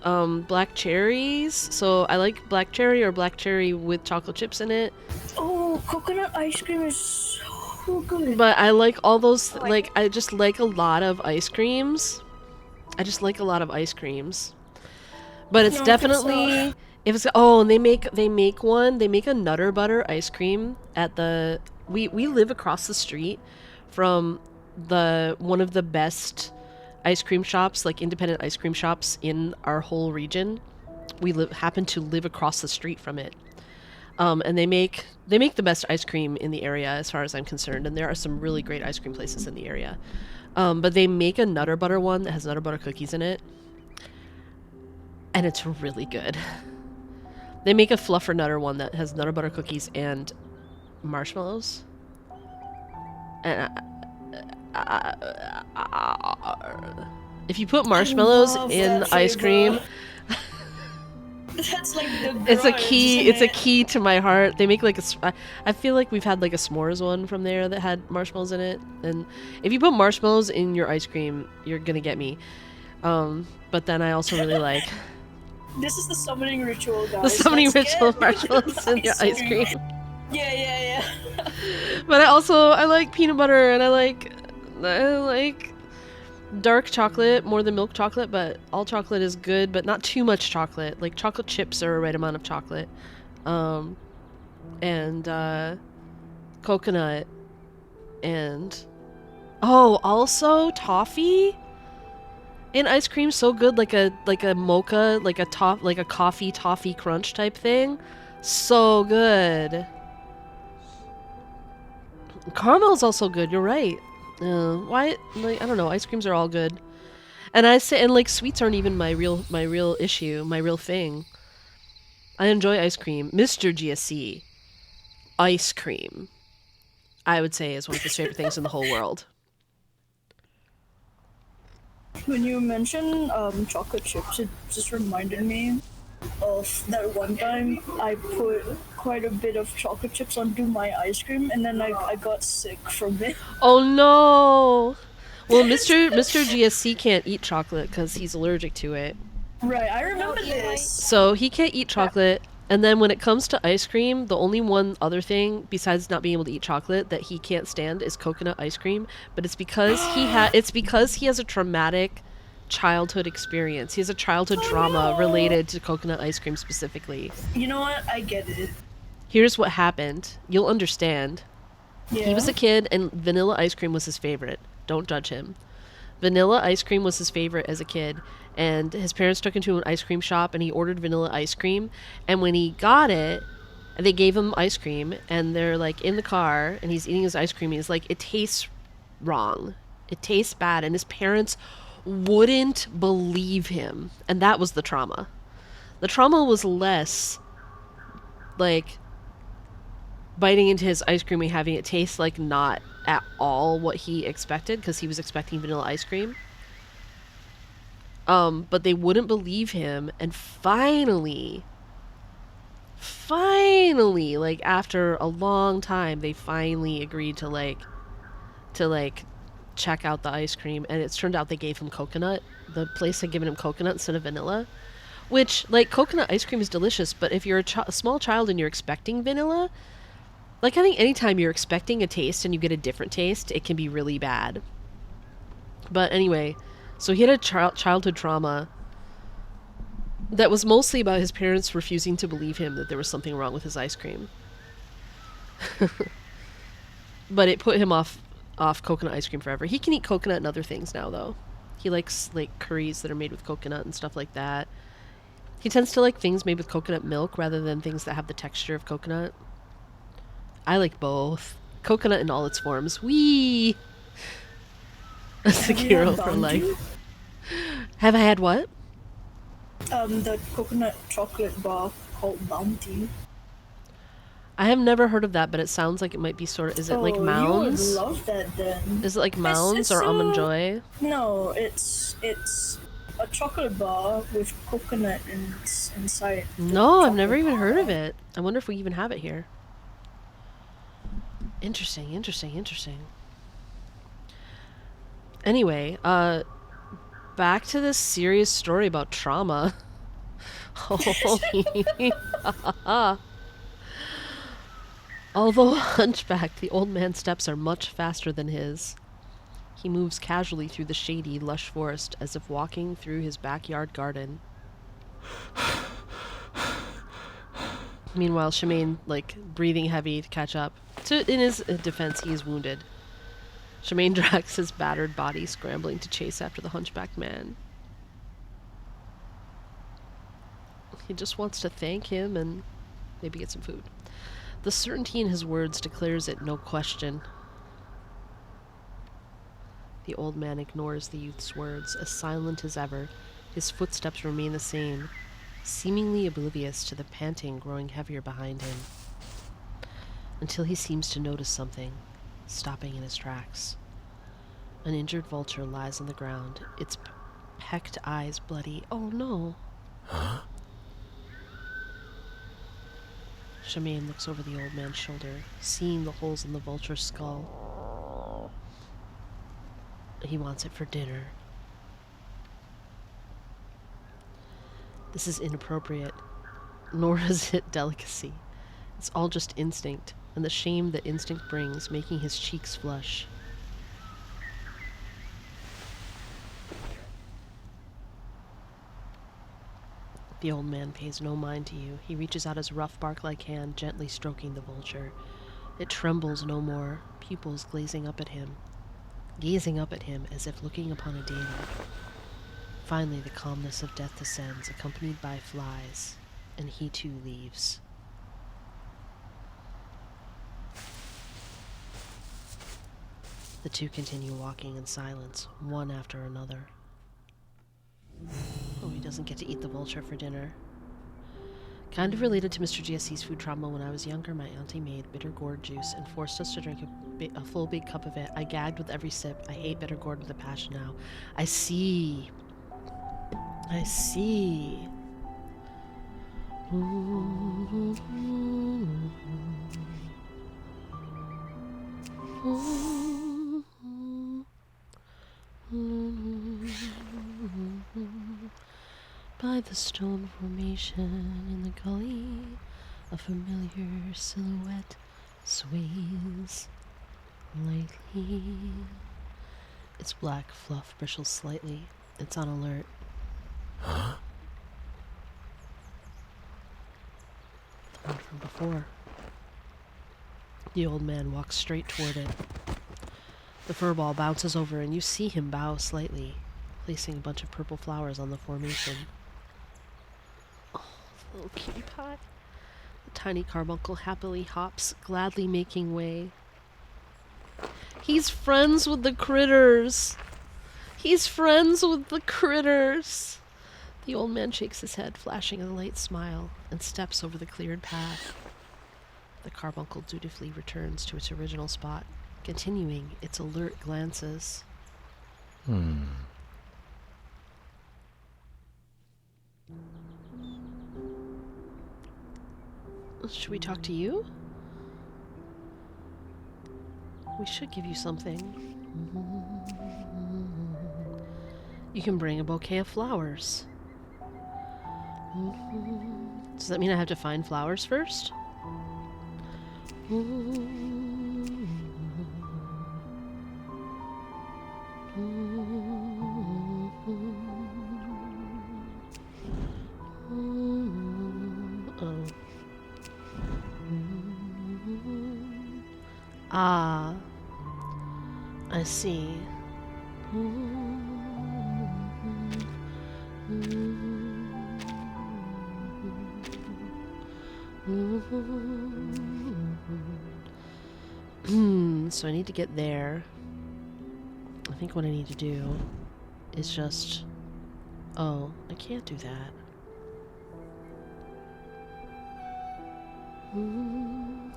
black cherries. So I like black cherry or black cherry with chocolate chips in it. Oh, coconut ice cream is so good. But I like all those. Like I just like a lot of ice creams. I just like a lot of ice creams. But it's definitely. If it's and they make a Nutter Butter ice cream at the we live across the street from one of the best ice cream shops, like independent ice cream shops in our whole region. We happen to live across the street from it. And they make the best ice cream in the area as far as I'm concerned, and there are some really great ice cream places in the area. But they make a Nutter Butter one that has Nutter Butter cookies in it. And it's really good. They make a Fluffer Nutter one that has Nutter Butter cookies and marshmallows. And if you put marshmallows in ice cream, that's like the it's a grudge, key. isn't It's a it? key to my heart. They make like I feel like we've had like a s'mores one from there that had marshmallows in it. And if you put marshmallows in your ice cream, you're gonna get me. But then I also really like. This is the summoning ritual, guys. The summoning Let's ritual get marshmallows in your ice cream. Yeah. But I like peanut butter, and I like dark chocolate more than milk chocolate, but all chocolate is good, but not too much chocolate. Like chocolate chips are a right amount of chocolate. And coconut and also toffee in ice cream, so good, like a mocha, like a coffee toffee crunch type thing. So good. Caramel is also good, you're right. Why, like, I don't know, ice creams are all good. And like sweets aren't even my real issue, my real thing. I enjoy ice cream. Mr. GSC, ice cream, I would say, is one of his favorite things in the whole world. When you mentioned chocolate chips, it just reminded me of that one time I put quite a bit of chocolate chips onto my ice cream, and then I got sick from it. Oh no! Well, Mr. GSC can't eat chocolate because he's allergic to it. Right, I remember this. So he can't eat chocolate, and then when it comes to ice cream, the only one other thing besides not being able to eat chocolate that he can't stand is coconut ice cream. But it's because he has a traumatic childhood experience. He has a childhood trauma related to coconut ice cream specifically. You know what? I get it. Here's what happened. You'll understand. Yeah. He was a kid, and vanilla ice cream was his favorite. Don't judge him. Vanilla ice cream was his favorite as a kid, and his parents took him to an ice cream shop, and he ordered vanilla ice cream. And when he got it, they gave him ice cream, and they're like in the car, and he's eating his ice cream, and he's like, it tastes wrong. It tastes bad. And his parents wouldn't believe him, and that was the trauma. The trauma was less like biting into his ice cream and having it taste like not at all what he expected, because he was expecting vanilla ice cream. But they wouldn't believe him, and finally, like after a long time, they finally agreed to like check out the ice cream, and it's turned out they gave him coconut. The place had given him coconut instead of vanilla, which, like, coconut ice cream is delicious, but if you're a small child and you're expecting vanilla, like, I think anytime you're expecting a taste and you get a different taste, it can be really bad. But anyway, so he had a childhood trauma that was mostly about his parents refusing to believe him that there was something wrong with his ice cream. But it put him off coconut ice cream forever. He can eat coconut and other things now, though. He likes, like, curries that are made with coconut and stuff like that. He tends to like things made with coconut milk rather than things that have the texture of coconut. I like both. Coconut in all its forms. Wee! A Sekiro for life. Have I had what? The coconut chocolate bar called Bounty. I have never heard of that, but it sounds like it might be sort of... Is it like Mounds? You would love that then. Is it like Mounds or Almond Joy? No, it's a chocolate bar with coconut inside. No, I've never even heard of it. I wonder if we even have it here. Interesting, interesting, interesting. Anyway, back to this serious story about trauma. Although hunchbacked, the old man's steps are much faster than his. He moves casually through the shady, lush forest as if walking through his backyard garden. Meanwhile, Shamane, like, breathing heavy to catch up. In his defense, he is wounded. Shamane drags his battered body, scrambling to chase after the hunchbacked man. He just wants to thank him and maybe get some food. The certainty in his words declares it no question. The old man ignores the youth's words, as silent as ever. His footsteps remain the same, seemingly oblivious to the panting growing heavier behind him, until he seems to notice something, stopping in his tracks. An injured vulture lies on the ground, its pecked eyes bloody. Oh no! Huh? Shamane looks over the old man's shoulder, seeing the holes in the vulture's skull. He wants it for dinner. This is inappropriate, nor is it delicacy. It's all just instinct, and the shame that instinct brings, making his cheeks flush. The old man pays no mind to you. He reaches out his rough bark-like hand, gently stroking the vulture. It trembles no more, pupils gazing up at him as if looking upon a daily. Finally, the calmness of death descends, accompanied by flies, and he too leaves. The two continue walking in silence, one after another. Oh, he doesn't get to eat the vulture for dinner. Kind of related to Mr. GSC's food trauma. When I was younger, my auntie made bitter gourd juice and forced us to drink a full big cup of it. I gagged with every sip. I hate bitter gourd with a passion now. I see. I see. By the stone formation in the gully, a familiar silhouette sways lightly. Its black fluff bristles slightly. It's on alert. Huh? The one from before. The old man walks straight toward it. The furball bounces over and you see him bow slightly, placing a bunch of purple flowers on the formation. Oh, the little cutie pie. The tiny carbuncle happily hops, gladly making way. He's friends with the critters! He's friends with the critters! The old man shakes his head, flashing a light smile, and steps over the cleared path. The carbuncle dutifully returns to its original spot, continuing its alert glances. Should we talk to you? We should give you something. You can bring a bouquet of flowers. Does that mean I have to find flowers first? Ah, I see. So I need to get there. I think what I need to do is just... Oh, I can't do that.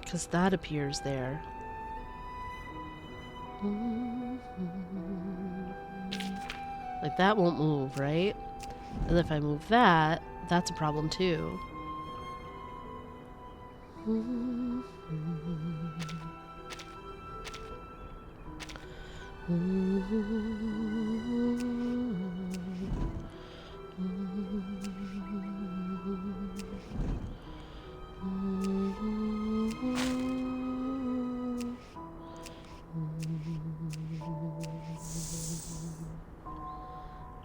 Because that appears there. Like, that won't move, right? And if I move that, that's a problem too.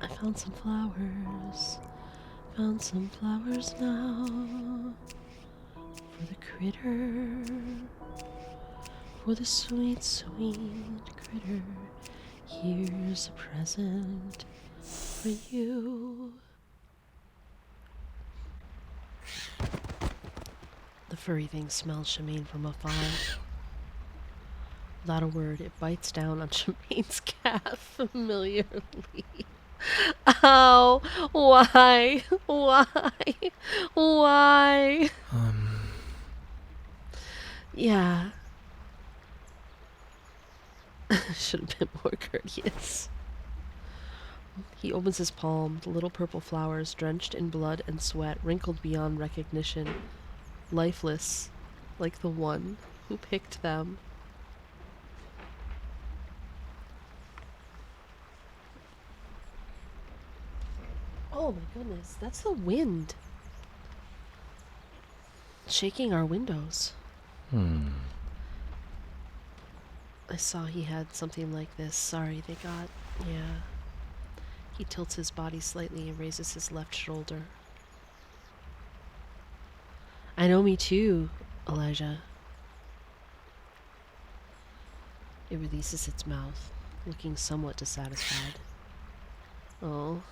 I found some flowers. Found some flowers now. For the critter. For the sweet, sweet critter. Here's a present for you. The furry thing smells Shamane from afar. Without a word, it bites down on Shamane's calf familiarly. Ow! Why? Why? Why? Yeah. Should have been more courteous. He opens his palm, the little purple flowers, drenched in blood and sweat, wrinkled beyond recognition, lifeless, like the one who picked them. Oh my goodness, that's the wind. Shaking our windows. I saw he had something like this. Sorry, they got... Yeah. He tilts his body slightly and raises his left shoulder. I know, me too, Elijah. It releases its mouth, looking somewhat dissatisfied. Oh,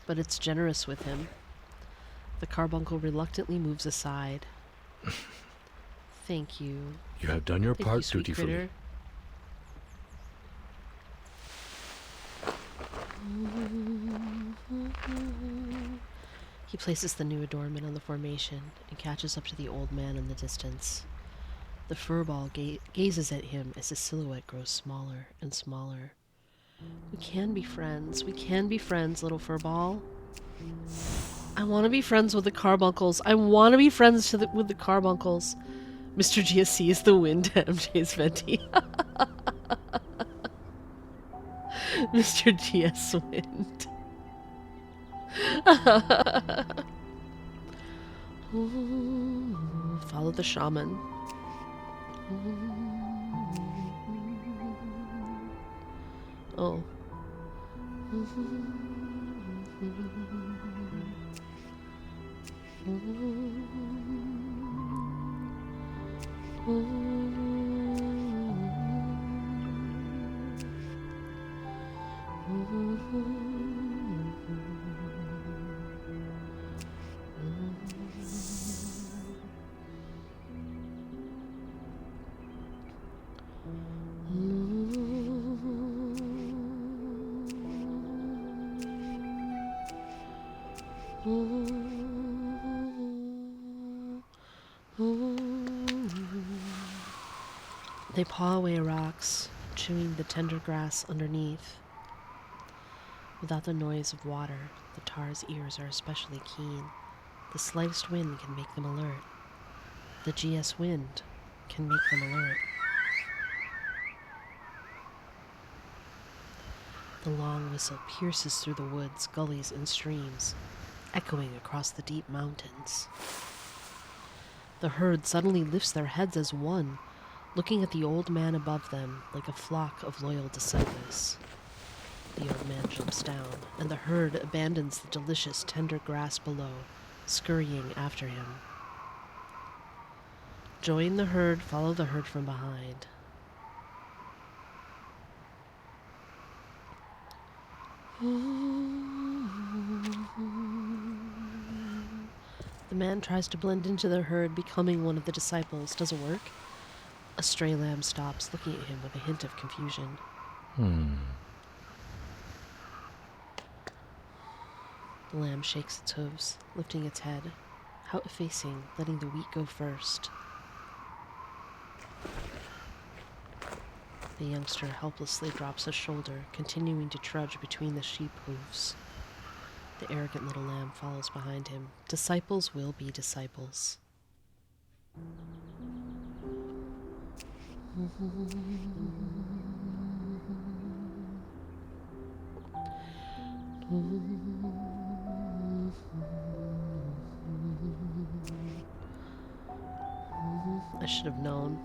but it's generous with him. The carbuncle reluctantly moves aside. Thank you. You have done your Thank part you, sweet dutifully. critter. He places the new adornment on the formation and catches up to the old man in the distance. The furball gazes at him as his silhouette grows smaller and smaller. We can be friends. We can be friends, little furball. I want to be friends with the carbuncles. I want to be friends with the carbuncles. Mr. GSC is the wind to MJ's venti. Mr. GS Wind. Follow the shaman. Oh. They paw away rocks, chewing the tender grass underneath. Without the noise of water, the tar's ears are especially keen. The slightest wind can make them alert. The GS wind can make them alert. The long whistle pierces through the woods, gullies, and streams, echoing across the deep mountains. The herd suddenly lifts their heads as one, looking at the old man above them like a flock of loyal disciples. The old man jumps down, and the herd abandons the delicious, tender grass below, scurrying after him. Join the herd, follow the herd from behind. The man tries to blend into the herd, becoming one of the disciples. Does it work? A stray lamb stops, looking at him with a hint of confusion. The lamb shakes its hooves, lifting its head, out-facing, letting the wheat go first. The youngster helplessly drops a shoulder, continuing to trudge between the sheep hooves. The arrogant little lamb follows behind him. Disciples will be disciples. I should have known.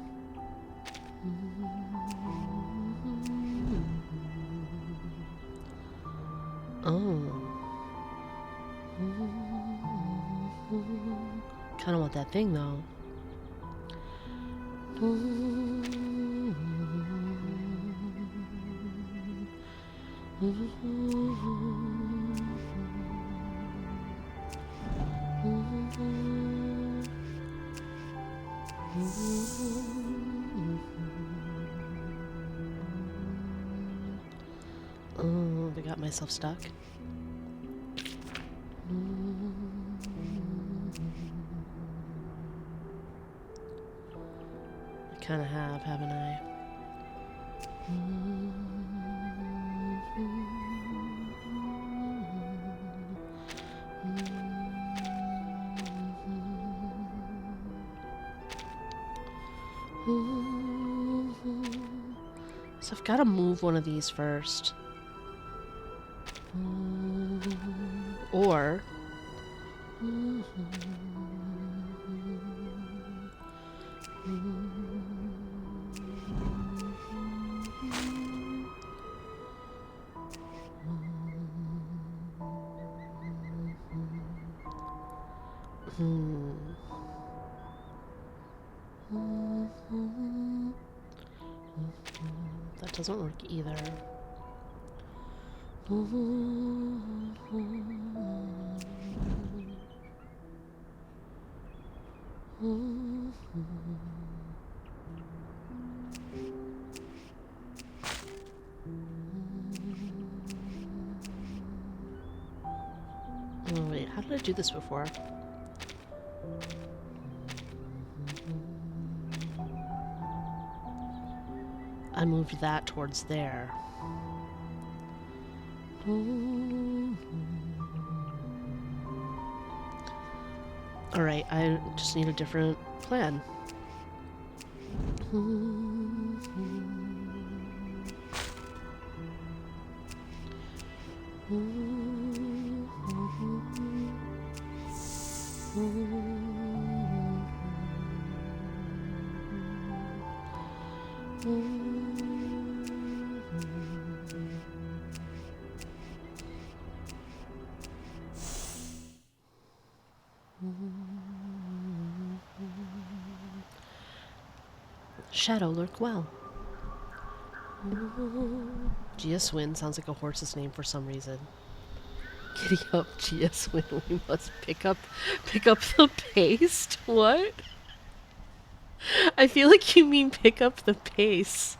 Oh. Kind of want that thing though. Oh, I got myself stuck. I kind of have, haven't I? So I've got to move one of these first. Or... That doesn't work either. Oh wait, how did I do this before? I moved that towards there. Alright, I just need a different plan. Shadow lurk well. GS Wind sounds like a horse's name for some reason. Giddy up, GS Wind. We must pick up the paste. What? I feel like you mean pick up the pace,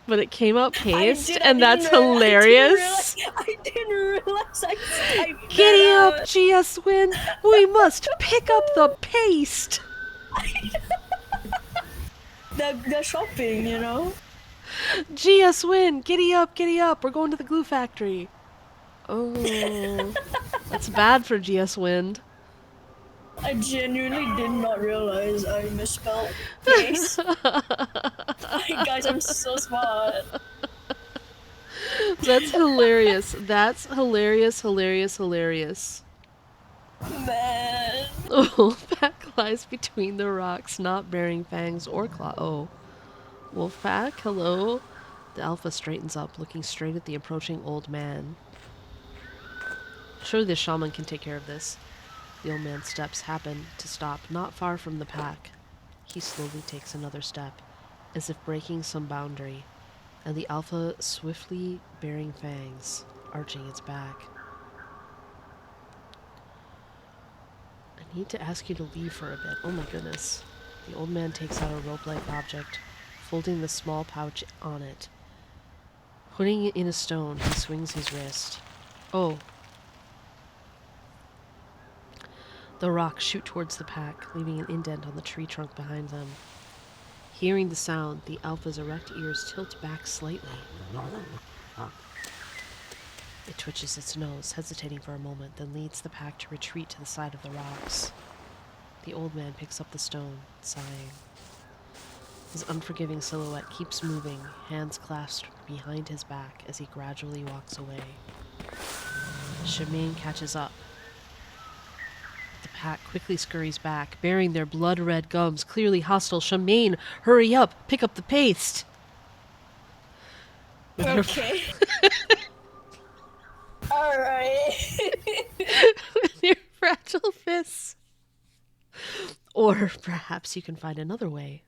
but it came out paste, and that's hilarious. I didn't realize I typed Giddy up, GS Wind. We must pick up the paste. The shopping, you know? GS Wind, giddy up, we're going to the glue factory. Oh, that's bad for GS Wind. I genuinely did not realize I misspelled face. Guys, I'm so smart. That's hilarious. That's hilarious, hilarious, hilarious. Man. Wolfpack lies between the rocks, not bearing fangs or claw. Oh. Wolfpack, hello? The alpha straightens up, looking straight at the approaching old man. Surely the shaman can take care of this. The old man's steps happen to stop not far from the pack. He slowly takes another step, as if breaking some boundary, and the alpha swiftly bearing fangs, arching its back. I need to ask you to leave for a bit. Oh my goodness. The old man takes out a rope-like object, folding the small pouch on it. Putting it in a stone, he swings his wrist. Oh. The rocks shoot towards the pack, leaving an indent on the tree trunk behind them. Hearing the sound, the alpha's erect ears tilt back slightly. It twitches its nose, hesitating for a moment, then leads the pack to retreat to the side of the rocks. The old man picks up the stone, sighing. His unforgiving silhouette keeps moving, hands clasped behind his back as he gradually walks away. Shamane catches up. The pack quickly scurries back, bearing their blood-red gums, clearly hostile. Shamane, hurry up! Pick up the pace! Okay. Alright. With your fragile fists. Or perhaps you can find another way.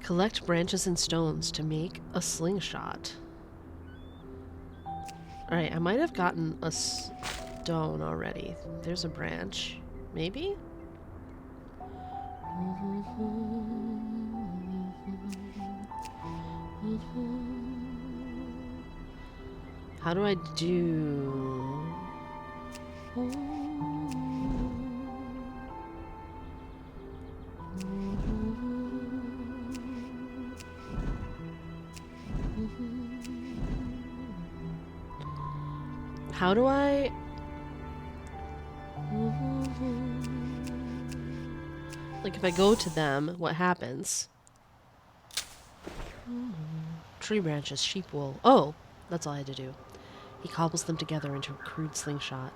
Collect branches and stones to make a slingshot. Alright, I might have gotten a stone already. There's a branch. Maybe? How do I do... How do I... Like, if I go to them, what happens? Tree branches, sheep wool. Oh! That's all I had to do. He cobbles them together into a crude slingshot.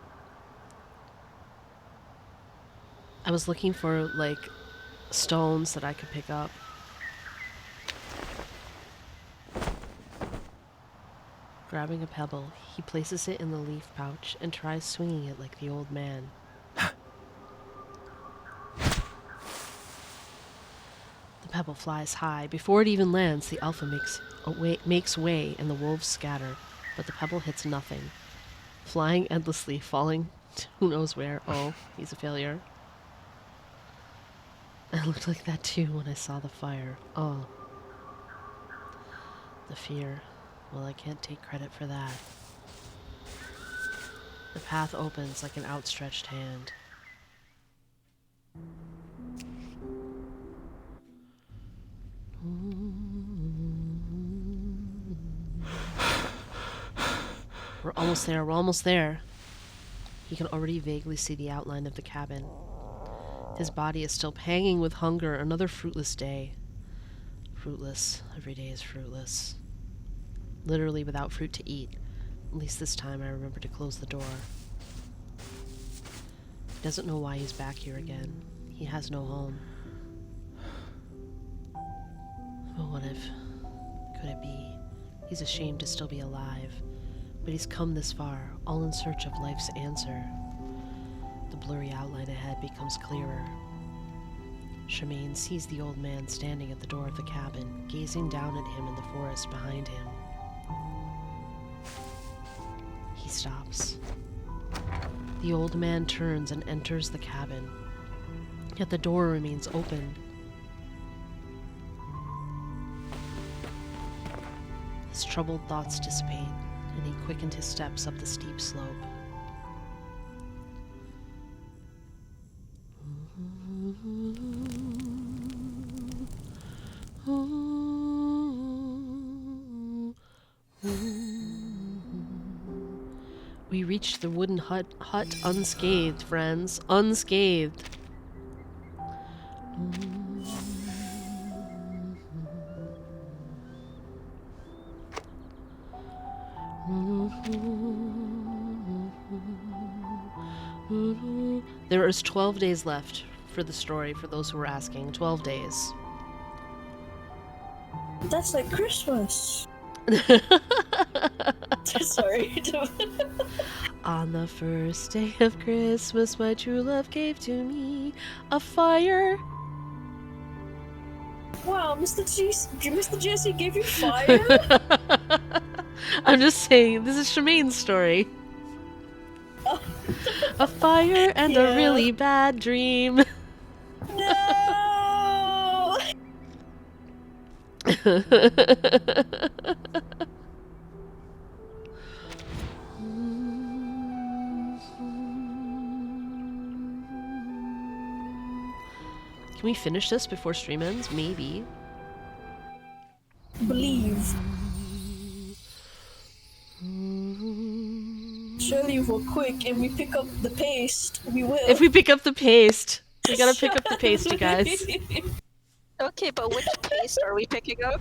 I was looking for, like, stones that I could pick up. Grabbing a pebble, he places it in the leaf pouch and tries swinging it like the old man. The pebble flies high. Before it even lands, the alpha makes way and the wolves scatter, but the pebble hits nothing. Flying endlessly, falling to who knows where. Oh, he's a failure. I looked like that too when I saw the fire. Oh. The fear. Well, I can't take credit for that. The path opens like an outstretched hand. We're almost there, we're almost there. He can already vaguely see the outline of the cabin. His body is still panging with hunger. Another fruitless day. Fruitless. Every day is fruitless. Literally without fruit to eat. At least this time I remember to close the door. He doesn't know why he's back here again. He has no home. But what if... could it be? He's ashamed to still be alive. But he's come this far, all in search of life's answer. The blurry outline ahead becomes clearer. Shamane sees the old man standing at the door of the cabin, gazing down at him in the forest behind him. He stops. The old man turns and enters the cabin, yet the door remains open. His troubled thoughts dissipate, and he quickened his steps up the steep slope. We reached the wooden hut unscathed, friends. Unscathed. There is 12 days left for the story, for those who were asking. 12 days. That's like Christmas. Sorry. On the first day of Christmas, my true love gave to me a fire. Wow, Mr. Jesse gave you fire? I'm just saying, this is Shamane's story. A fire and a really bad dream. No! Can we finish this before stream ends? Maybe. Believe. Surely if we're quick and we pick up the paste, we will. If we pick up the paste. We gotta pick up the paste, you guys. Okay, but which pace are we picking up?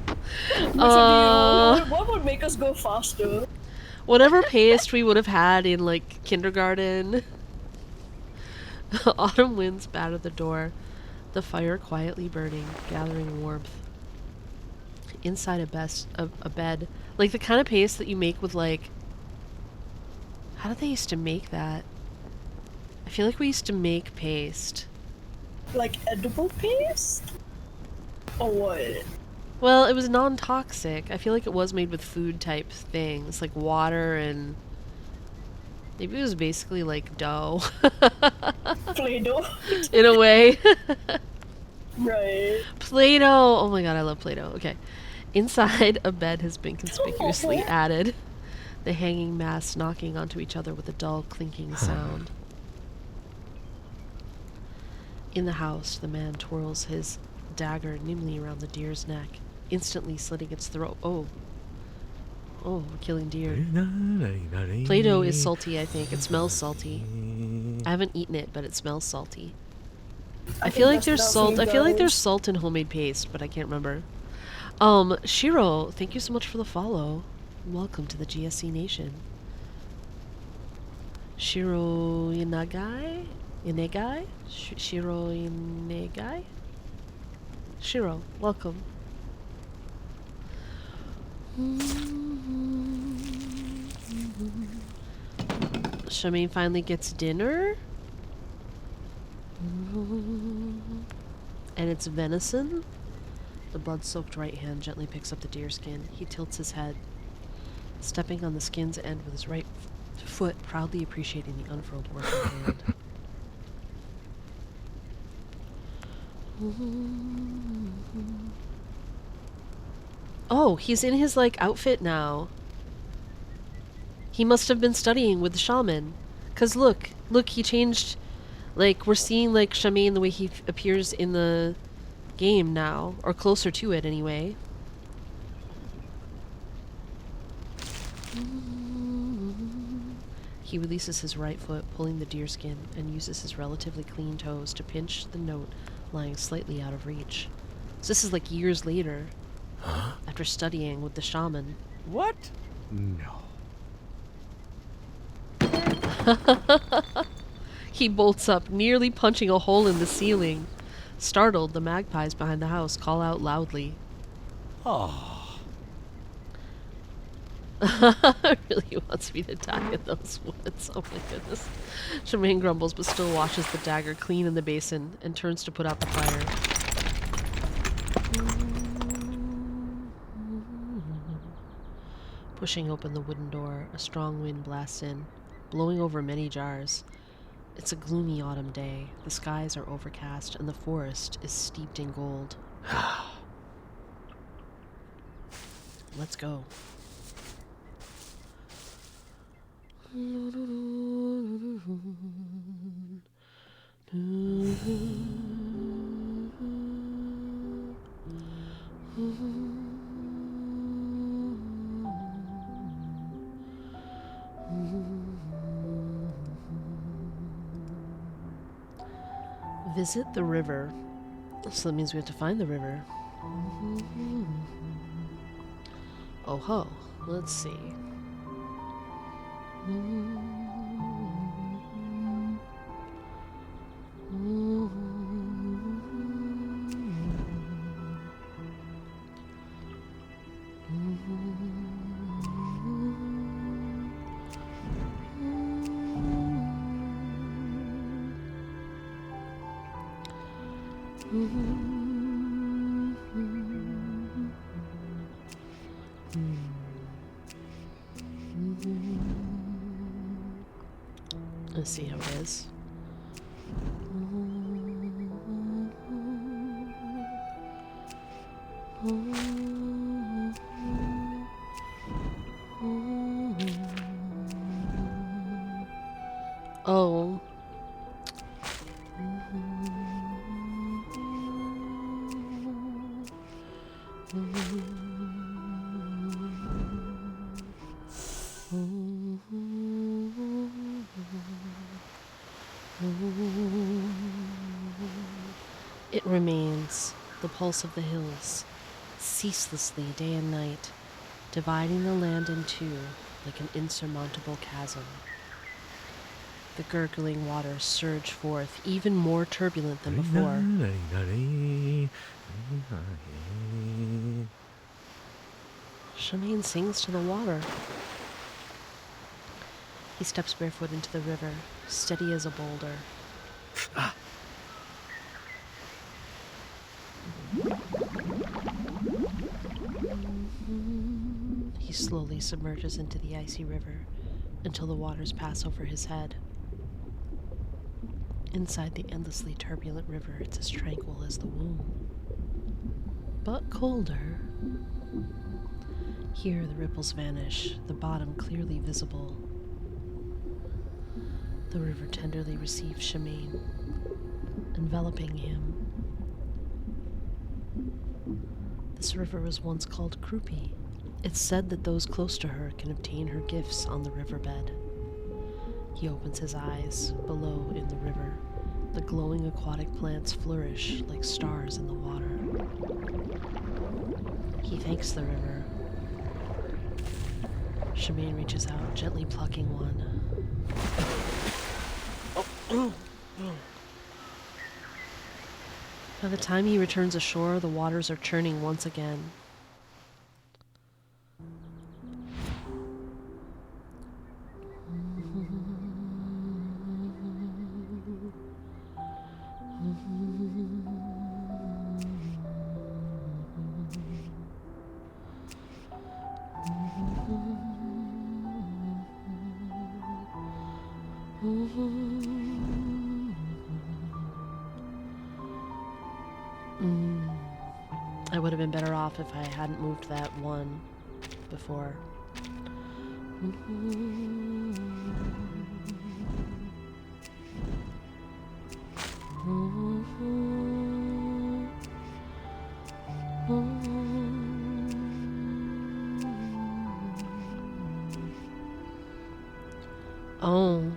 What would make us go faster? Whatever paste we would have had in, like, kindergarten. Autumn winds batter the door, the fire quietly burning, gathering warmth. Inside a bed. Like the kind of paste that you make with, like... How did they used to make that? I feel like we used to make paste. Like edible paste? Or what? Well, it was non-toxic. I feel like it was made with food type things, like water and... Maybe it was basically like dough. Play-Doh? In a way. Right. Play-Doh! Oh my god, I love Play-Doh. Okay. Inside, a bed has been conspicuously added. The hanging masts knocking onto each other with a dull, clinking sound. In the house, the man twirls his dagger nimbly around the deer's neck, instantly slitting its throat. Oh. Oh, killing deer. Play-Doh is salty, I think. It smells salty. I haven't eaten it, but it smells salty. I feel like there's salt. I feel like there's salt in homemade paste, but I can't remember. Shiro, thank you so much for the follow. Welcome to the GSC Nation. Shiro Inagai? Inegai? Shiro Inegai? Shiro, welcome. Shamane finally gets dinner. And it's venison. The blood-soaked right hand gently picks up the deerskin. He tilts his head, stepping on the skin's end with his right foot, proudly appreciating the unfurled working hand. Oh, he's in his, like, outfit now. He must have been studying with the shaman. 'Cause look, he changed, like, we're seeing, like, Shamane the way he appears in the game now, or closer to it anyway. He releases his right foot, pulling the deerskin, and uses his relatively clean toes to pinch the note lying slightly out of reach. So this is like years later, after studying with the shaman. What? No. He bolts up, nearly punching a hole in the ceiling. Startled, the magpies behind the house call out loudly. Oh. Really wants me to die in those woods. Oh my goodness. Shamane grumbles, but still washes the dagger clean in the basin and turns to put out the fire. Pushing open the wooden door, a strong wind blasts in, blowing over many jars. It's a gloomy autumn day. The skies are overcast, and the forest is steeped in gold. Let's go. Visit the river. So that means we have to find the river. Oh ho. Let's see. Let's see how it is. Oh. It remains, the pulse of the hills, ceaselessly day and night, dividing the land in two like an insurmountable chasm. The gurgling waters surge forth, even more turbulent than before. Shamane sings to the water. He steps barefoot into the river, steady as a boulder. He slowly submerges into the icy river until the waters pass over his head. Inside the endlessly turbulent river, it's as tranquil as the womb, but colder. Here the ripples vanish, the bottom clearly visible. The river tenderly receives Shamane, enveloping him. This river was once called Krupi. It's said that those close to her can obtain her gifts on the riverbed. He opens his eyes. Below in the river, the glowing aquatic plants flourish like stars in the water. He thanks the river. Shamane reaches out, gently plucking one. By the time he returns ashore, the waters are churning once again. I would have been better off if I hadn't moved that one before. Oh,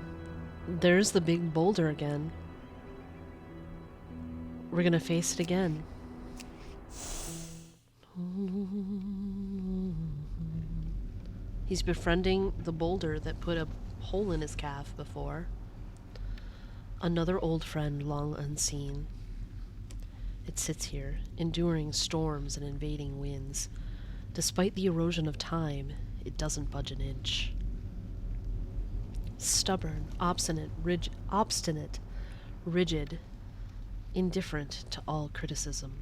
there's the big boulder again. We're gonna face it again. He's befriending the boulder that put a hole in his calf before. Another old friend long unseen. It sits here, enduring storms and invading winds. Despite the erosion of time, it doesn't budge an inch. Stubborn, obstinate, rigid, indifferent to all criticism.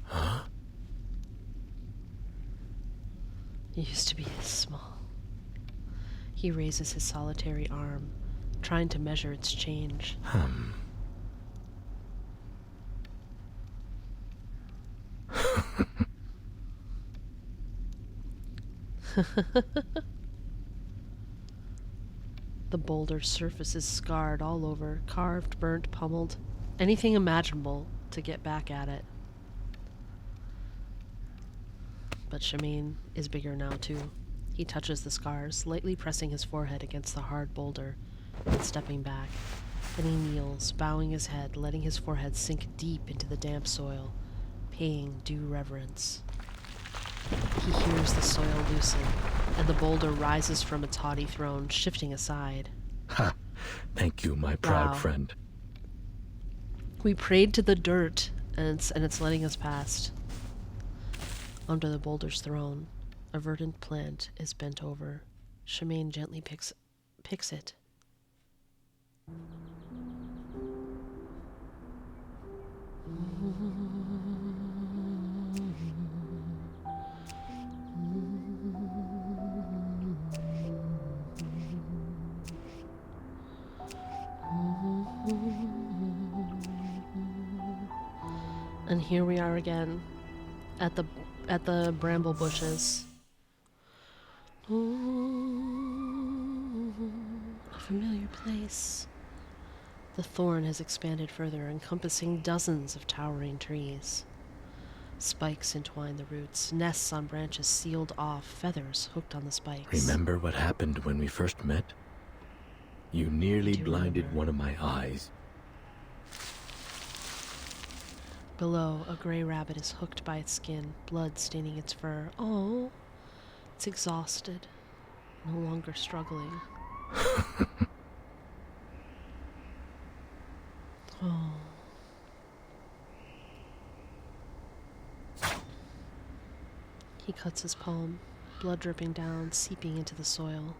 Huh? It used to be this small. He raises his solitary arm, trying to measure its change. The boulder's surface is scarred all over, carved, burnt, pummeled, anything imaginable to get back at it. But Shamane is bigger now too. He touches the scars, lightly pressing his forehead against the hard boulder and stepping back. Then he kneels, bowing his head, letting his forehead sink deep into the damp soil, paying due reverence. He hears the soil loosen, and the boulder rises from its haughty throne, shifting aside. Ha! Thank you, my proud Wow. friend. We prayed to the dirt, and it's letting us past. Under the boulder's throne, a verdant plant is bent over. Shamane gently picks it. And here we are again, at the bramble bushes. A familiar place. The thorn has expanded further, encompassing dozens of towering trees. Spikes entwine the roots, nests on branches sealed off, feathers hooked on the spikes. Remember what happened when we first met? You nearly blinded one of my eyes. Below, a gray rabbit is hooked by its skin, blood staining its fur. Oh, it's exhausted, no longer struggling. Oh. He cuts his palm, blood dripping down, seeping into the soil.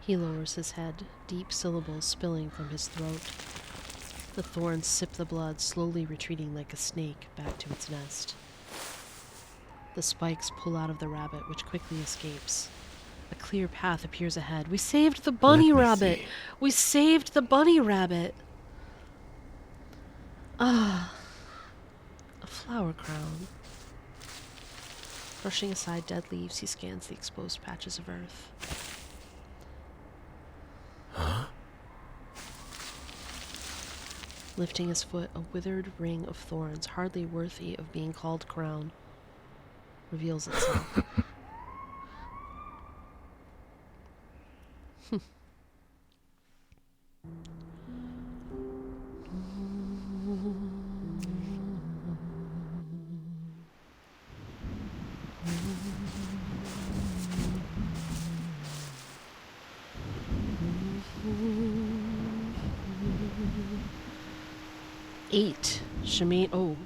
He lowers his head, deep syllables spilling from his throat. The thorns sip the blood, slowly retreating like a snake back to its nest. The spikes pull out of the rabbit, which quickly escapes. A clear path appears ahead. We saved the bunny rabbit! We saved the bunny rabbit! Ah, a flower crown. Brushing aside dead leaves, he scans the exposed patches of earth. Huh? Lifting his foot, a withered ring of thorns, hardly worthy of being called crown, reveals itself. 8. Shamane. Oh,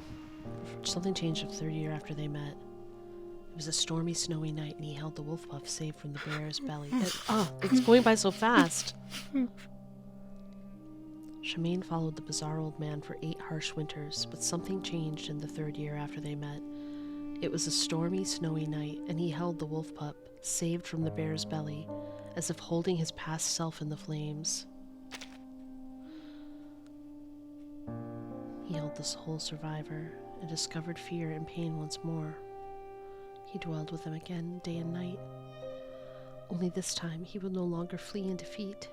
something changed the third year after they met. It was a stormy, snowy night, and he held the wolf pup saved from the bear's belly. It's going by so fast. Shamane followed the bizarre old man for 8 harsh winters, but something changed in the third year after they met. It was a stormy, snowy night, and he held the wolf pup, saved from the bear's belly, as if holding his past self in the flames. He held the sole survivor, and discovered fear and pain once more. He dwelled with them again, day and night. Only this time he would no longer flee in defeat.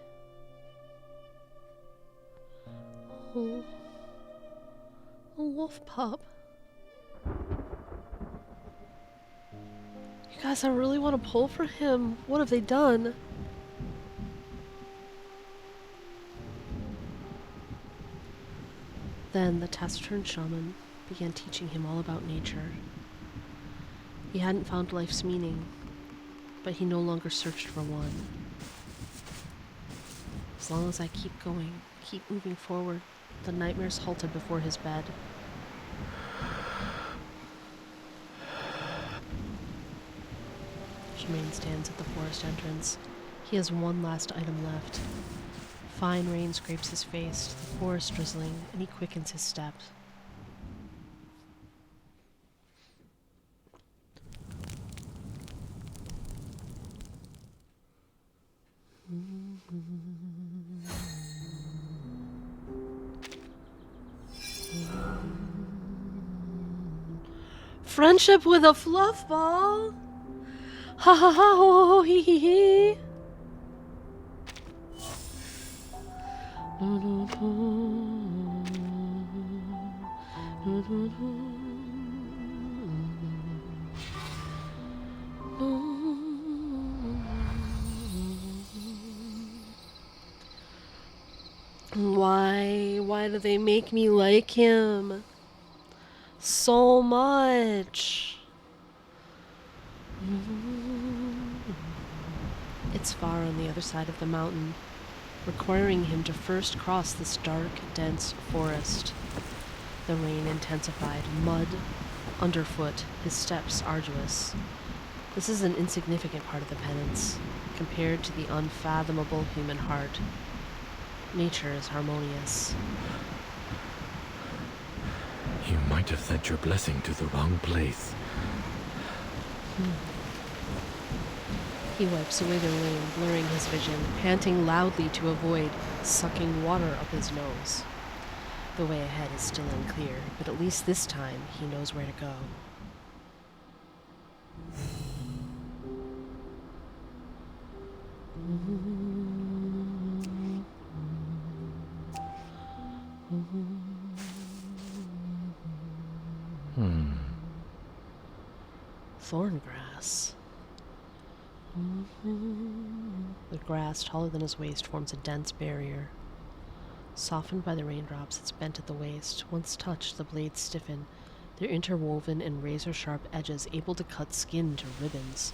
Oh, a wolf pup. You guys, I really want to pull for him. What have they done? Then the taciturn shaman began teaching him all about nature. He hadn't found life's meaning, but he no longer searched for one. As long as I keep going, keep moving forward, the nightmares halted before his bed. Shamane stands at the forest entrance. He has one last item left. Fine rain scrapes his face, the forest drizzling, and he quickens his steps. Friendship with a fluff ball? Ha ha ha ho ho hee hee hee. why do they make me like him so much? It's far on the other side of the mountain, requiring him to first cross this dark, dense forest. The rain intensified, mud underfoot, his steps arduous. This is an insignificant part of the penance, compared to the unfathomable human heart. Nature is harmonious. You might have sent your blessing to the wrong place. He wipes away the rain, blurring his vision, panting loudly to avoid sucking water up his nose. The way ahead is still unclear, but at least this time he knows where to go. Thorn grass. The grass, taller than his waist, forms a dense barrier. Softened by the raindrops, it's bent at the waist. Once touched, the blades stiffen, their interwoven and razor-sharp edges able to cut skin to ribbons.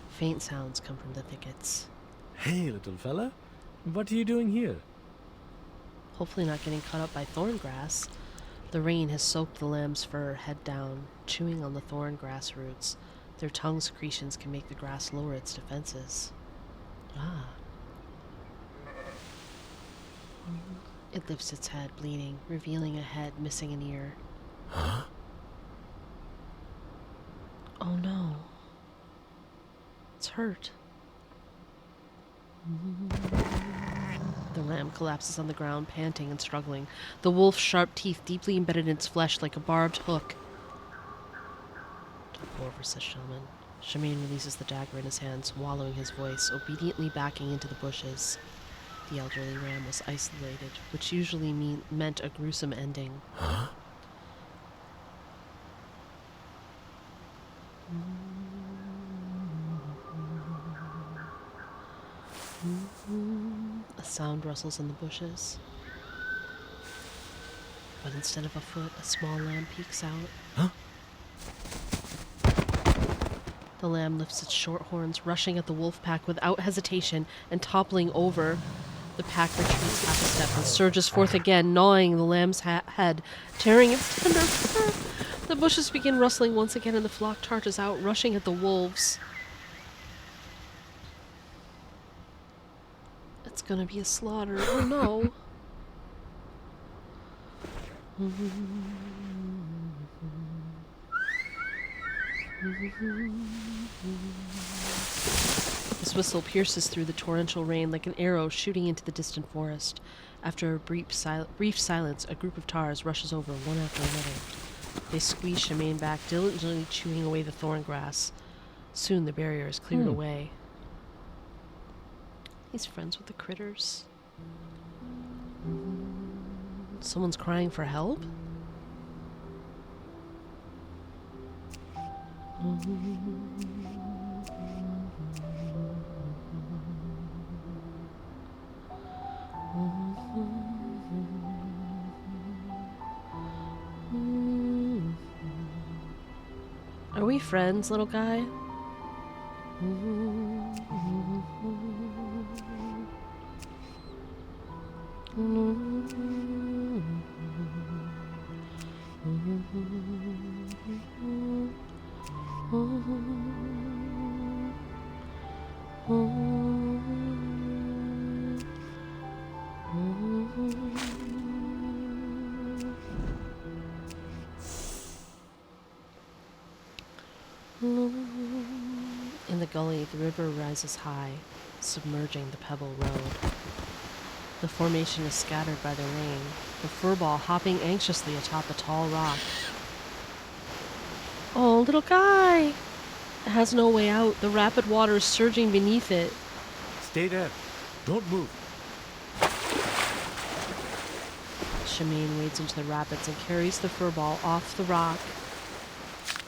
Faint sounds come from the thickets. Hey, little fella. What are you doing here? Hopefully not getting cut up by thorn grass. The rain has soaked the lamb's fur head down, chewing on the thorn grass roots. Their tongue secretions can make the grass lower its defenses. Ah. It lifts its head, bleeding, revealing a head missing an ear. Huh? Oh no. It's hurt. The lamb collapses on the ground, panting and struggling, the wolf's sharp teeth deeply embedded in its flesh like a barbed hook. Topple over, says Shamane. Shamane releases the dagger in his hand, swallowing his voice, obediently backing into the bushes. The elderly ram was isolated, which usually meant a gruesome ending. Huh? A sound rustles in the bushes. But instead of a foot, a small lamb peeks out. Huh? The lamb lifts its short horns, rushing at the wolf pack without hesitation and toppling over. The pack retreats half a step and surges forth again, gnawing the lamb's head, tearing its tender fur. The bushes begin rustling once again and the flock charges out, rushing at the wolves. It's gonna be a slaughter. Oh no. His whistle pierces through the torrential rain like an arrow shooting into the distant forest. After a brief silence, a group of tars rushes over one after another. They squeeze Shamane back, diligently chewing away the thorn grass. Soon the barrier is cleared away. He's friends with the critters. Someone's crying for help? Are we friends, little guy? In the gully, the river rises high, submerging the pebble road. The formation is scattered by the rain, the furball hopping anxiously atop a tall rock. Oh, little guy! It has no way out, the rapid water is surging beneath it. Stay there. Don't move. Shamane wades into the rapids and carries the furball off the rock.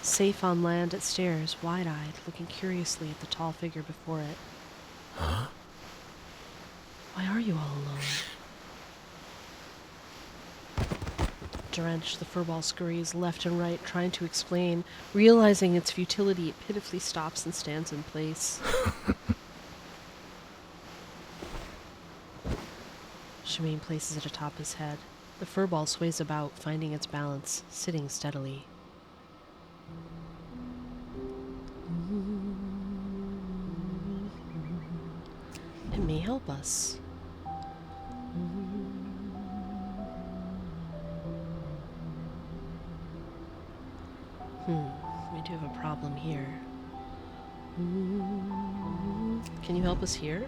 Safe on land, it stares, wide-eyed, looking curiously at the tall figure before it. Huh? Why are you all alone? drenched, the furball scurries left and right, trying to explain. Realizing its futility, it pitifully stops and stands in place. Shamane places it atop his head. The furball sways about, finding its balance, sitting steadily. It may help us. We do have a problem here. Can you help us here?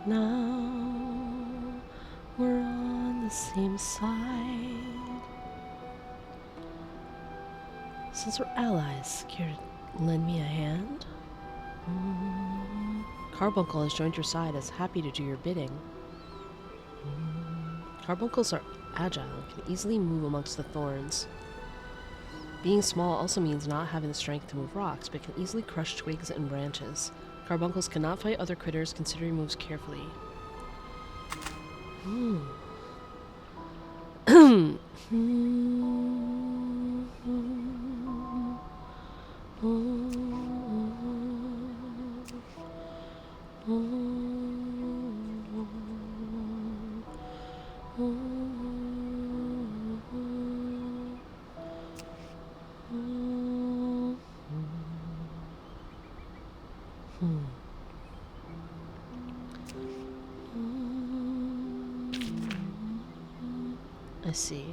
Now we're on the same side. Since we're allies, care to lend me a hand? Carbuncle has joined your side, is happy to do your bidding. Carbuncles are agile and can easily move amongst the thorns. Being small also means not having the strength to move rocks, but can easily crush twigs and branches. Carbuncles cannot fight other critters, considering moves carefully. I see.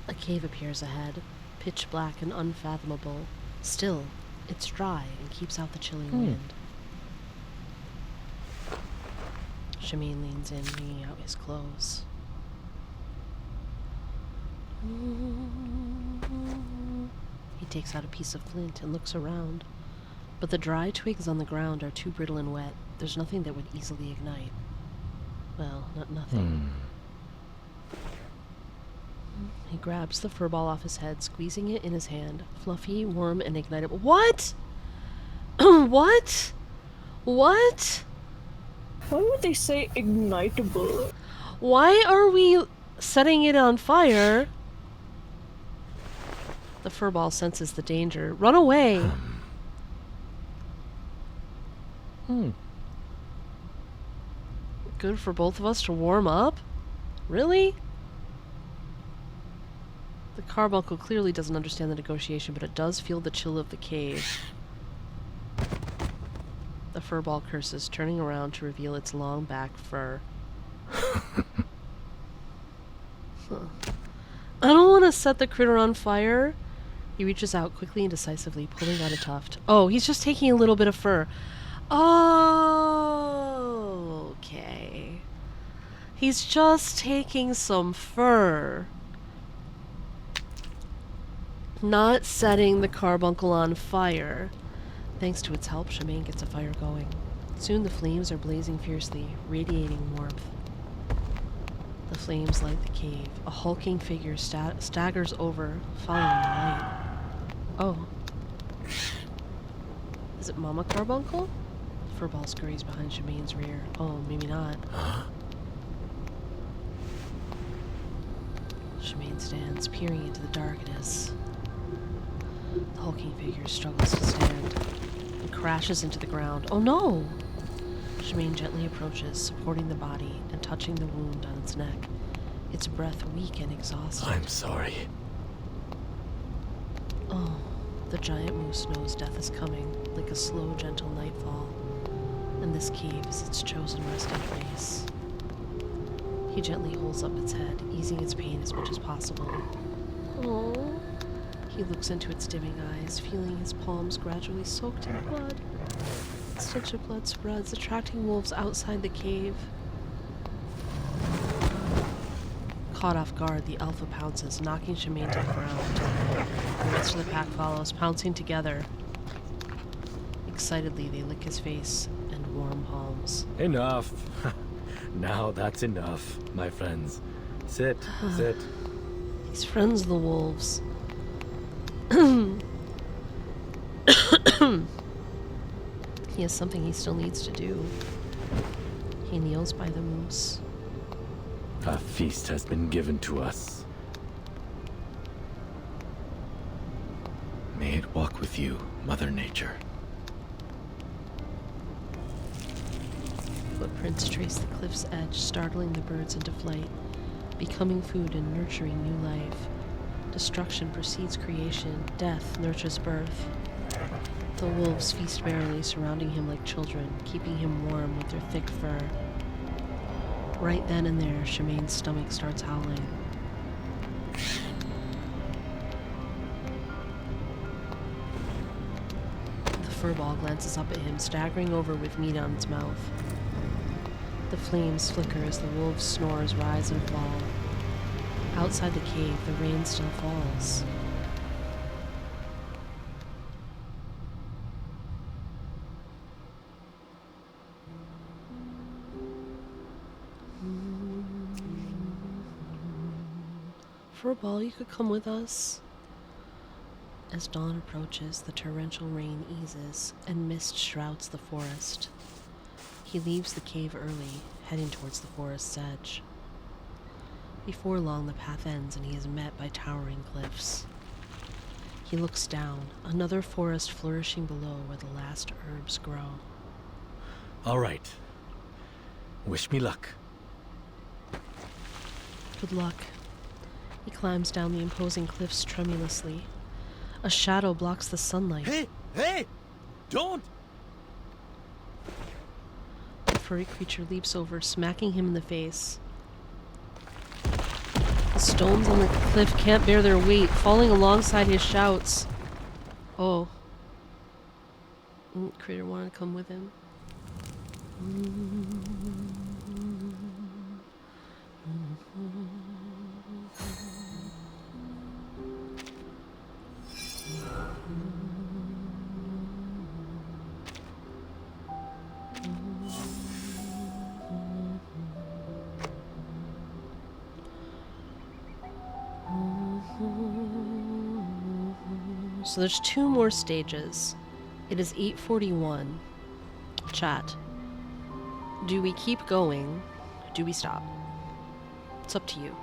A cave appears ahead, pitch black and unfathomable. Still, it's dry and keeps out the chilling wind. Shamane leans in, wringing out his clothes. He takes out a piece of flint and looks around, but the dry twigs on the ground are too brittle and wet. There's nothing that would easily ignite. Well, not nothing. He grabs the furball off his head, squeezing it in his hand. Fluffy, warm, and ignitable. What? What? What? Why would they say ignitable? Why are we setting it on fire? The furball senses the danger. Run away! Good for both of us to warm up? Really? The carbuncle clearly doesn't understand the negotiation, but it does feel the chill of the cave. The furball curses, turning around to reveal its long back fur. I don't want to set the critter on fire. He reaches out quickly and decisively, pulling out a tuft. Oh, he's just taking a little bit of fur. Oh, okay. He's just taking some fur. Not setting the carbuncle on fire. Thanks to its help, Shamane gets a fire going. Soon the flames are blazing fiercely, radiating warmth. The flames light the cave. A hulking figure staggers over, following the light. Oh. Is it Mama Carbuncle? Furball scurries behind Shamane's rear. Oh, maybe not. Shamane stands, peering into the darkness. The hulking figure struggles to stand and crashes into the ground. Oh no! Shamane gently approaches, supporting the body and touching the wound on its neck. Its breath weak and exhausted. I'm sorry. Oh, the giant moose knows death is coming, like a slow, gentle nightfall. And this cave is its chosen resting place. He gently holds up its head, easing its pain as much as possible. Oh. He looks into its dimming eyes, feeling his palms gradually soaked in blood. A stench of blood spreads, attracting wolves outside the cave. Caught off guard, the alpha pounces, knocking Shamane to the ground. The rest of the pack follows, pouncing together. Excitedly, they lick his face and warm palms. Enough. Now that's enough, my friends. Sit, sit. He's friends of the wolves. He has something he still needs to do. He kneels by the moose. A feast has been given to us. May it walk with you, Mother Nature. Footprints trace the cliff's edge, startling the birds into flight, becoming food and nurturing new life. Destruction precedes creation, death nurtures birth. The wolves feast merrily, surrounding him like children, keeping him warm with their thick fur. Right then and there, Shamane's stomach starts howling. The furball glances up at him, staggering over with meat on its mouth. The flames flicker as the wolves' snores rise and fall. Outside the cave, the rain still falls. Furball, you could come with us. As dawn approaches, the torrential rain eases, and mist shrouds the forest. He leaves the cave early, heading towards the forest's edge. Before long, the path ends and he is met by towering cliffs. He looks down, another forest flourishing below where the last herbs grow. All right. Wish me luck. Good luck. He climbs down the imposing cliffs tremulously. A shadow blocks the sunlight. Hey! Hey! Don't! The furry creature leaps over, smacking him in the face. The stones on the cliff can't bear their weight, falling alongside his shouts. Oh. Critter wanted to come with him. So there's 2 more stages. It is 8:41. Chat. Do we keep going? Do we stop? It's up to you.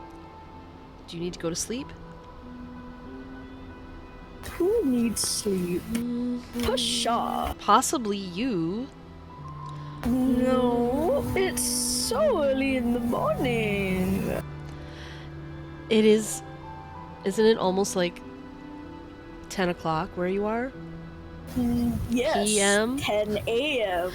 Do you need to go to sleep? Who needs sleep? Pasha. Possibly you. No, it's so early in the morning. It is. Isn't it almost like 10 o'clock where you are? Yes. PM? 10 a.m.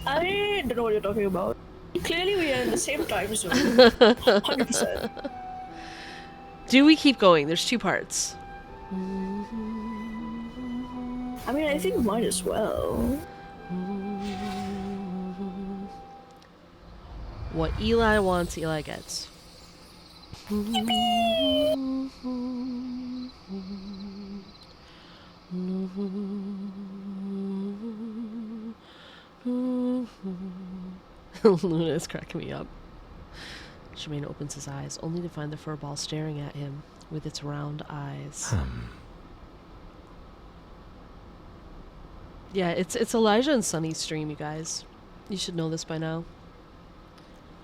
I don't know what you're talking about. Clearly we are in the same time zone. 100%. Do we keep going? There's 2 parts. I mean, I think might as well. What Eli wants, Eli gets. Luna is cracking me up. Shamane opens his eyes, only to find the furball staring at him with its round eyes. Yeah, it's Elijah and Sunny's stream, you guys. You should know this by now.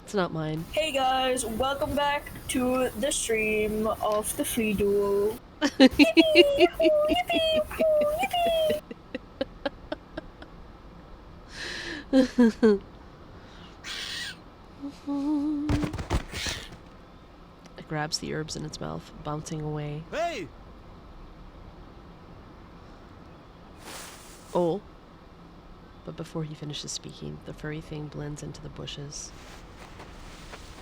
It's not mine. Hey guys, welcome back to the stream of the Free Duo. It grabs the herbs in its mouth, bouncing away. Hey! Oh. But before he finishes speaking, the furry thing blends into the bushes.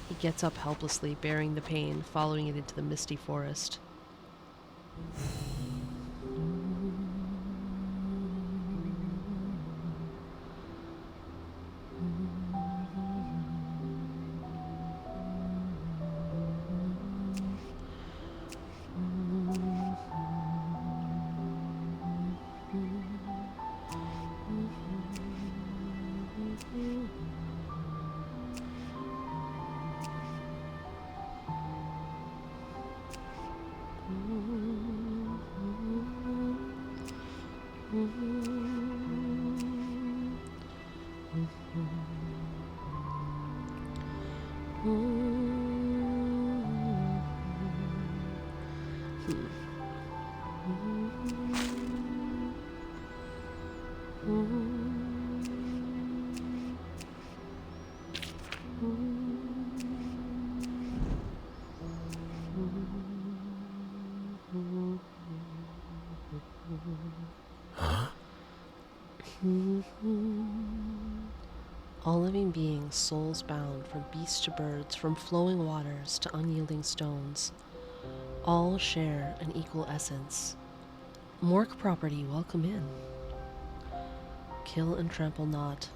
He gets up helplessly, bearing the pain, following it into the misty forest. All living beings, souls bound, from beasts to birds, from flowing waters to unyielding stones, all share an equal essence. Mork property, welcome in. Kill and trample not,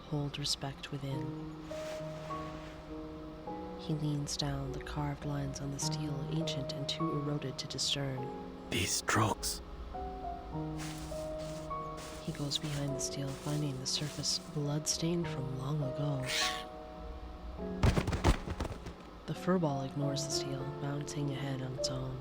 hold respect within. He leans down, the carved lines on the steel, ancient and too eroded to discern. These strokes. He goes behind the steel, finding the surface blood-stained from long ago. The furball ignores the steel, bouncing ahead on its own.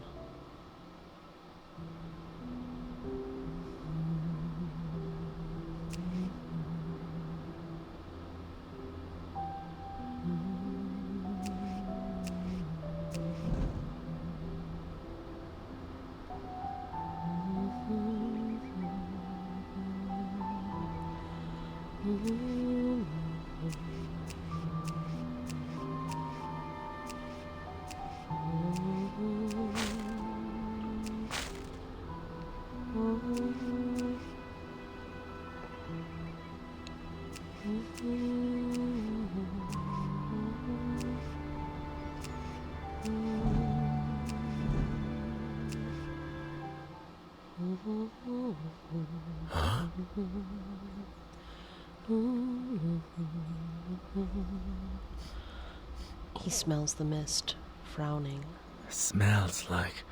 He smells the mist, frowning. Smells like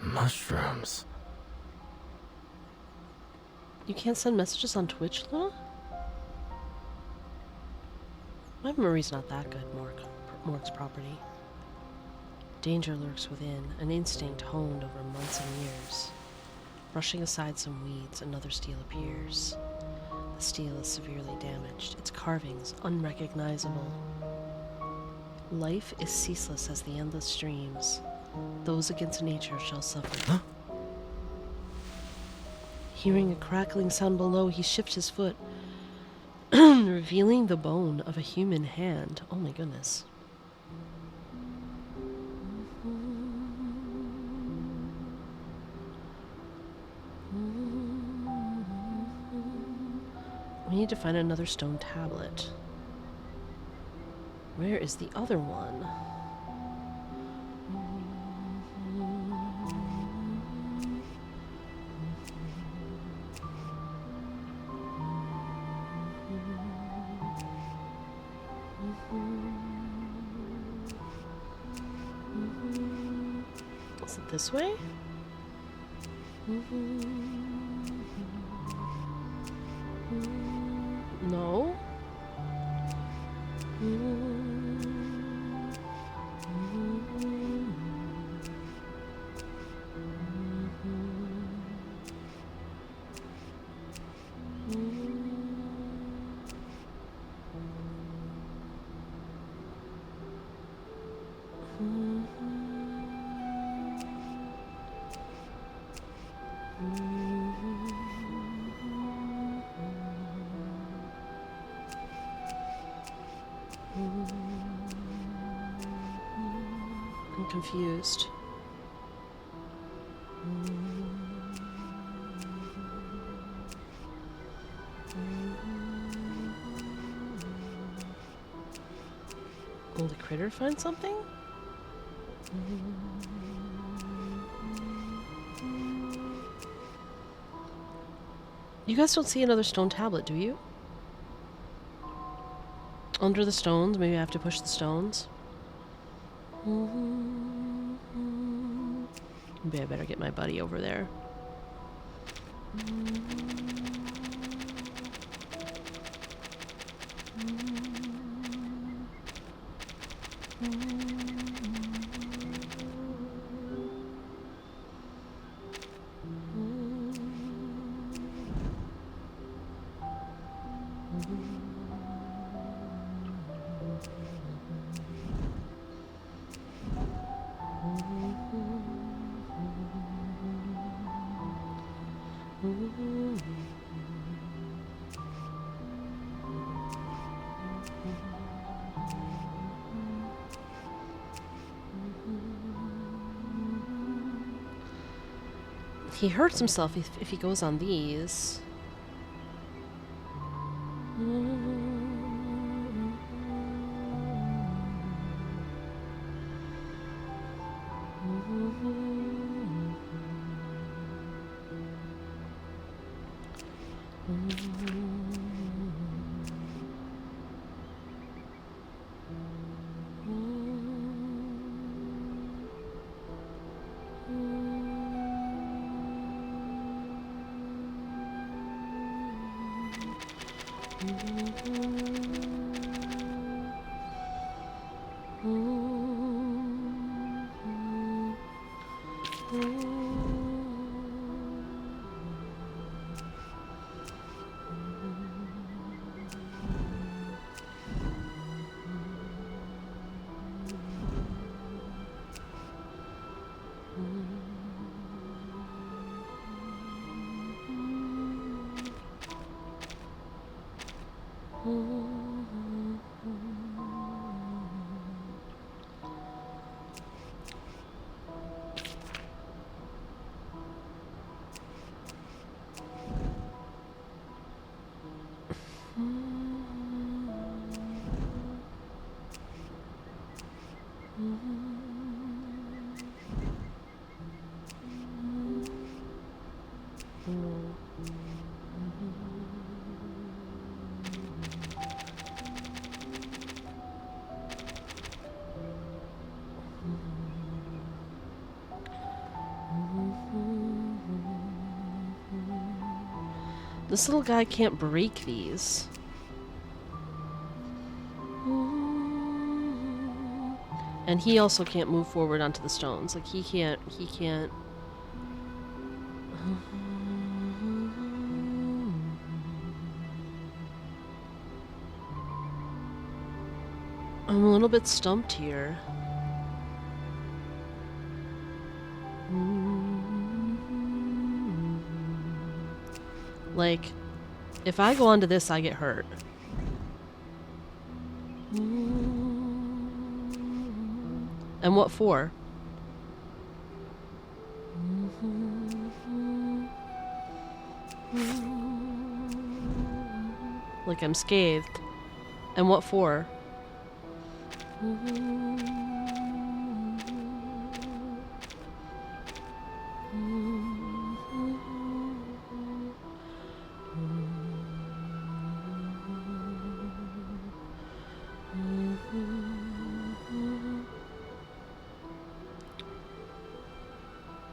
mushrooms. You can't send messages on Twitch, Luna? My memory's not that good, Mork's property. Danger lurks within, an instinct honed over months and years. Brushing aside some weeds, another steel appears. The steel is severely damaged, its carvings unrecognizable. Life is ceaseless as the endless streams. Those against nature shall suffer. Huh? Hearing a crackling sound below, he shifts his foot, revealing the bone of a human hand. Oh my goodness. We need to find another stone tablet. Where is the other one? Is it this way? No. I'm confused. Will the critter find something? You guys don't see another stone tablet, do you? Under the stones? Maybe I have to push the stones? Maybe I better get my buddy over there. He hurts himself if he goes on these. This little guy can't break these. And he also can't move forward onto the stones. Like, he can't... I'm a little bit stumped here. Like, if I go onto this, I get hurt. And what for? Like I'm scathed. And what for?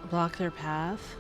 Block their path.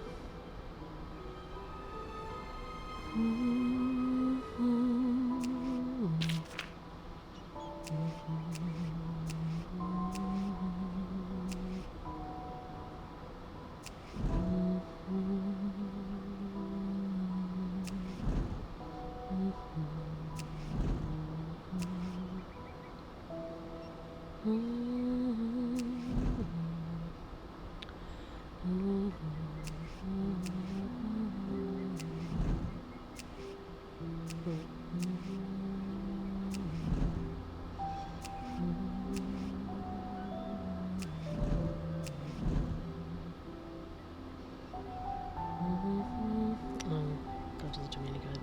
That doesn't do me any good.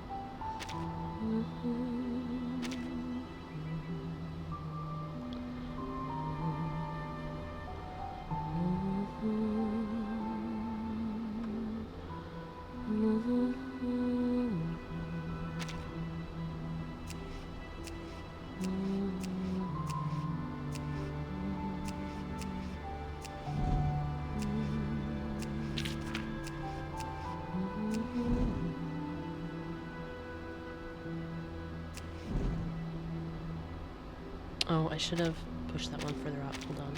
Oh, I should have pushed that one further out. Hold on.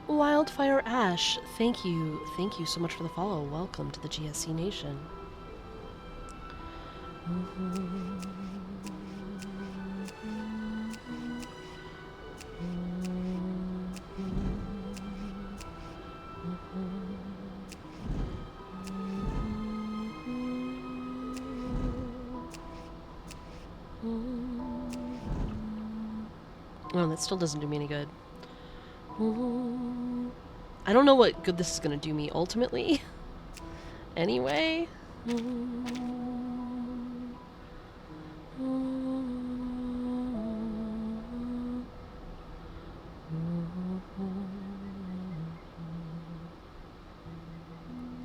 Wildfire Ash, thank you so much for the follow. Welcome to the GSC Nation. Oh, that still doesn't do me any good. I don't know what good this is going to do me ultimately. Anyway.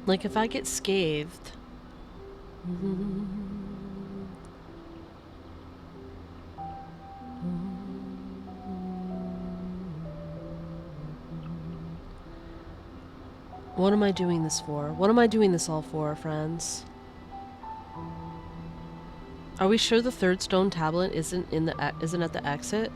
Like if I get scathed. What am I doing this for? What am I doing this all for, friends? Are we sure the third stone tablet isn't at the exit?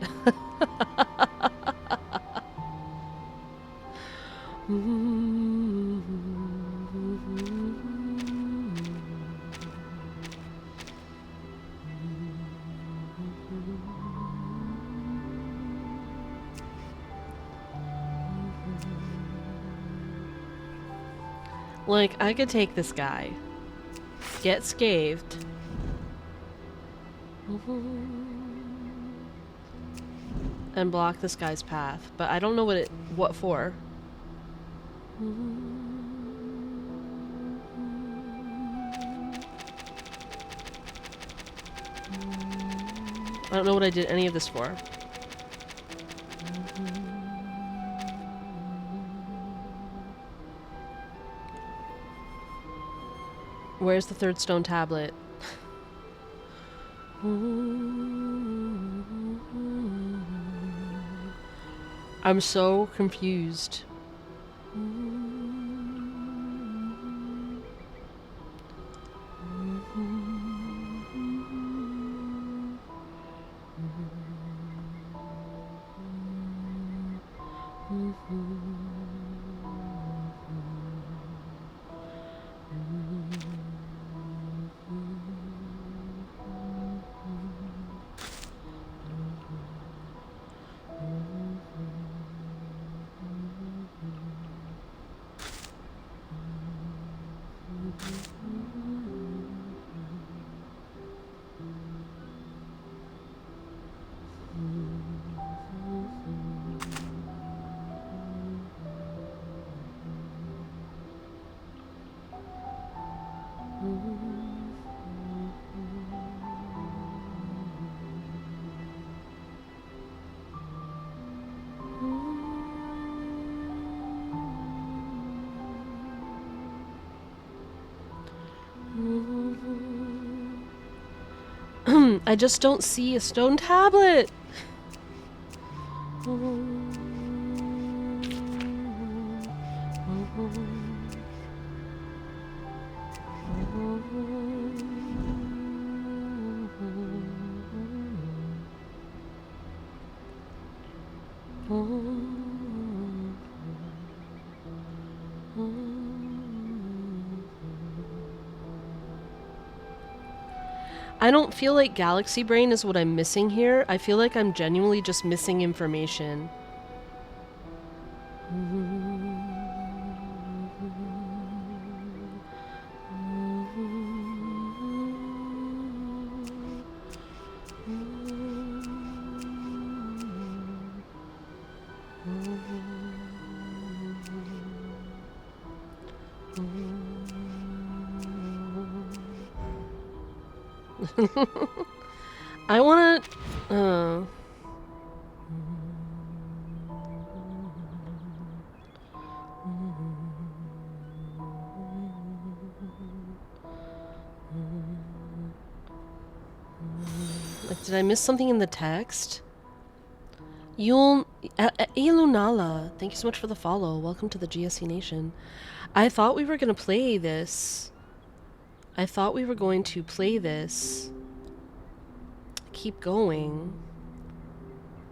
Like, I could take this guy, get scathed, and block this guy's path, but I don't know what for. I don't know what I did any of this for. Where's the third stone tablet? I'm so confused. I just don't see a stone tablet. I don't feel like Galaxy Brain is what I'm missing here. I feel like I'm genuinely just missing information. I wanna... Like, did I miss something in the text? Ilunala, thank you so much for the follow. Welcome to the GSC Nation. I thought we were gonna play this. Keep going.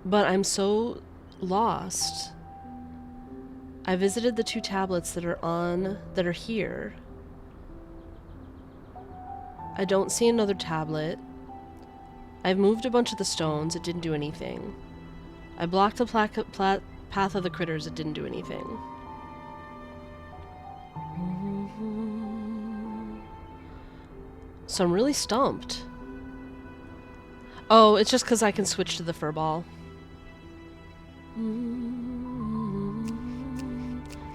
But I'm so lost. I visited the 2 tablets that are here. I don't see another tablet. I've moved a bunch of the stones, it didn't do anything. I blocked the path of the critters, it didn't do anything. So I'm really stumped. Oh, it's just because I can switch to the furball.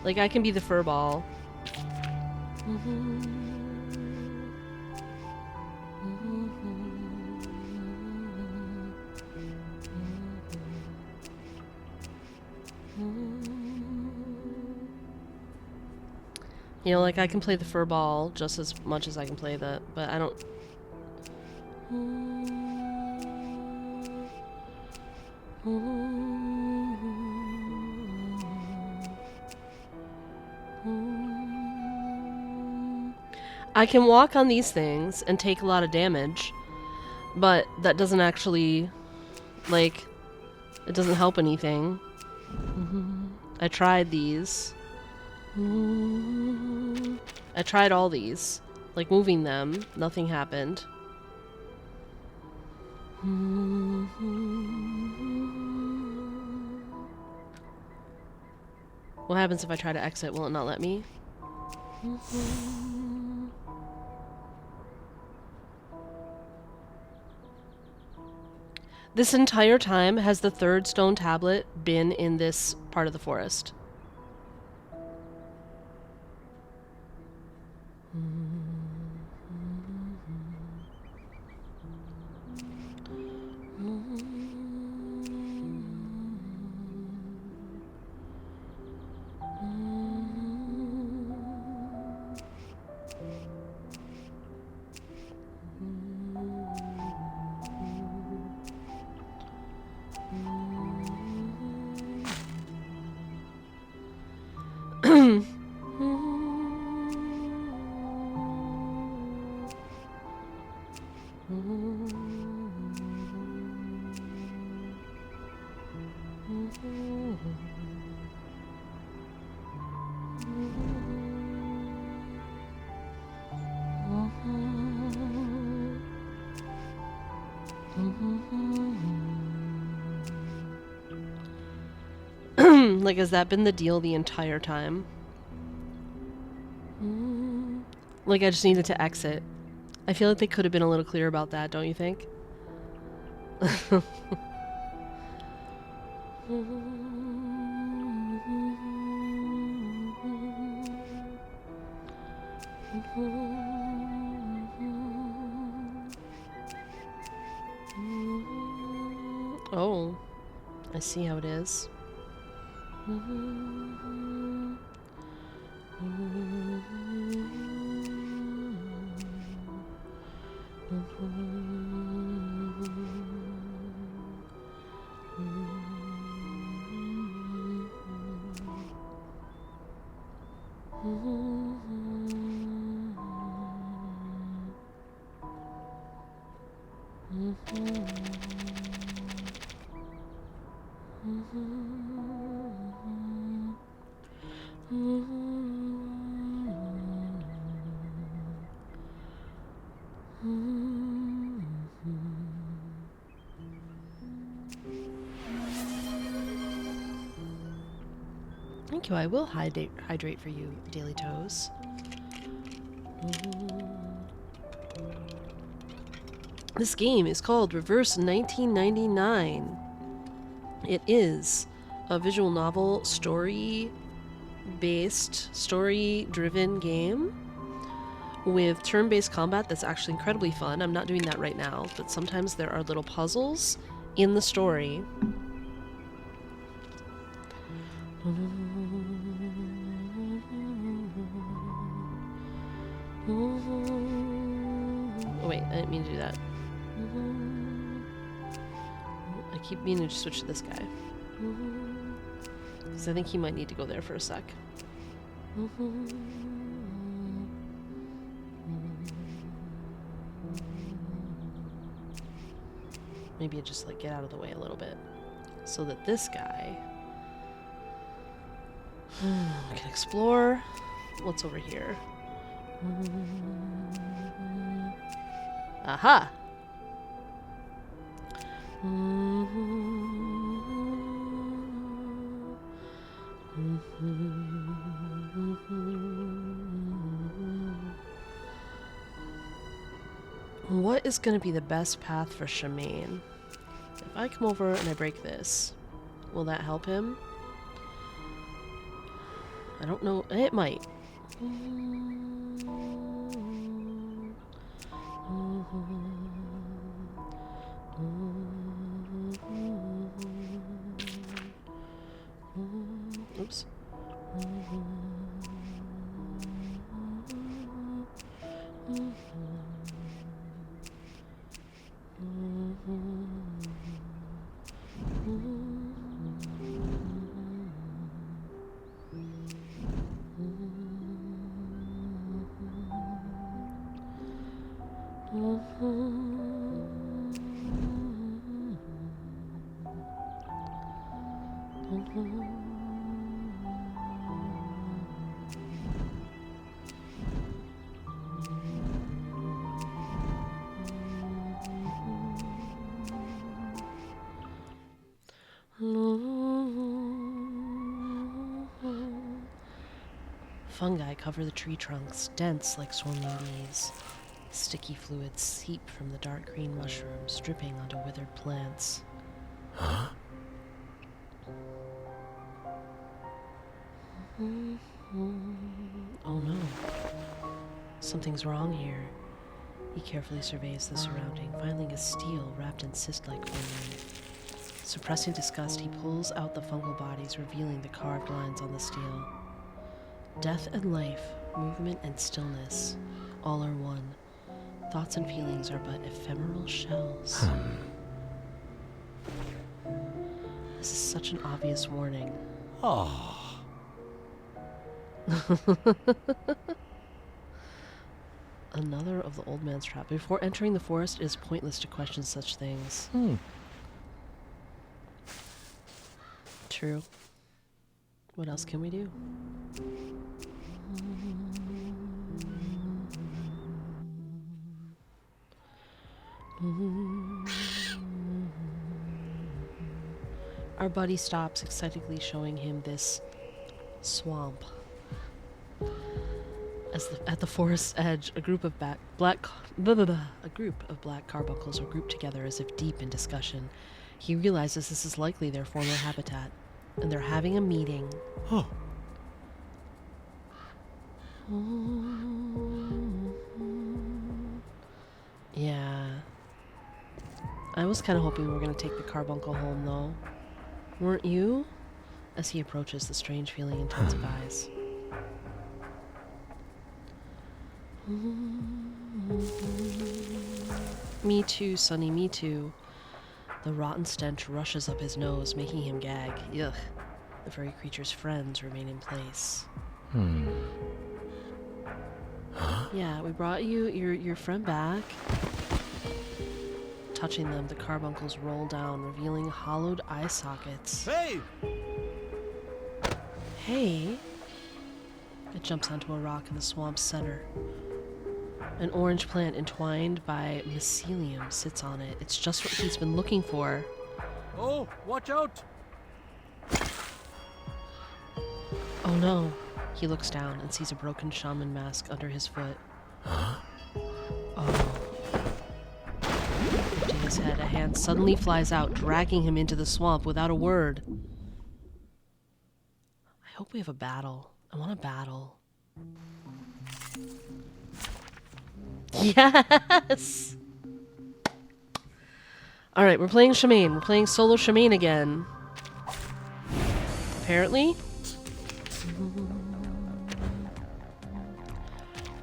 Like, I can be the furball. You know, like, I can play the furball just as much as I can play that, but I don't... I can walk on these things and take a lot of damage, but that doesn't actually, like, it doesn't help anything. I tried these. I tried all these. Like, moving them, nothing happened. What happens if I try to exit? Will it not let me? This entire time has the 3rd stone tablet been in this part of the forest. Like, has that been the deal the entire time? Like, I just needed to exit. I feel like they could have been a little clearer about that, don't you think? Oh, I see how it is. Thank you. I will hydrate for you, Daily Toes. This game is called Reverse 1999. It is a visual novel story-based, story-driven game with turn-based combat that's actually incredibly fun. I'm not doing that right now, but sometimes there are little puzzles in the story. Oh wait, I didn't mean to do that. I keep meaning to switch to this guy. Because I think he might need to go there for a sec. Maybe just like get out of the way a little bit. So that this guy can explore what's over here. Aha! What is going to be the best path for Shamane? If I come over and I break this, will that help him? I don't know. It might. Oops. Fungi cover the tree trunks, dense like swarming bees. Sticky fluids seep from the dark green mushrooms, dripping onto withered plants. Huh? Oh no. Something's wrong here. He carefully surveys the surrounding, finding a steel wrapped in cyst-like ornament. Suppressing disgust, he pulls out the fungal bodies, revealing the carved lines on the steel. Death and life, movement and stillness, all are one. Thoughts and feelings are but ephemeral shells. This is such an obvious warning. Oh. Another of the old man's trap. Before entering the forest, it is pointless to question such things. True. What else can we do? Our buddy stops, excitedly showing him this swamp. At the forest's edge, a group of black carbuncles are grouped together as if deep in discussion. He realizes this is likely their former habitat, and they're having a meeting. Oh. Yeah. I was kind of hoping we were going to take the carbuncle home, though. Weren't you? As he approaches, the strange feeling intensifies. Me too, Sonny, me too. The rotten stench rushes up his nose, making him gag. Ugh. The furry creature's friends remain in place. Huh? Yeah, we brought your friend back. Touching them, the carbuncles roll down, revealing hollowed eye sockets. Hey! Hey! It jumps onto a rock in the swamp's center. An orange plant entwined by mycelium sits on it. It's just what he's been looking for. Oh, watch out! Oh no. He looks down and sees a broken shaman mask under his foot. Huh? Oh. Lifting his head, a hand suddenly flies out, dragging him into the swamp without a word. I hope we have a battle. I want a battle. Yes! Alright, we're playing Shamane. We're playing solo Shamane again. Apparently.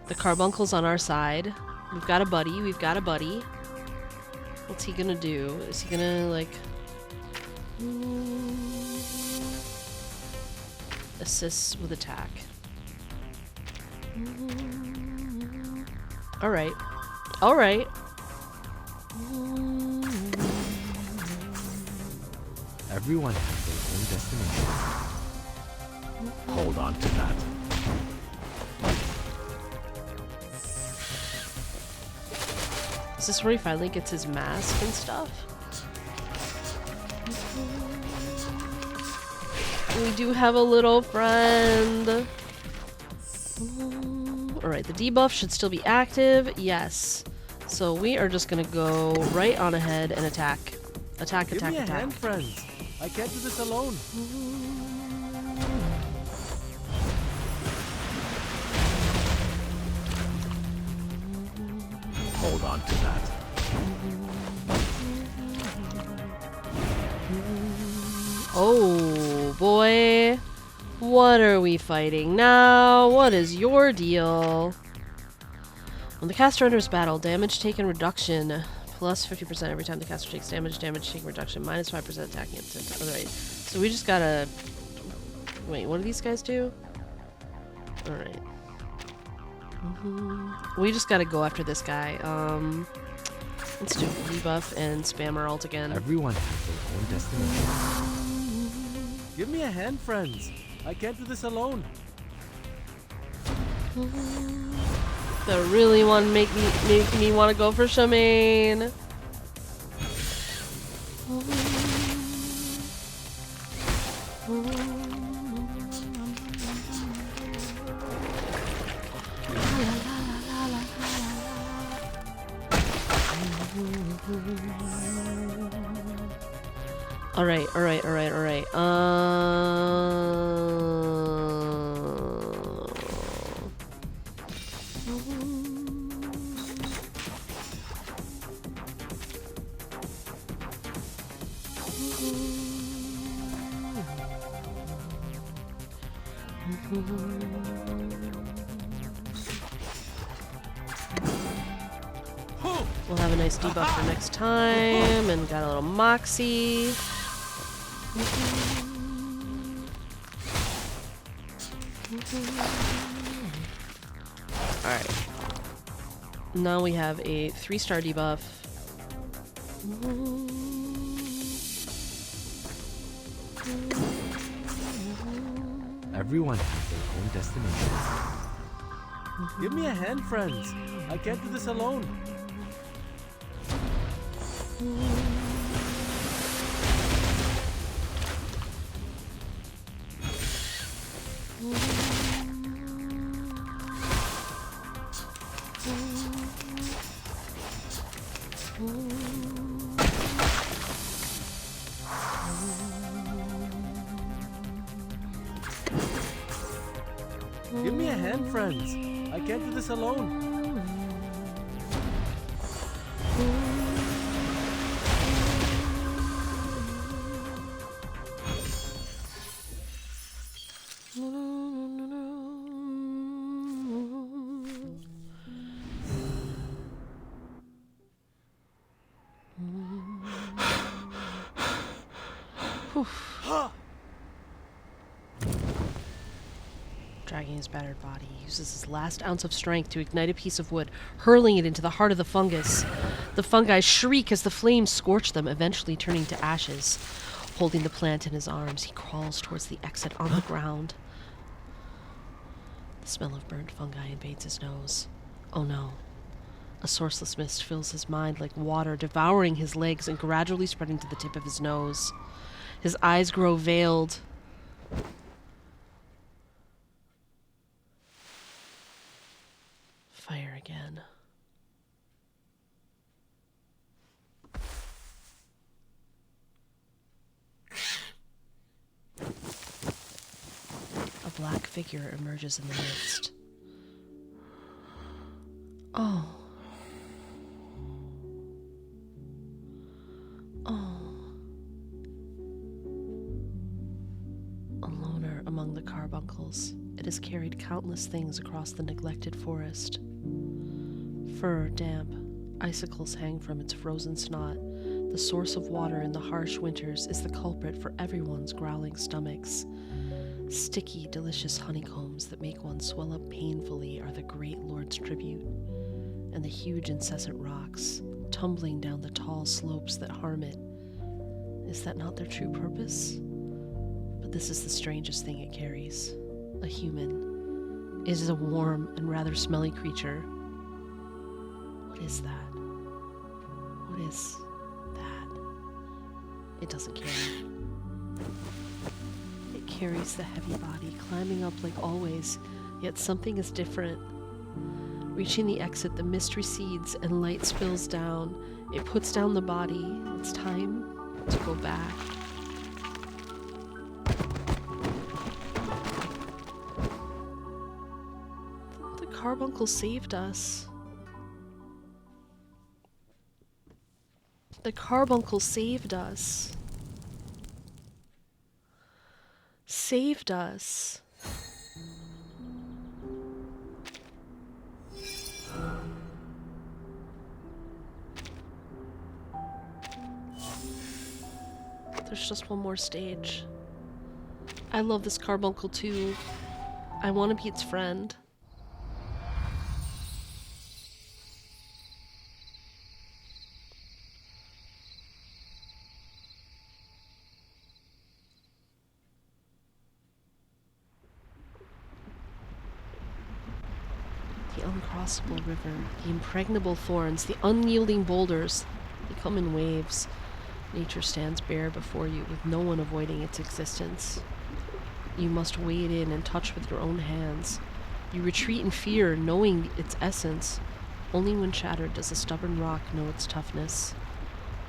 The carbuncle's on our side. We've got a buddy. We've got a buddy. What's he gonna do? Is he gonna, like... assist with attack? Alright. Alright. Everyone has their own destination. Hold on to that. Is this where he finally gets his mask and stuff? We do have a little friend. Alright, the debuff should still be active. Yes. So we are just gonna go right on ahead and attack. Attack, Give attack, me a attack. hand, friends. I can't do this alone. Hold on to that. Oh boy. What are we fighting now? What is your deal? When the caster enters battle, damage taken reduction plus 50% every time the caster takes damage. Damage taken reduction minus 5% attacking at the same time. Alright. So we just gotta... Wait, what do these guys do? Alright. We just gotta go after this guy. Let's do debuff and spammer ult again. Everyone has their own destination. Give me a hand, friends. I can't do this alone. They really want to make me want to go for Shamane. Alright. We'll have a nice debuff for next time, and got a little moxie. Alright. Now we have a 3-star debuff. Everyone has their own destination. Give me a hand, friends. I can't do this alone. Give me a hand, friends. I can't do this alone. Dragging his battered body, he uses his last ounce of strength to ignite a piece of wood, hurling it into the heart of the fungus. The fungi shriek as the flames scorch them, eventually turning to ashes. Holding the plant in his arms, he crawls towards the exit on the ground. The smell of burnt fungi invades his nose. Oh no. A sourceless mist fills his mind like water, devouring his legs and gradually spreading to the tip of his nose. His eyes grow veiled. Fire again. A black figure emerges in the mist. Oh. Oh. A loner among the carbuncles, it has carried countless things across the neglected forest. Fur damp, icicles hang from its frozen snot. The source of water in the harsh winters is the culprit for everyone's growling stomachs. Sticky, delicious honeycombs that make one swell up painfully are the great lord's tribute, and the huge incessant rocks, tumbling down the tall slopes that harm it. Is that not their true purpose? But this is the strangest thing it carries. A human. It is a warm and rather smelly creature. What is that? What is that? It doesn't care. It carries the heavy body, climbing up like always, yet something is different. Reaching the exit, the mist recedes and light spills down. It puts down the body. It's time to go back. The carbuncle saved us. The carbuncle saved us. Saved us. There's just one more stage. I love this carbuncle too. I want to be its friend. The uncrossable river, the impregnable thorns, the unyielding boulders, they come in waves. Nature stands bare before you, with no one avoiding its existence. You must wade in and touch with your own hands. You retreat in fear, knowing its essence. Only when shattered does a stubborn rock know its toughness.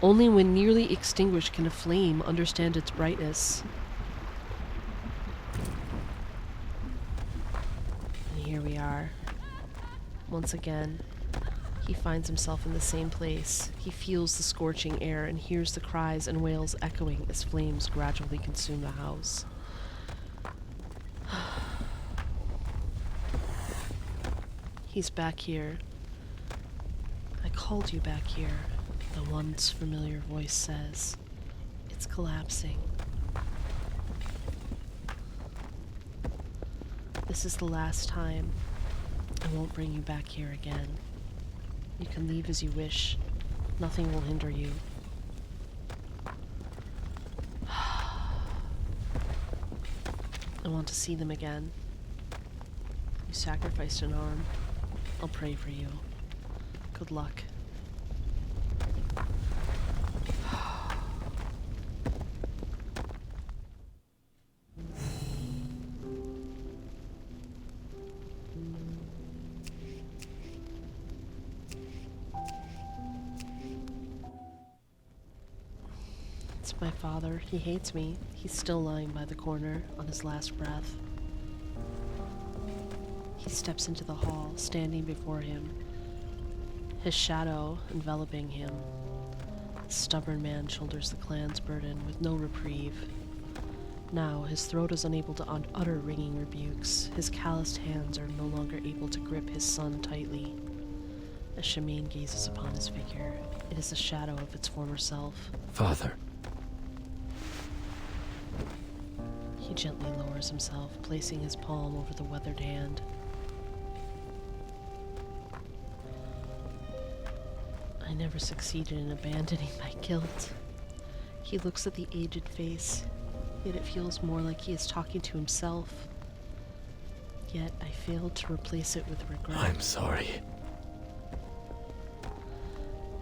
Only when nearly extinguished can a flame understand its brightness. And here we are. Once again, he finds himself in the same place. He feels the scorching air and hears the cries and wails echoing as flames gradually consume the house. He's back here. I called you back here, the once familiar voice says. It's collapsing. This is the last time. I won't bring you back here again. You can leave as you wish. Nothing will hinder you. I want to see them again. You sacrificed an arm. I'll pray for you. Good luck. It's my father. He hates me. He's still lying by the corner on his last breath. He steps into the hall, standing before him, his shadow enveloping him. The stubborn man shoulders the clan's burden with no reprieve. Now, his throat is unable to utter ringing rebukes. His calloused hands are no longer able to grip his son tightly. As Shamane gazes upon his figure, it is a shadow of its former self. Father. He gently lowers himself, placing his palm over the weathered hand. I never succeeded in abandoning my guilt. He looks at the aged face, yet it feels more like he is talking to himself. Yet I failed to replace it with regret. I'm sorry.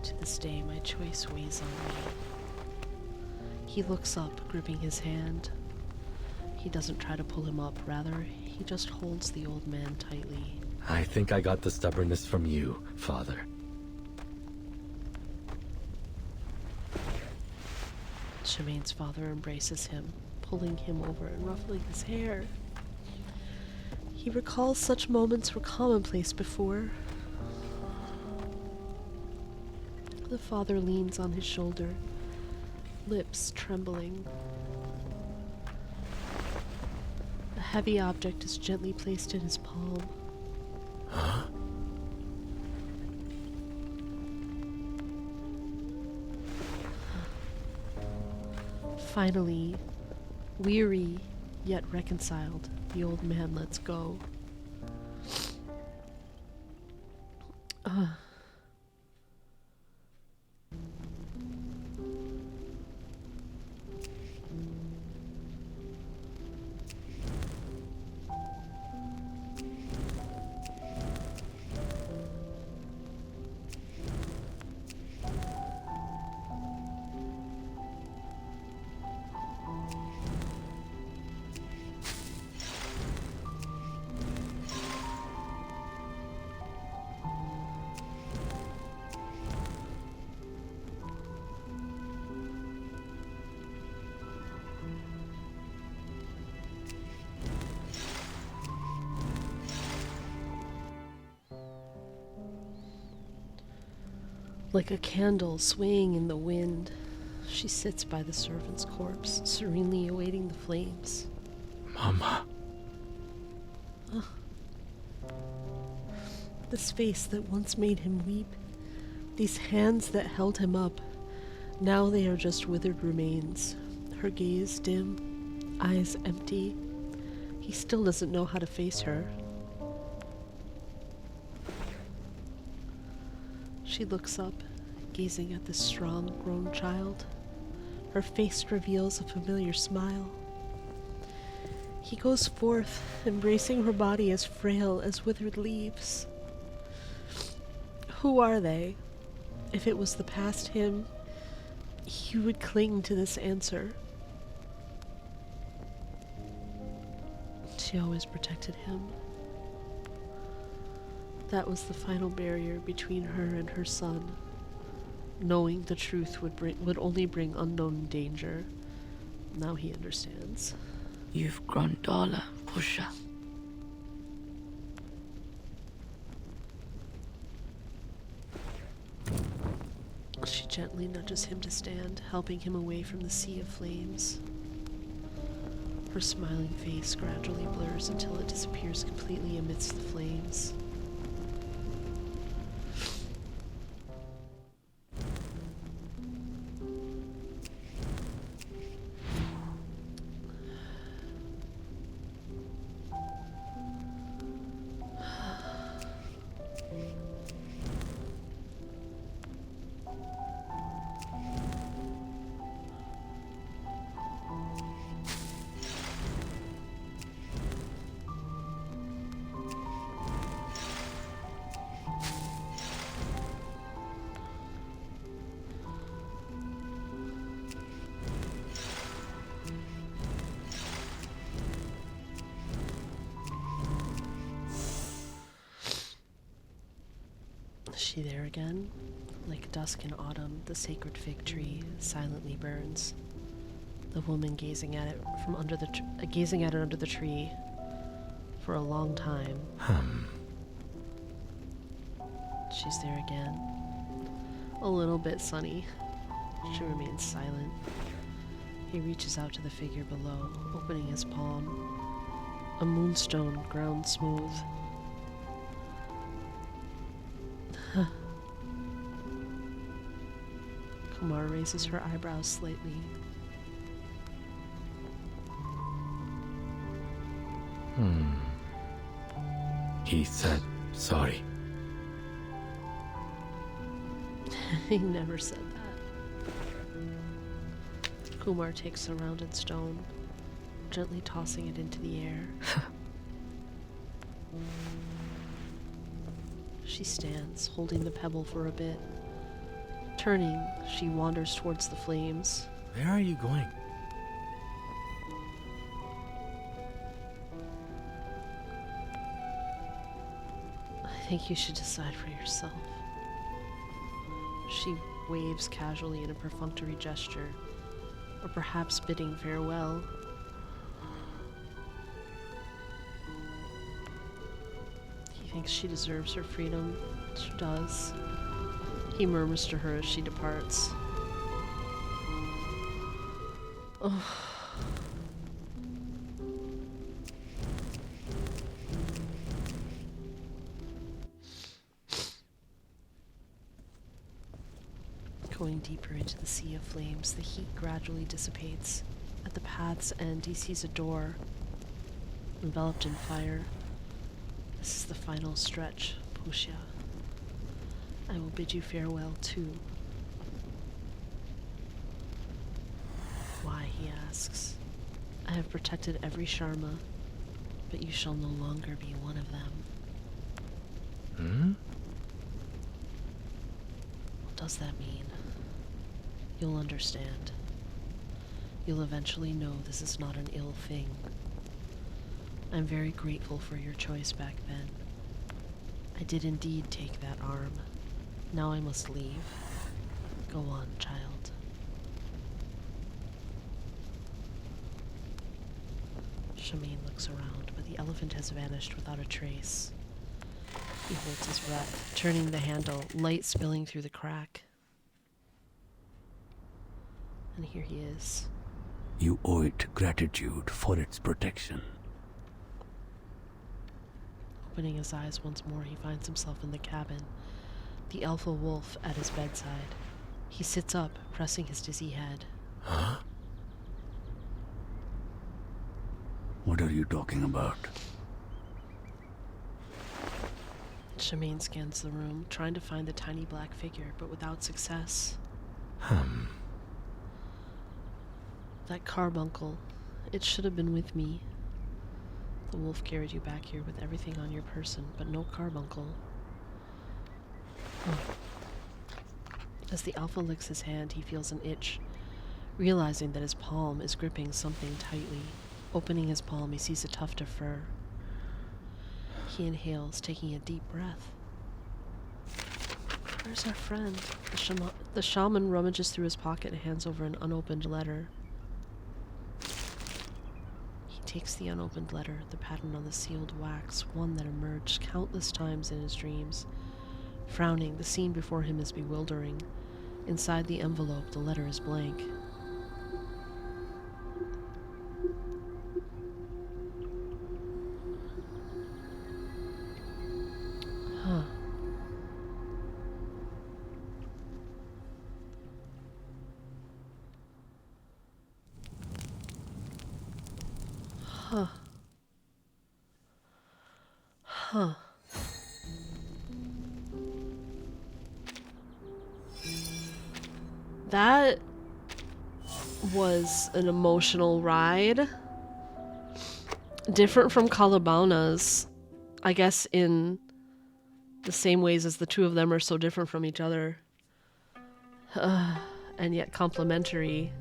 To this day, my choice weighs on me. He looks up, gripping his hand. He doesn't try to pull him up, rather, he just holds the old man tightly. I think I got the stubbornness from you, Father. Shamane's father embraces him, pulling him over and ruffling his hair. He recalls such moments were commonplace before. The father leans on his shoulder, lips trembling. A heavy object is gently placed in his palm. Huh? Finally, weary yet reconciled, the old man lets go. Like a candle swaying in the wind, she sits by the servant's corpse, serenely awaiting the flames. Mama. This face that once made him weep, these hands that held him up, now they are just withered remains. Her gaze dim, eyes empty. He still doesn't know how to face her. She looks up, gazing at this strong, grown child. Her face reveals a familiar smile. He goes forth, embracing her body as frail as withered leaves. Who are they? If it was the past him, he would cling to this answer. She always protected him. That was the final barrier between her and her son. Knowing the truth would only bring unknown danger. Now he understands. You've grown taller, Pusha. She gently nudges him to stand, helping him away from the sea of flames. Her smiling face gradually blurs until it disappears completely amidst the flames. Is she there again? Like dusk in autumn, the sacred fig tree silently burns. The woman gazing at it from under the gazing at it under the tree for a long time. She's there again. A little bit sunny. She remains silent. He reaches out to the figure below, opening his palm. A moonstone ground smooth. Kumar raises her eyebrows slightly. He said sorry. He never said that. Kumar takes the rounded stone, gently tossing it into the air. She stands, holding the pebble for a bit. Turning, she wanders towards the flames. Where are you going? I think you should decide for yourself. She waves casually in a perfunctory gesture, or perhaps bidding farewell. He thinks she deserves her freedom. She does. He murmurs to her as she departs. Oh. Going deeper into the sea of flames, the heat gradually dissipates. At the path's end, he sees a door, enveloped in fire. This is the final stretch, Pushya. I will bid you farewell too. Why, he asks. I have protected every Sharma, but you shall no longer be one of them. What does that mean? You'll understand. You'll eventually know this is not an ill thing. I'm very grateful for your choice back then. I did indeed take that arm. Now I must leave. Go on, child. Shamane looks around, but the elephant has vanished without a trace. He holds his breath, turning the handle, light spilling through the crack. And here he is. You owe it gratitude for its protection. Opening his eyes once more, he finds himself in the cabin, the alpha wolf at his bedside. He sits up, pressing his dizzy head. Huh? What are you talking about? Shamane scans the room, trying to find the tiny black figure, but without success. That carbuncle. It should have been with me. The wolf carried you back here with everything on your person, but no carbuncle. As the alpha licks his hand, he feels an itch, realizing that his palm is gripping something tightly. Opening his palm, he sees a tuft of fur. He inhales, taking a deep breath. Where's our friend? The shaman rummages through his pocket and hands over an unopened letter. He takes the unopened letter, the pattern on the sealed wax, one that emerged countless times in his dreams. Frowning, the scene before him is bewildering. Inside the envelope, the letter is blank. Huh. Huh. Huh. That was an emotional ride. Different from Kalabauna's, I guess, in the same ways as the two of them are so different from each other. And yet complementary.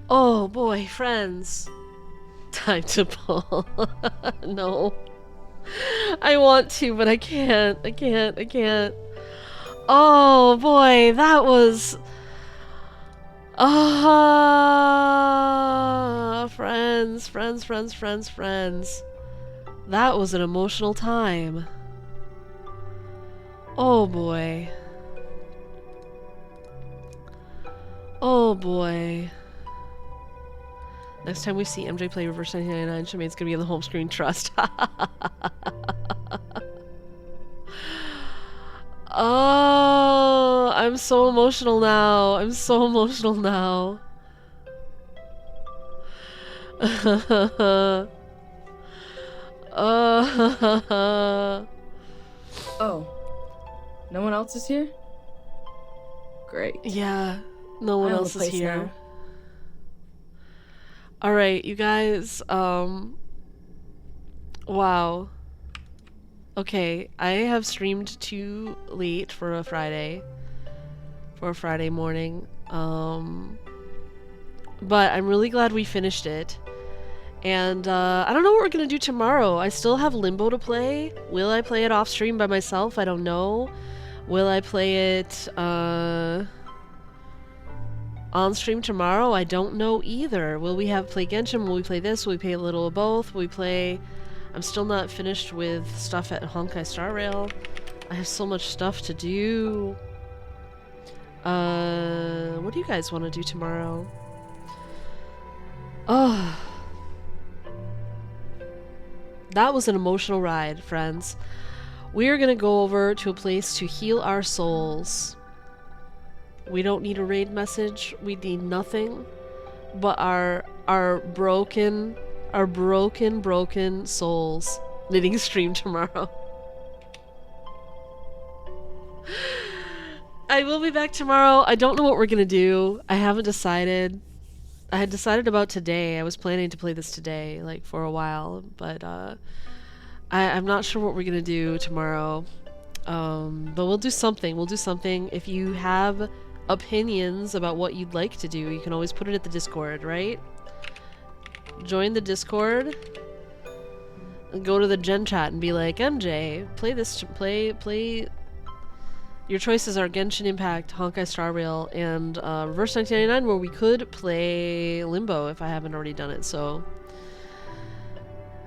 Oh boy, friends. Time to pull. No. I want to, but I can't. I can't. Oh boy, that was... Ah, friends. That was an emotional time. Oh boy. Oh boy. Next time we see MJ play Reverse 1999, Shamane's gonna be in the home screen trust. Oh, I'm so emotional now. I'm so emotional now. Oh, no one else is here? Great. Yeah, no one else is here. Now. Alright, you guys, wow. Okay, I have streamed too late for a Friday morning, but I'm really glad we finished it. And I don't know what we're gonna do tomorrow. I still have Limbo to play. Will I play it off stream by myself? I don't know. Will I play it on stream tomorrow? I don't know either. Will we play Genshin? Will we play this? Will we play a little of both? Will we play... I'm still not finished with stuff at Honkai Star Rail. I have so much stuff to do. What do you guys want to do tomorrow? Oh. That was an emotional ride, friends. We are gonna go over to a place to heal our souls. We don't need a raid message. We need nothing but our broken souls needing stream tomorrow. I will be back tomorrow. I don't know what we're gonna do. I haven't decided. I had decided about today. I was planning to play this today, like, for a while, but I'm not sure what we're gonna do tomorrow. But we'll do something. We'll do something. If you have opinions about what you'd like to do, you can always put it at the Discord, right? Join the Discord and go to the Gen chat and be like, MJ, play this, play. Your choices are Genshin Impact, Honkai Star Rail, and Reverse 1999, where we could play Limbo if I haven't already done it, so...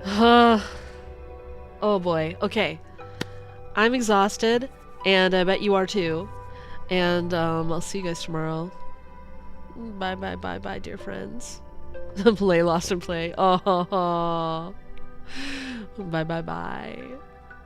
oh boy, okay. I'm exhausted, and I bet you are too. And I'll see you guys tomorrow. Bye, dear friends. Play Lost and Play. Oh, bye.